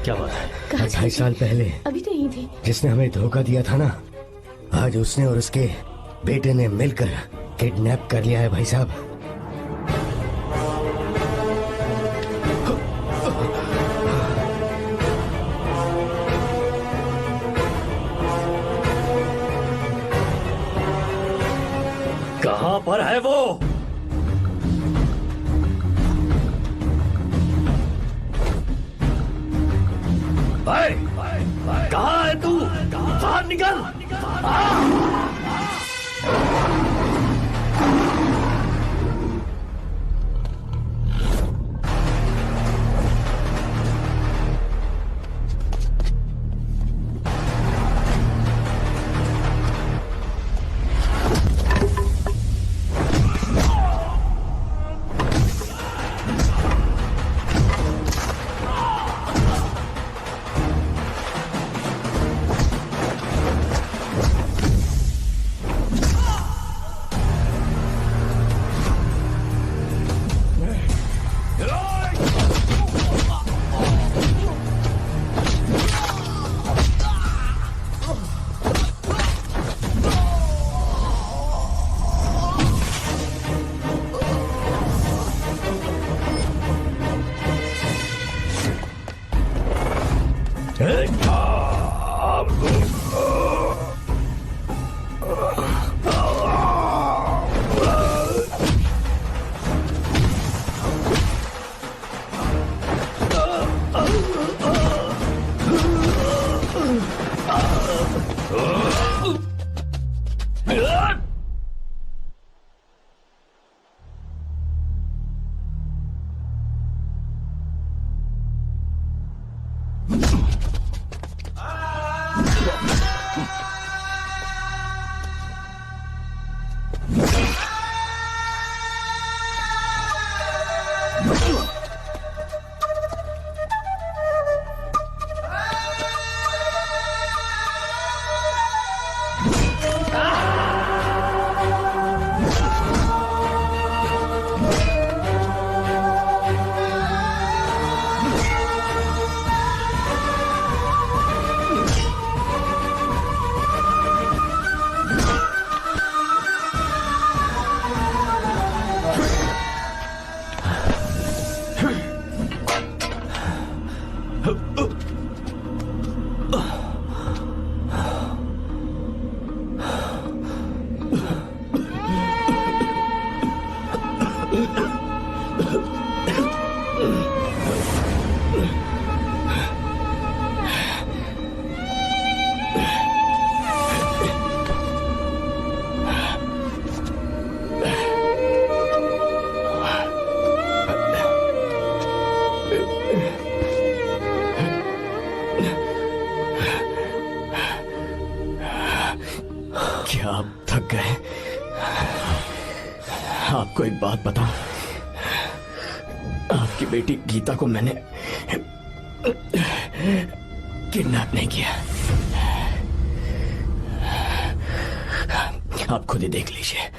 [SPEAKER 12] क्या बात है?
[SPEAKER 10] 2.5 साल पहले
[SPEAKER 3] अभी तो यही थी।
[SPEAKER 10] जिसने हमें धोखा दिया था ना, आज उसने और उसके बेटे ने मिलकर किडनैप कर लिया है भाई साहब।
[SPEAKER 12] कहाँ पर है वो? कहाँ है तू? बाहर निकल! क्या आप थक गए? आपको एक बात बताऊं, आपकी बेटी गीता को मैंने किडनैप नहीं किया। आप खुद ही देख लीजिए।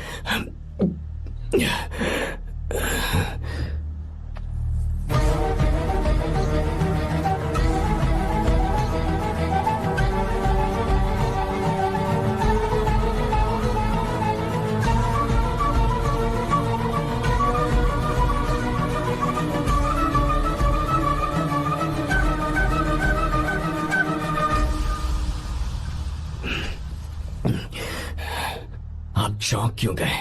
[SPEAKER 12] आप चौंक क्यों गए?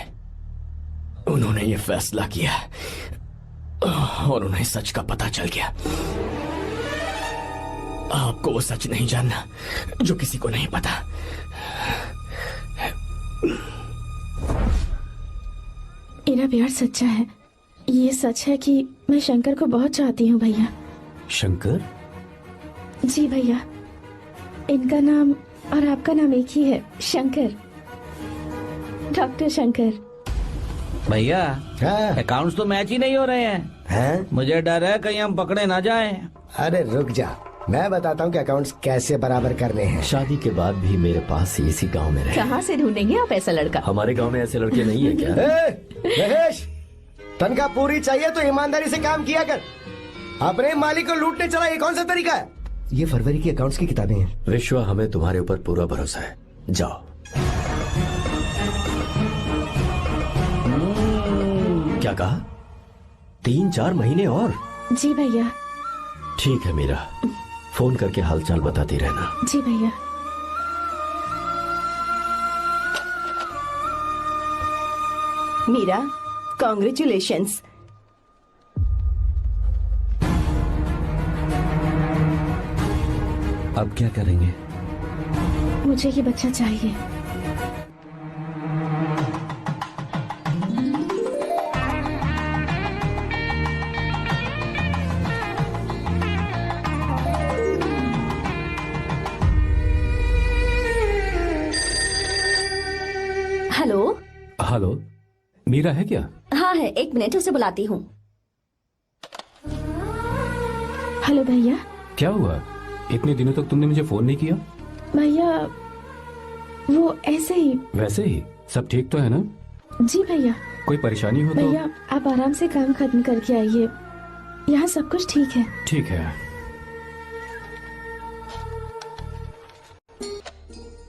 [SPEAKER 12] उन्होंने ये फैसला किया और उन्हें सच का पता चल गया। आपको वो सच नहीं जानना जो किसी को नहीं पता।
[SPEAKER 3] मेरा प्यार सच्चा है। ये सच है कि मैं शंकर को बहुत चाहती हूँ भैया।
[SPEAKER 12] शंकर?
[SPEAKER 3] जी भैया, इनका नाम और आपका नाम एक ही है, शंकर, डॉक्टर शंकर।
[SPEAKER 8] भैया
[SPEAKER 10] हाँ?
[SPEAKER 8] अकाउंट्स तो मैच ही नहीं हो रहे हैं।
[SPEAKER 10] हैं?
[SPEAKER 8] मुझे डर है कहीं हम पकड़े ना जाएं।
[SPEAKER 10] अरे रुक जा, मैं बताता हूँ कि अकाउंट्स कैसे बराबर करने हैं।
[SPEAKER 12] शादी के बाद भी मेरे पास ही इसी गांव में रहे।
[SPEAKER 3] कहाँ से ढूंढेंगे आप ऐसा लड़का?
[SPEAKER 12] हमारे गांव में ऐसे लड़के नहीं है क्या?
[SPEAKER 10] महेश, तनख्वाह पूरी चाहिए तो ईमानदारी से काम किया कर। अपने मालिक को लूटने चला, ये कौन सा तरीका है? ये फरवरी की अकाउंट्स की किताबें हैं।
[SPEAKER 12] विश्वा, हमें तुम्हारे ऊपर पूरा भरोसा है। जाओ। क्या कहा? 3-4 महीने और?
[SPEAKER 3] जी भैया।
[SPEAKER 12] ठीक है मीरा, फोन करके हालचाल बताती रहना।
[SPEAKER 3] जी भैया।
[SPEAKER 1] मीरा, कॉन्ग्रेचुलेशंस।
[SPEAKER 7] अब क्या करेंगे?
[SPEAKER 3] मुझे ये बच्चा चाहिए।
[SPEAKER 11] हेलो।
[SPEAKER 9] हेलो, मीरा है क्या?
[SPEAKER 11] हाँ है, 1 मिनट, उसे बुलाती हूँ।
[SPEAKER 3] हेलो भैया।
[SPEAKER 9] क्या हुआ? इतने दिनों तक तुमने मुझे फोन नहीं किया?
[SPEAKER 3] भैया वो ऐसे ही।
[SPEAKER 9] वैसे ही सब ठीक तो है ना?
[SPEAKER 3] जी भैया।
[SPEAKER 9] कोई परेशानी हो तो?
[SPEAKER 3] भैया आप आराम से काम खत्म करके आइए, यहाँ सब कुछ ठीक है।
[SPEAKER 9] ठीक है।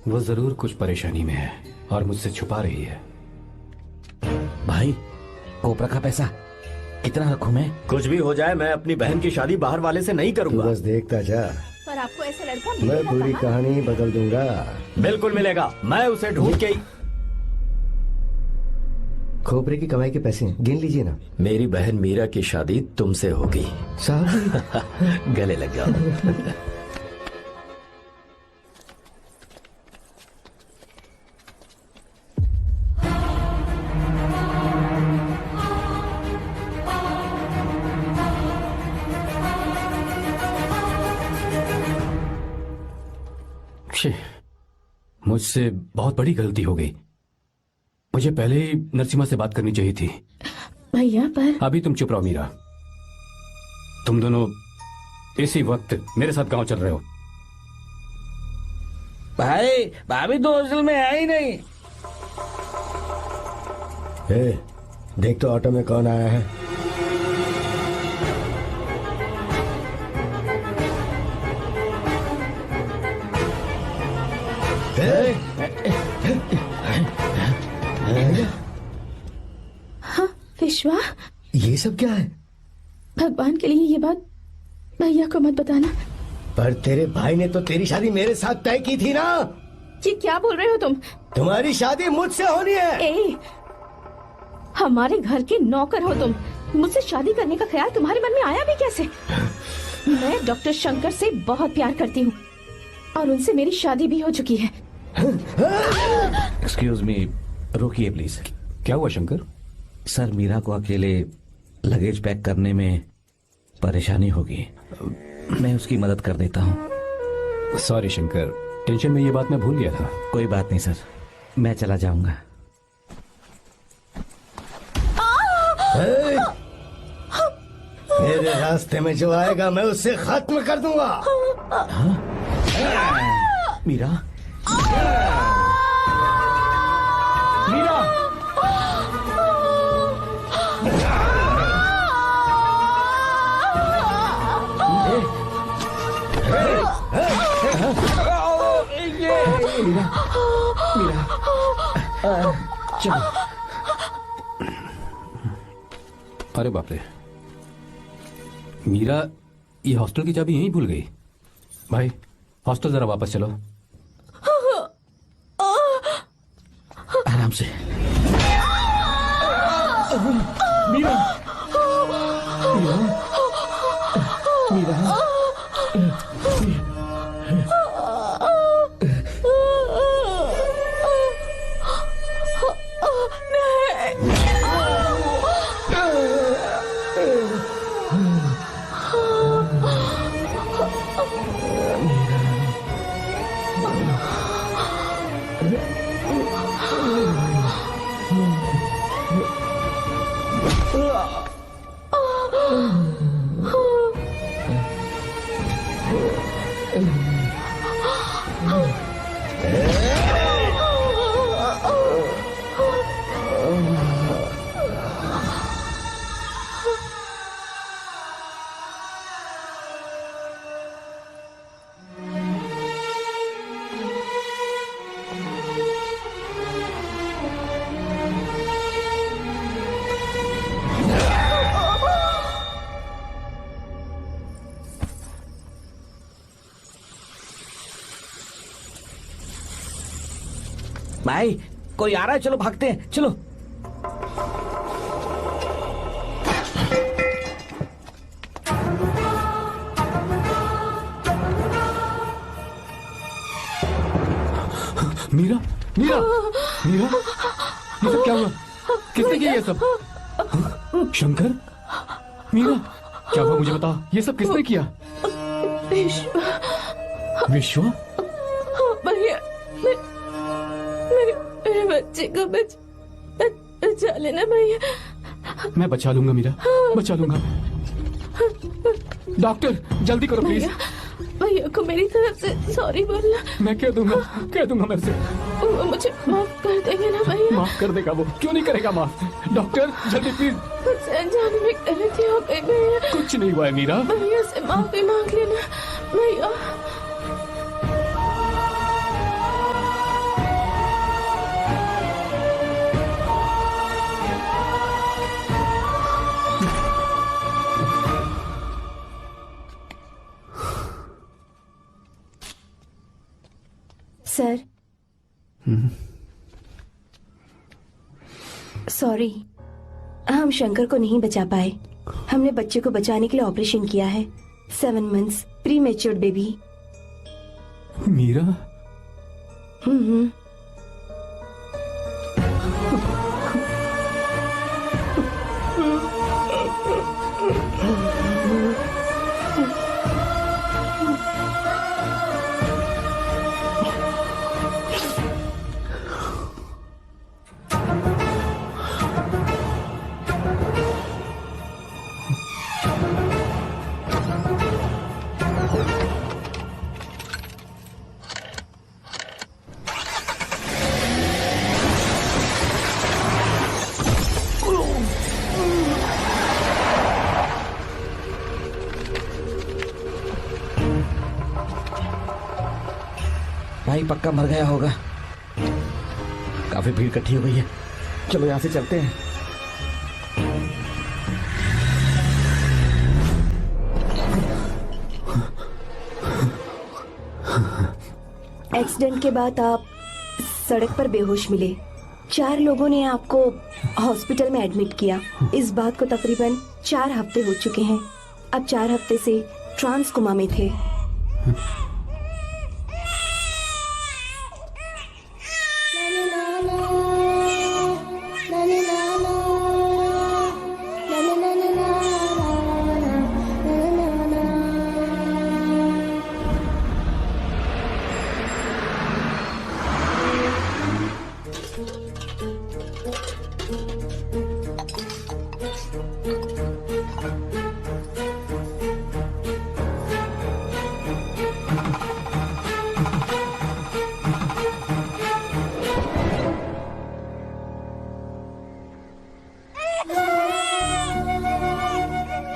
[SPEAKER 9] वो जरूर कुछ परेशानी में है और मुझसे छुपा रही है।
[SPEAKER 6] भाई, कोपरा का पैसा कितना रखूं मैं?
[SPEAKER 12] कुछ भी हो जाए, मैं अपनी बहन की शादी बाहर वाले से नहीं
[SPEAKER 10] तू
[SPEAKER 12] करूंगा।
[SPEAKER 10] बस देखता जा,
[SPEAKER 3] पर आपको ऐसा लड़का
[SPEAKER 10] मैं
[SPEAKER 3] मिलेगा
[SPEAKER 10] पूरी
[SPEAKER 3] कहाँ?
[SPEAKER 10] कहानी बदल दूंगा।
[SPEAKER 12] बिल्कुल मिलेगा, मैं उसे ढूंढ के ही।
[SPEAKER 10] खोपरे की कमाई के पैसे हैं, गिन लीजिए ना।
[SPEAKER 12] मेरी बहन मीरा की शादी तुमसे होगी।
[SPEAKER 10] साहब
[SPEAKER 12] गले लग जाओ।
[SPEAKER 9] मुझसे बहुत बड़ी गलती हो गई। मुझे पहले ही नरसिम्हा से बात करनी चाहिए थी।
[SPEAKER 3] भैया पर
[SPEAKER 9] अभी तुम चुप रहो मीरा। तुम दोनों इसी वक्त मेरे साथ गांव चल रहे हो।
[SPEAKER 8] भाई भाभी तो हॉस्टल में है ही नहीं।
[SPEAKER 10] देख तो ऑटो में कौन आया है।
[SPEAKER 3] हाँ विश्वा,
[SPEAKER 10] ये सब क्या है?
[SPEAKER 3] भगवान के लिए ये बात भैया को मत बताना।
[SPEAKER 10] पर तेरे भाई ने तो तेरी शादी मेरे साथ तय की थी ना।
[SPEAKER 3] ये क्या बोल रहे हो तुम?
[SPEAKER 10] तुम्हारी शादी मुझसे होनी है।
[SPEAKER 3] ए, हमारे घर के नौकर हो तुम, मुझसे शादी करने का ख्याल तुम्हारे मन में आया भी कैसे? मैं डॉक्टर शंकर से बहुत प्यार करती हूँ और उनसे मेरी शादी भी हो चुकी है।
[SPEAKER 7] एक्सक्यूज मी, रोकिए प्लीज।
[SPEAKER 9] क्या हुआ शंकर?
[SPEAKER 7] सर, मीरा को अकेले लगेज पैक करने में परेशानी होगी, मैं उसकी मदद कर देता हूँ।
[SPEAKER 9] सॉरी शंकर, टेंशन में ये बात मैं भूल गया था।
[SPEAKER 7] कोई बात नहीं सर, मैं चला जाऊंगा।
[SPEAKER 10] मेरे रास्ते में जो आएगा मैं उससे खत्म कर दूंगा।
[SPEAKER 6] मीरा, मीरा,
[SPEAKER 9] चलो। अरे बाप रे, मीरा ये हॉस्टल की चाबी यहीं भूल गई। भाई हॉस्टल जरा वापस चलो।
[SPEAKER 6] आराम से। मीरा, मीरा, मीरा, भाई कोई आ रहा है, चलो भागते हैं, चलो।
[SPEAKER 9] मीरा मीरा मीरा, ये सब क्या हुआ? किसने किया ये सब? शंकर, मीरा, क्या हुआ मुझे बता, ये सब किसने किया? विश्व,
[SPEAKER 3] भैया, मेरे बच्चे को बचा लेना भैया।
[SPEAKER 9] मैं बचा लूंगा मीरा, बचा लूंगा। डॉक्टर जल्दी करो प्लीज।
[SPEAKER 3] भैया को मेरी तरफ से सॉरी बोलना।
[SPEAKER 9] मैं कह दूंगा मैं से।
[SPEAKER 3] वो मुझे माफ कर देंगे ना भैया?
[SPEAKER 9] माफ कर देगा वो, क्यों नहीं करेगा माफ? डॉक्टर जल्दी प्लीज।
[SPEAKER 3] मुझसे अनजाने में गलती हो गई भैया।
[SPEAKER 9] कुछ नहीं हुआ है मीरा।
[SPEAKER 3] भैया से माफी मांग लेना भैया।
[SPEAKER 1] सर, सॉरी, हम शंकर को नहीं बचा पाए। हमने बच्चे को बचाने के लिए ऑपरेशन किया है। 7 months pre matured baby.
[SPEAKER 9] Meera,
[SPEAKER 6] भाई पक्का मर गया होगा। काफी भीड़ इकट्ठी हो गई है, चलो यहाँ से चलते हैं।
[SPEAKER 1] एक्सीडेंट के बाद आप सड़क पर बेहोश मिले। 4 लोगों ने आपको हॉस्पिटल में एडमिट किया। इस बात को तकरीबन 4 हफ्ते हो चुके हैं। अब 4 हफ्ते से ट्रांस कोमा में थे।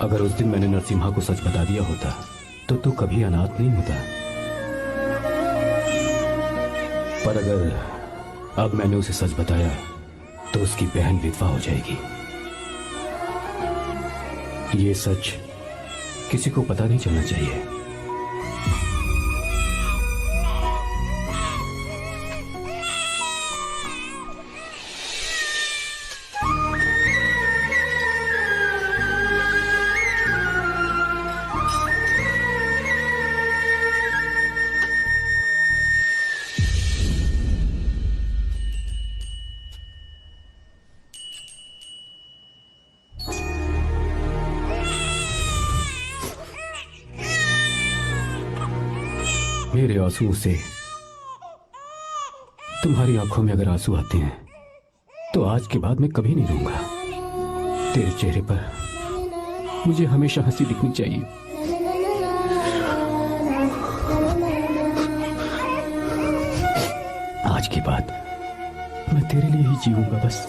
[SPEAKER 9] अगर उस दिन मैंने नरसिम्हा को सच बता दिया होता तो तू कभी अनाथ नहीं होता। पर अगर अब मैंने उसे सच बताया तो उसकी बहन विधवा हो जाएगी। ये सच किसी को पता नहीं चलना चाहिए। मेरे आंसुओं से तुम्हारी आंखों में अगर आंसू आते हैं तो आज के बाद मैं कभी नहीं रोऊंगा। तेरे चेहरे पर मुझे हमेशा हंसी दिखनी चाहिए। आज के बाद मैं तेरे लिए ही जीऊंगा बस।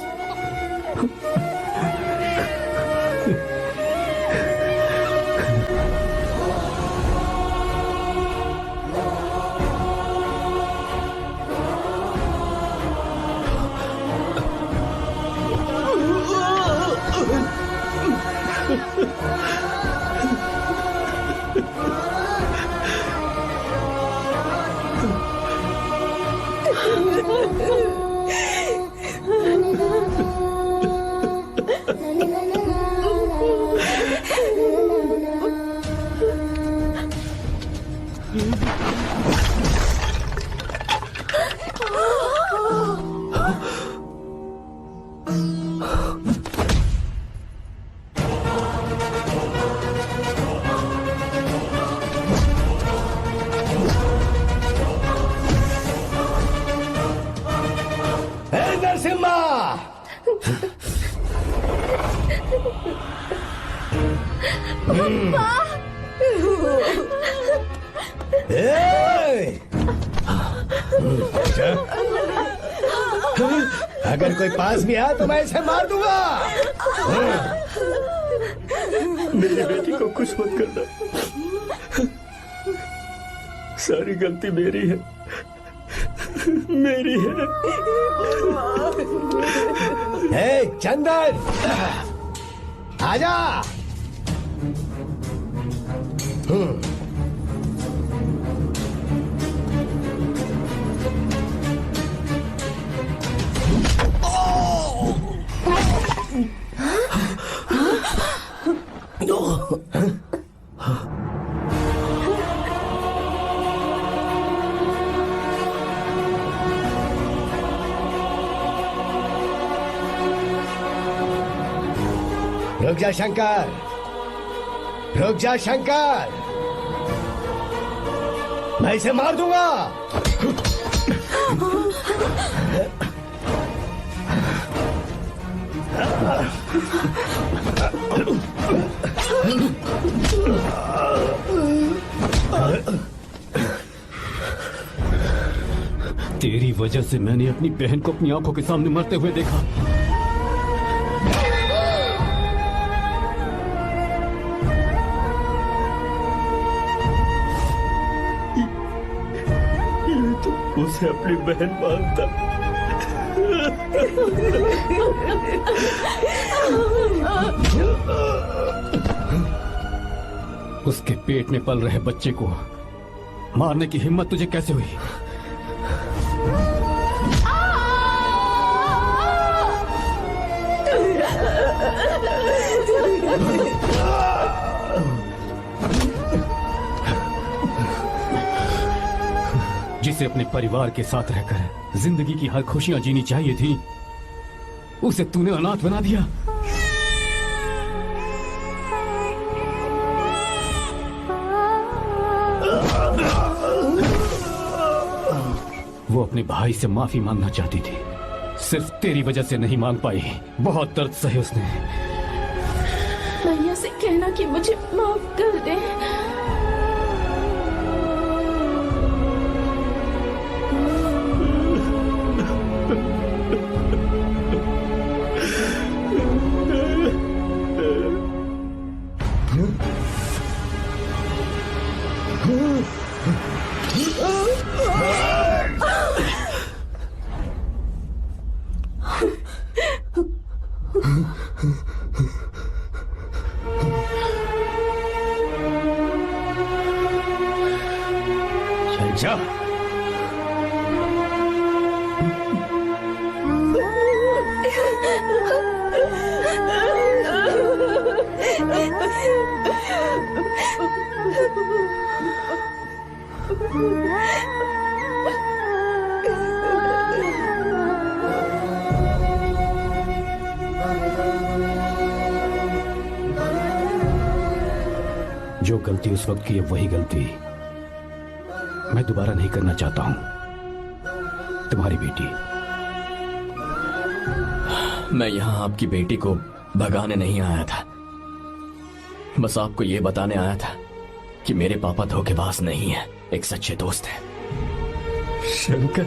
[SPEAKER 10] अगर कोई पास भी आया तो मैं इसे मार दूंगा।
[SPEAKER 2] मेरी बेटी को कुछ मत करना, सारी गलती मेरी है, मेरी है।
[SPEAKER 10] हे चंदन, आजा। रुक जा शंकर, रुक जा शंकर, मैं इसे मार दूंगा।
[SPEAKER 9] तेरी वजह से मैंने अपनी बहन को अपनी आंखों के सामने मरते हुए देखा।
[SPEAKER 2] उसे अपनी बहन मानता।
[SPEAKER 9] उसके पेट में पल रहे बच्चे को मारने की हिम्मत तुझे कैसे हुई? जिसे अपने परिवार के साथ रहकर जिंदगी की हर खुशियां जीनी चाहिए थी, उसे तूने अनाथ बना दिया। वो अपने भाई से माफी मांगना चाहती थी, सिर्फ तेरी वजह से नहीं मांग पाई। बहुत दर्द सहे उसने।
[SPEAKER 3] भैया से कहना कि मुझे माफ कर दे।
[SPEAKER 10] जा।
[SPEAKER 9] जो गलती उस वक्त की है वही गलती मैं दोबारा नहीं करना चाहता हूं। तुम्हारी बेटी।
[SPEAKER 12] मैं यहाँ आपकी बेटी को भगाने नहीं आया था, बस आपको ये बताने आया था कि मेरे पापा धोखेबाज नहीं है, एक सच्चे दोस्त है।
[SPEAKER 2] शंकर,